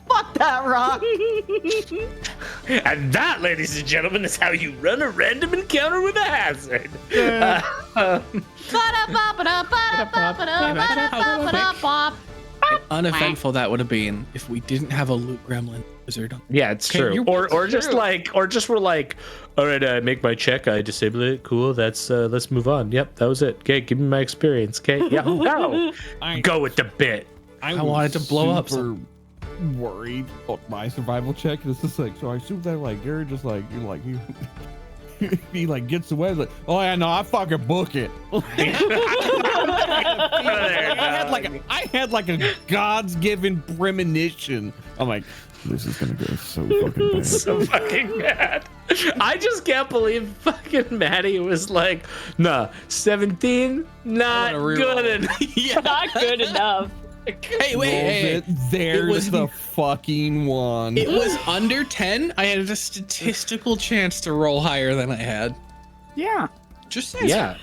Fuck that rock. And that, ladies and gentlemen, is how you run a random encounter with a hazard. Uneventful that would have been if we didn't have a loot gremlin wizard. Yeah, it's true. Or just we're like, all right, I make my check, I disable it. Cool. That's let's move on. Yep, that was it. Okay, give me my experience. Okay, yeah, no, go with the bit. I wanted to blow up. Worried about my survival check. It's just like, so I assume that like you're just like you're like you. He like gets away like, oh yeah, no, I fucking book it. I had like a God's given premonition. I'm like, this is gonna go so fucking bad. So fucking bad. I just can't believe fucking Maddie was like, nah, 17, not good enough. Yeah. Not good enough. Hey, wait. There's the fucking one. It was under 10. I had a statistical chance to roll higher than I had. Yeah. Just yeah.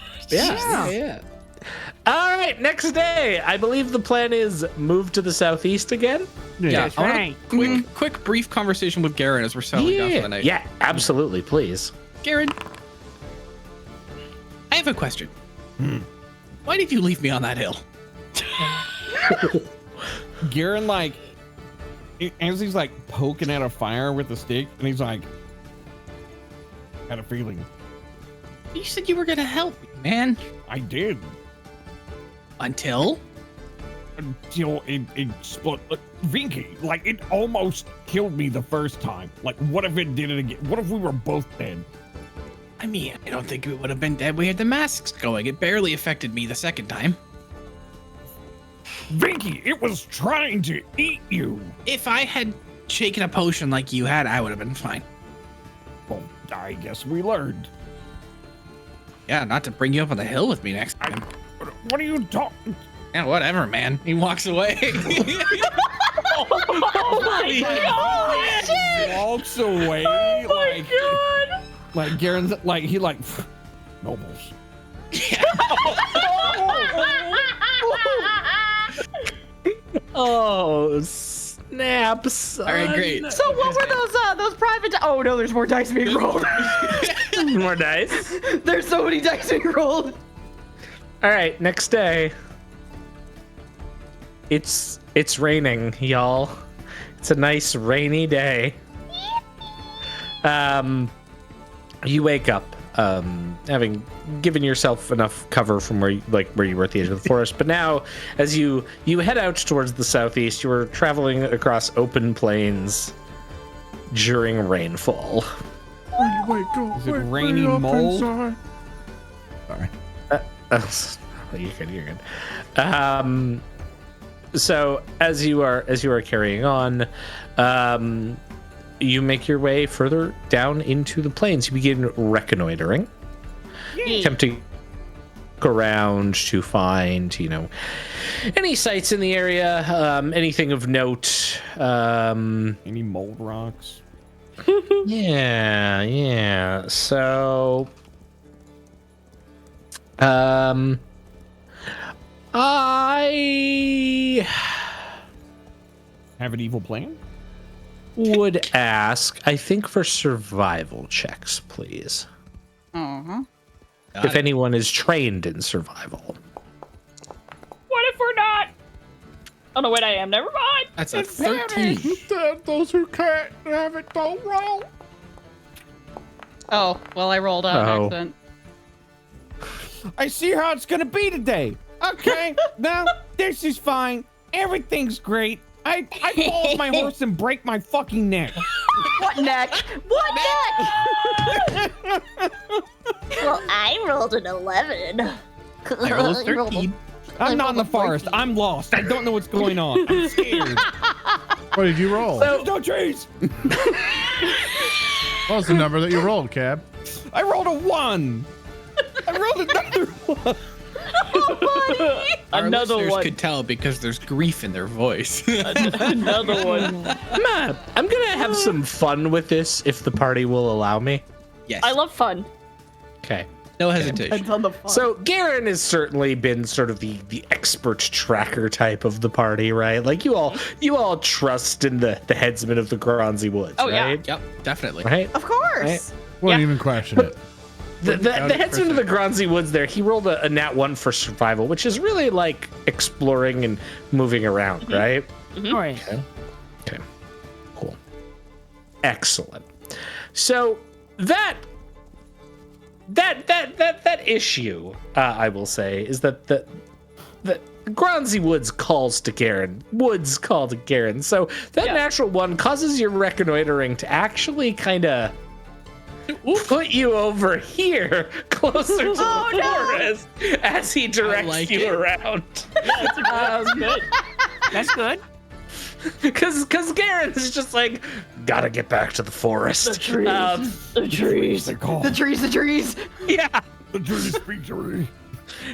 All right, next day. I believe the plan is move to the southeast again. Yeah. That's right. Quick, brief conversation with Geren as we're settling down for the night. Yeah, absolutely, please. Geren, I have a question. Why did you leave me on that hill? Geren, like, as he's like poking at a fire with a stick, and he's like, had a feeling. You said you were gonna help me, man. I did. Until it split. Vinky, like, it almost killed me the first time. Like, what if it did it again? What if we were both dead? I mean, I don't think we would have been dead. We had the masks going. It barely affected me the second time. Vinky, it was trying to eat you. If I had shaken a potion like you had, I would have been fine. Well, I guess we learned. Yeah, not to bring you up on the hill with me next time. What are you talking? Yeah, whatever, man. He walks away. Oh my god! He walks away. Oh my god! Like Garen's like he like nobles. Oh, snaps. All right, great. So what were those private? Oh no, there's more dice being rolled. More dice. There's so many dice being rolled. All right, next day. It's raining, y'all. It's a nice rainy day. You wake up, having given yourself enough cover from where you were at the edge of the forest. But now, as you head out towards the southeast, you are traveling across open plains during rainfall. Is it raining mold? Sorry. You're good. So as you are carrying on, you make your way further down into the plains. You begin reconnoitering, attempting to look around to find, any sites in the area, anything of note. Any mold rocks? Yeah. So, I have an evil plan? Would ask, I think, for survival checks, please. Uh-huh. If anyone is trained in survival. What if we're not? Oh no, wait, I am. Never mind. That's a 13. Those who can't have it don't roll. Oh, well, I rolled out an accident. I see how it's gonna be today. Okay, now this is fine. Everything's great. I fall off my horse and break my fucking neck. What neck? What neck? Well, I rolled an 11. I rolled a 13. I'm not in the forest. I'm lost. I don't know what's going on. I'm scared. What did you roll? There's no trees. What was the number that you rolled, Cab? I rolled a 1. I rolled another 1. Our Another listeners one. could tell because there's grief in their voice. Another one. I'm gonna have some fun with this if the party will allow me. Yes. I love fun. Okay. No hesitation. Depends on the fun. So Geren has certainly been sort of the expert tracker type of the party, right? Like you all trust in the headsman of the Gronzi Woods, Oh, yeah. right? Yep, definitely. Right? Of course. Won't Yeah. even question it. The headsman of the Gronzi Woods there, he rolled a nat 1 for survival, which is really like exploring and moving around, right? All right. Okay. Cool. Excellent. So that issue, I will say, is that the Gronzi Woods calls to Geren. Woods call to Geren. So that natural 1 causes your reconnoitering to actually kind of put you over here, closer to the forest, as he directs you around. That's good. That's good. Because Garen's just like, gotta get back to the forest. The trees. The trees. The trees. Yeah. The trees speak to me.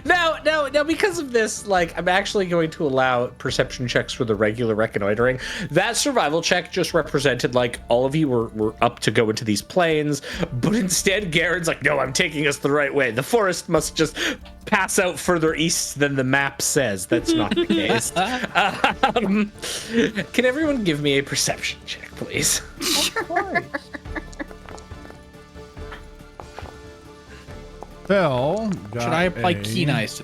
Now, because of this, like, I'm actually going to allow perception checks for the regular reconnoitering. That survival check just represented, like, all of you were up to go into these plains, but instead Garen's like, no, I'm taking us the right way. The forest must just pass out further east than the map says. That's not the case. Can everyone give me a perception check, please? Sure. Phil, Should I apply keen eyes?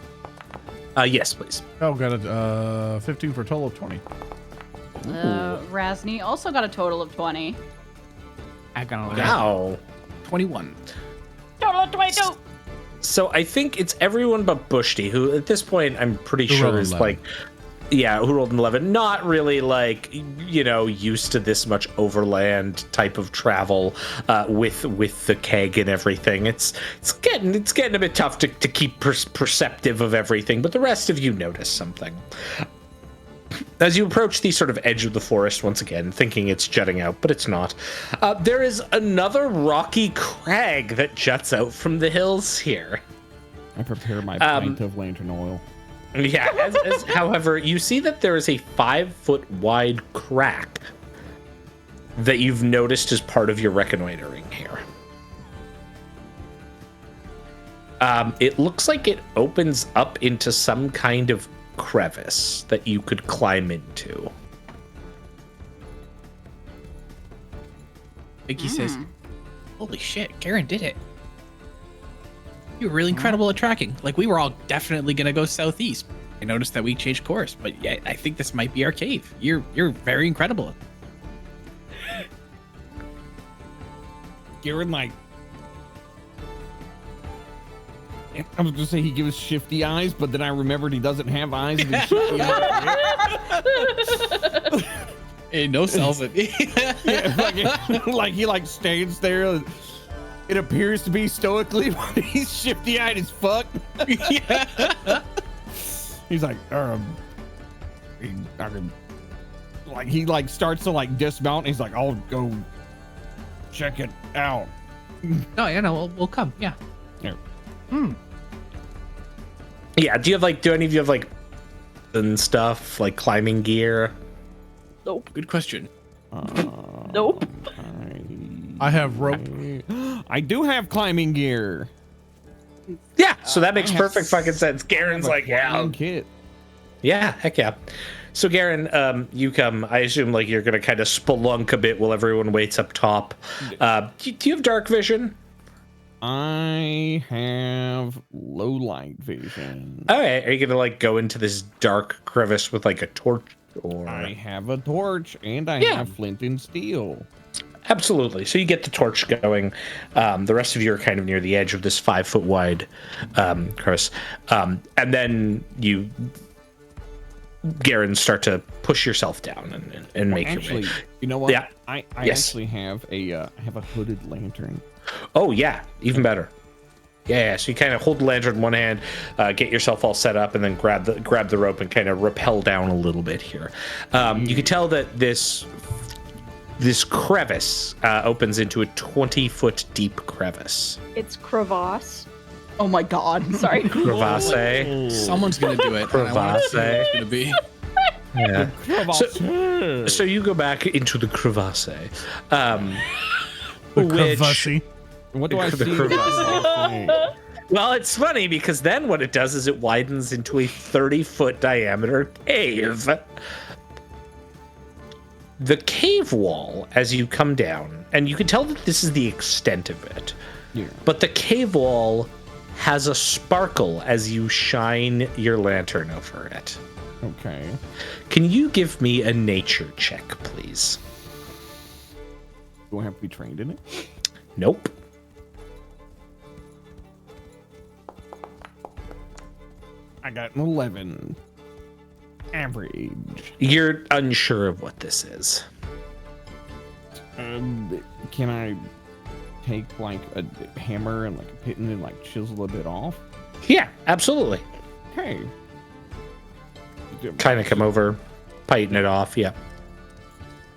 Yes, please. Phil got a 15 for a total of 20. Arasne also got a total of 20. I got Wow. 21. Total of 22. So I think it's everyone but Bushti, who at this point I'm pretty Who sure rolled is 11. like, who rolled an 11, not really like, used to this much overland type of travel with the keg and everything. It's getting a bit tough to keep perceptive of everything, but the rest of you notice something. As you approach the sort of edge of the forest once again, thinking it's jutting out, but it's not, there is another rocky crag that juts out from the hills here. I prepare my pint of lantern oil. Yeah, however, you see that there is a 5-foot wide crack that you've noticed as part of your reconnoitering here. It looks like it opens up into some kind of crevice that you could climb into. Vicky says, holy shit, Geren did it. You were really incredible at tracking. Like, we were all definitely going to go southeast. I noticed that we changed course, but yeah, I think this might be our cave. You're very incredible. Geren, like, I was gonna say he gives shifty eyes, but then I remembered he doesn't have eyes. And shifty eyes. Hey, no sells it. Yeah, like he like stands there. It appears to be stoically, but he's shifty-eyed as fuck. Yeah. He's like, he like starts to like dismount. And he's like, I'll go check it out. No, yeah, no, we'll come. Yeah. Yeah. Yeah, do any of you have like and stuff, like climbing gear? Nope. Good question. Nope. I have rope. I do have climbing gear. Yeah, so that makes I have perfect fucking sense. Garen's like, Climbing kit. yeah, heck yeah. So Geren, you come. I assume like you're gonna kind of spelunk a bit while everyone waits up top. Do you have dark vision? I have low light vision. All right, are you gonna like go into this dark crevice with like a torch or? I have a torch and I Yeah. have flint and steel. Absolutely. So you get the torch going. The rest of you are kind of near the edge of this 5-foot wide crevice, and then you, Garen, start to push yourself down and make Actually, your way. you know what? Yeah. I Yes. actually have a hooded lantern. Oh yeah, even better. Yeah. So you kind of hold the lantern in one hand, get yourself all set up, and then grab the rope and kind of rappel down a little bit here. You can tell that this crevice opens into a 20-foot deep crevice. It's crevasse. Oh my god. Sorry. Crevasse. Someone's going to do it. and I wanna see who Crevasse. it's going to be. Yeah. So you go back into the crevasse. The Which- crevasse. What do I The see? crevasse. Well, it's funny because then what it does is it widens into a 30-foot diameter cave. The cave wall, as you come down, and you can tell that this is the extent of it, but the cave wall has a sparkle as you shine your lantern over it. Okay. Can you give me a nature check, please? Do I have to be trained in it? Nope. I got an 11. Average. You're unsure of what this is. Can I take like a hammer and like a pit and like chisel a bit off? Yeah, absolutely. Okay. Kind of come over, tighten it off. Yeah.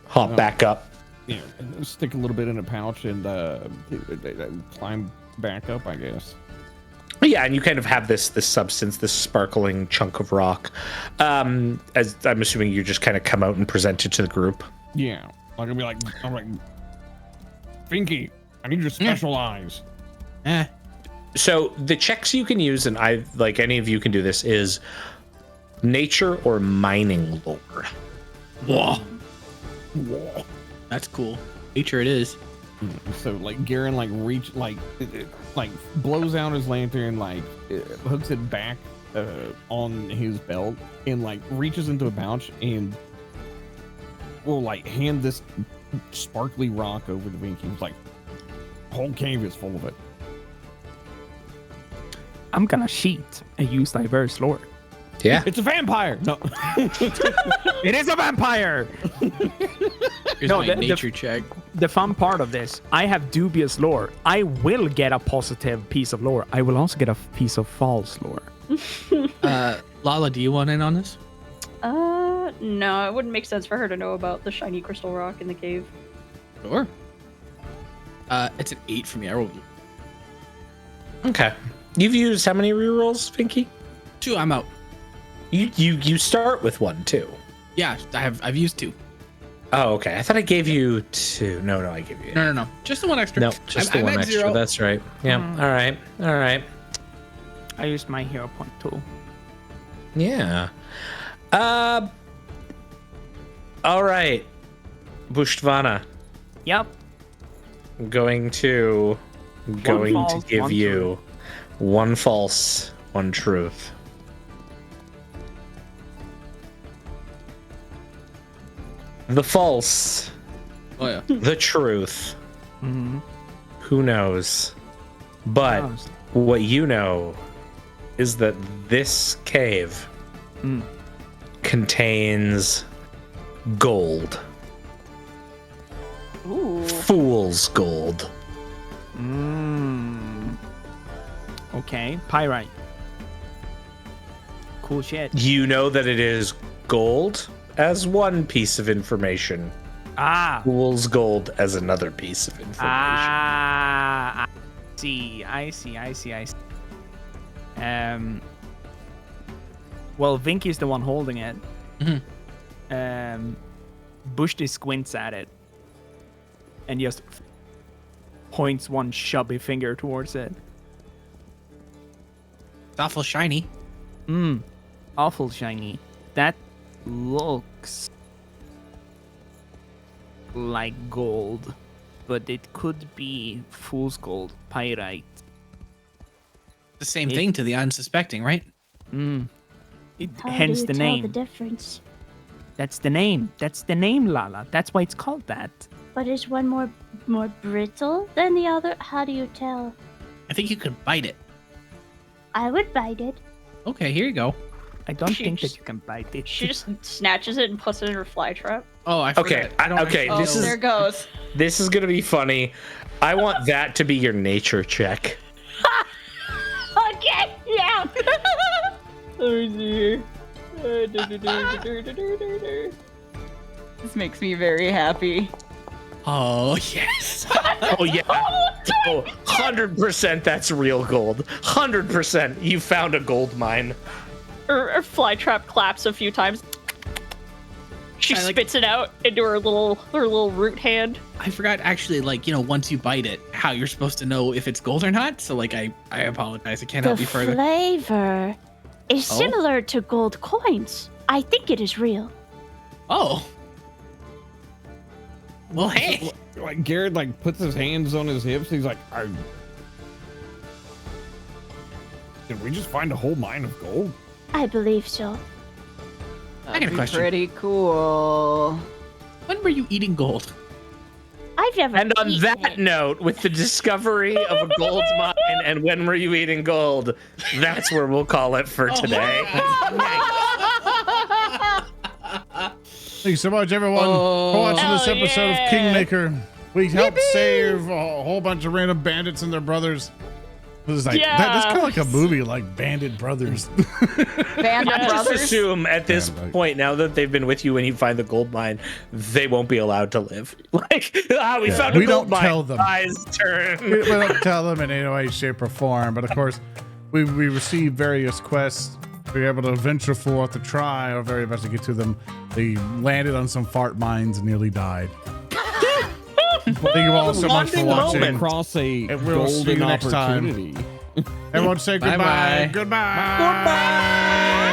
Hop back up. Yeah, stick a little bit in a pouch and climb back up, I guess. Yeah, and you kind of have this substance, this sparkling chunk of rock. As I'm assuming you just kind of come out and present it to the group. Yeah, like I'm like, Finky, I need your special eyes. So the checks you can use, and I like any of you can do this, is nature or mining lore. Whoa. That's cool. Nature it is. So like Geren like blows out his lantern, like hooks it back on his belt and like reaches into a pouch and will like hand this sparkly rock over to Vinky. It's like whole cave is full of it. I'm gonna cheat and use diverse lore. Yeah. It's a vampire. No. It is a vampire. Here's No, my the- nature check. The fun part of this, I have dubious lore. I will get a positive piece of lore. I will also get a piece of false lore. Lala, do you want in on this? No, it wouldn't make sense for her to know about the shiny crystal rock in the cave. Sure. It's an 8 for me. I rolled Okay. You've used how many rerolls, Finky? 2. I'm out. You start with 1 too. Yeah, I've used 2. Oh, okay. I thought I gave you 2. No, I gave you. No. Just the 1 extra. No, just the I'm 1 at extra. 0. That's right. Yeah. All right. I used my hero point too. Yeah. All right. Buchtvana. Yep. I'm going to false, give one you 1 false, 1 truth. The false, Oh yeah. the truth. Mm-hmm. Who knows? But what you know is that this cave contains gold. Ooh. Fool's gold. Okay, pyrite. Cool shit. You know that it is gold as one piece of information. Fool's gold as another piece of information. I see. Well, Vinky's the one holding it. Bushty squints at it and just points one chubby finger towards it. It's awful shiny. Awful shiny. That looks like gold, but it could be fool's gold, pyrite. The same thing to the unsuspecting, right? How Hence do you the tell name. the difference? That's the name. That's the name, Lala. That's why it's called that. But is one more brittle than the other? How do you tell? I think you could bite it. I would bite it. Okay, here you go. I don't She think that just- you can bite it. She just snatches it and puts it in her fly trap. Oh, I forgot. Okay, I don't okay, actually- this Oh, is- there it goes. This is gonna be funny. I want that to be your nature check. Okay, yeah. Let me see here. This makes me very happy. Oh yes. Oh yeah. Oh, 100% that's real gold. 100% you found a gold mine. Her fly trap claps a few times. She spits it out into her little root hand. I forgot actually, like, once you bite it, how you're supposed to know if it's gold or not. So, like, I apologize. I can't help you further. The flavor is similar to gold coins. I think it is real. Oh. Well, hey. Like Garrett, like puts his hands on his hips. He's like, did we just find a whole mine of gold? I believe so. I got a question. Pretty cool. When were you eating gold? I've never. And on eaten that it. note, with the discovery of a gold mine and when were you eating gold, that's where we'll call it for today. Thank you so much, everyone, for watching this episode of Kingmaker. We helped save a whole bunch of random bandits and their brothers. This is like that's kind of like a movie, like Bandit Brothers. Bandit I just Brothers. assume at this point, now that they've been with you when you find the gold mine, they won't be allowed to live. Like, we found a gold mine. Tell them. Eyes turn. We don't tell them in any way, shape, or form. But of course, we received various quests. We were able to venture forth to try our very best to get to them. They landed on some fart mines and nearly died. Thank you all so much for watching. Across a And we'll see you golden next time. opportunity. Everyone say goodbye. Bye-bye. Goodbye. Goodbye.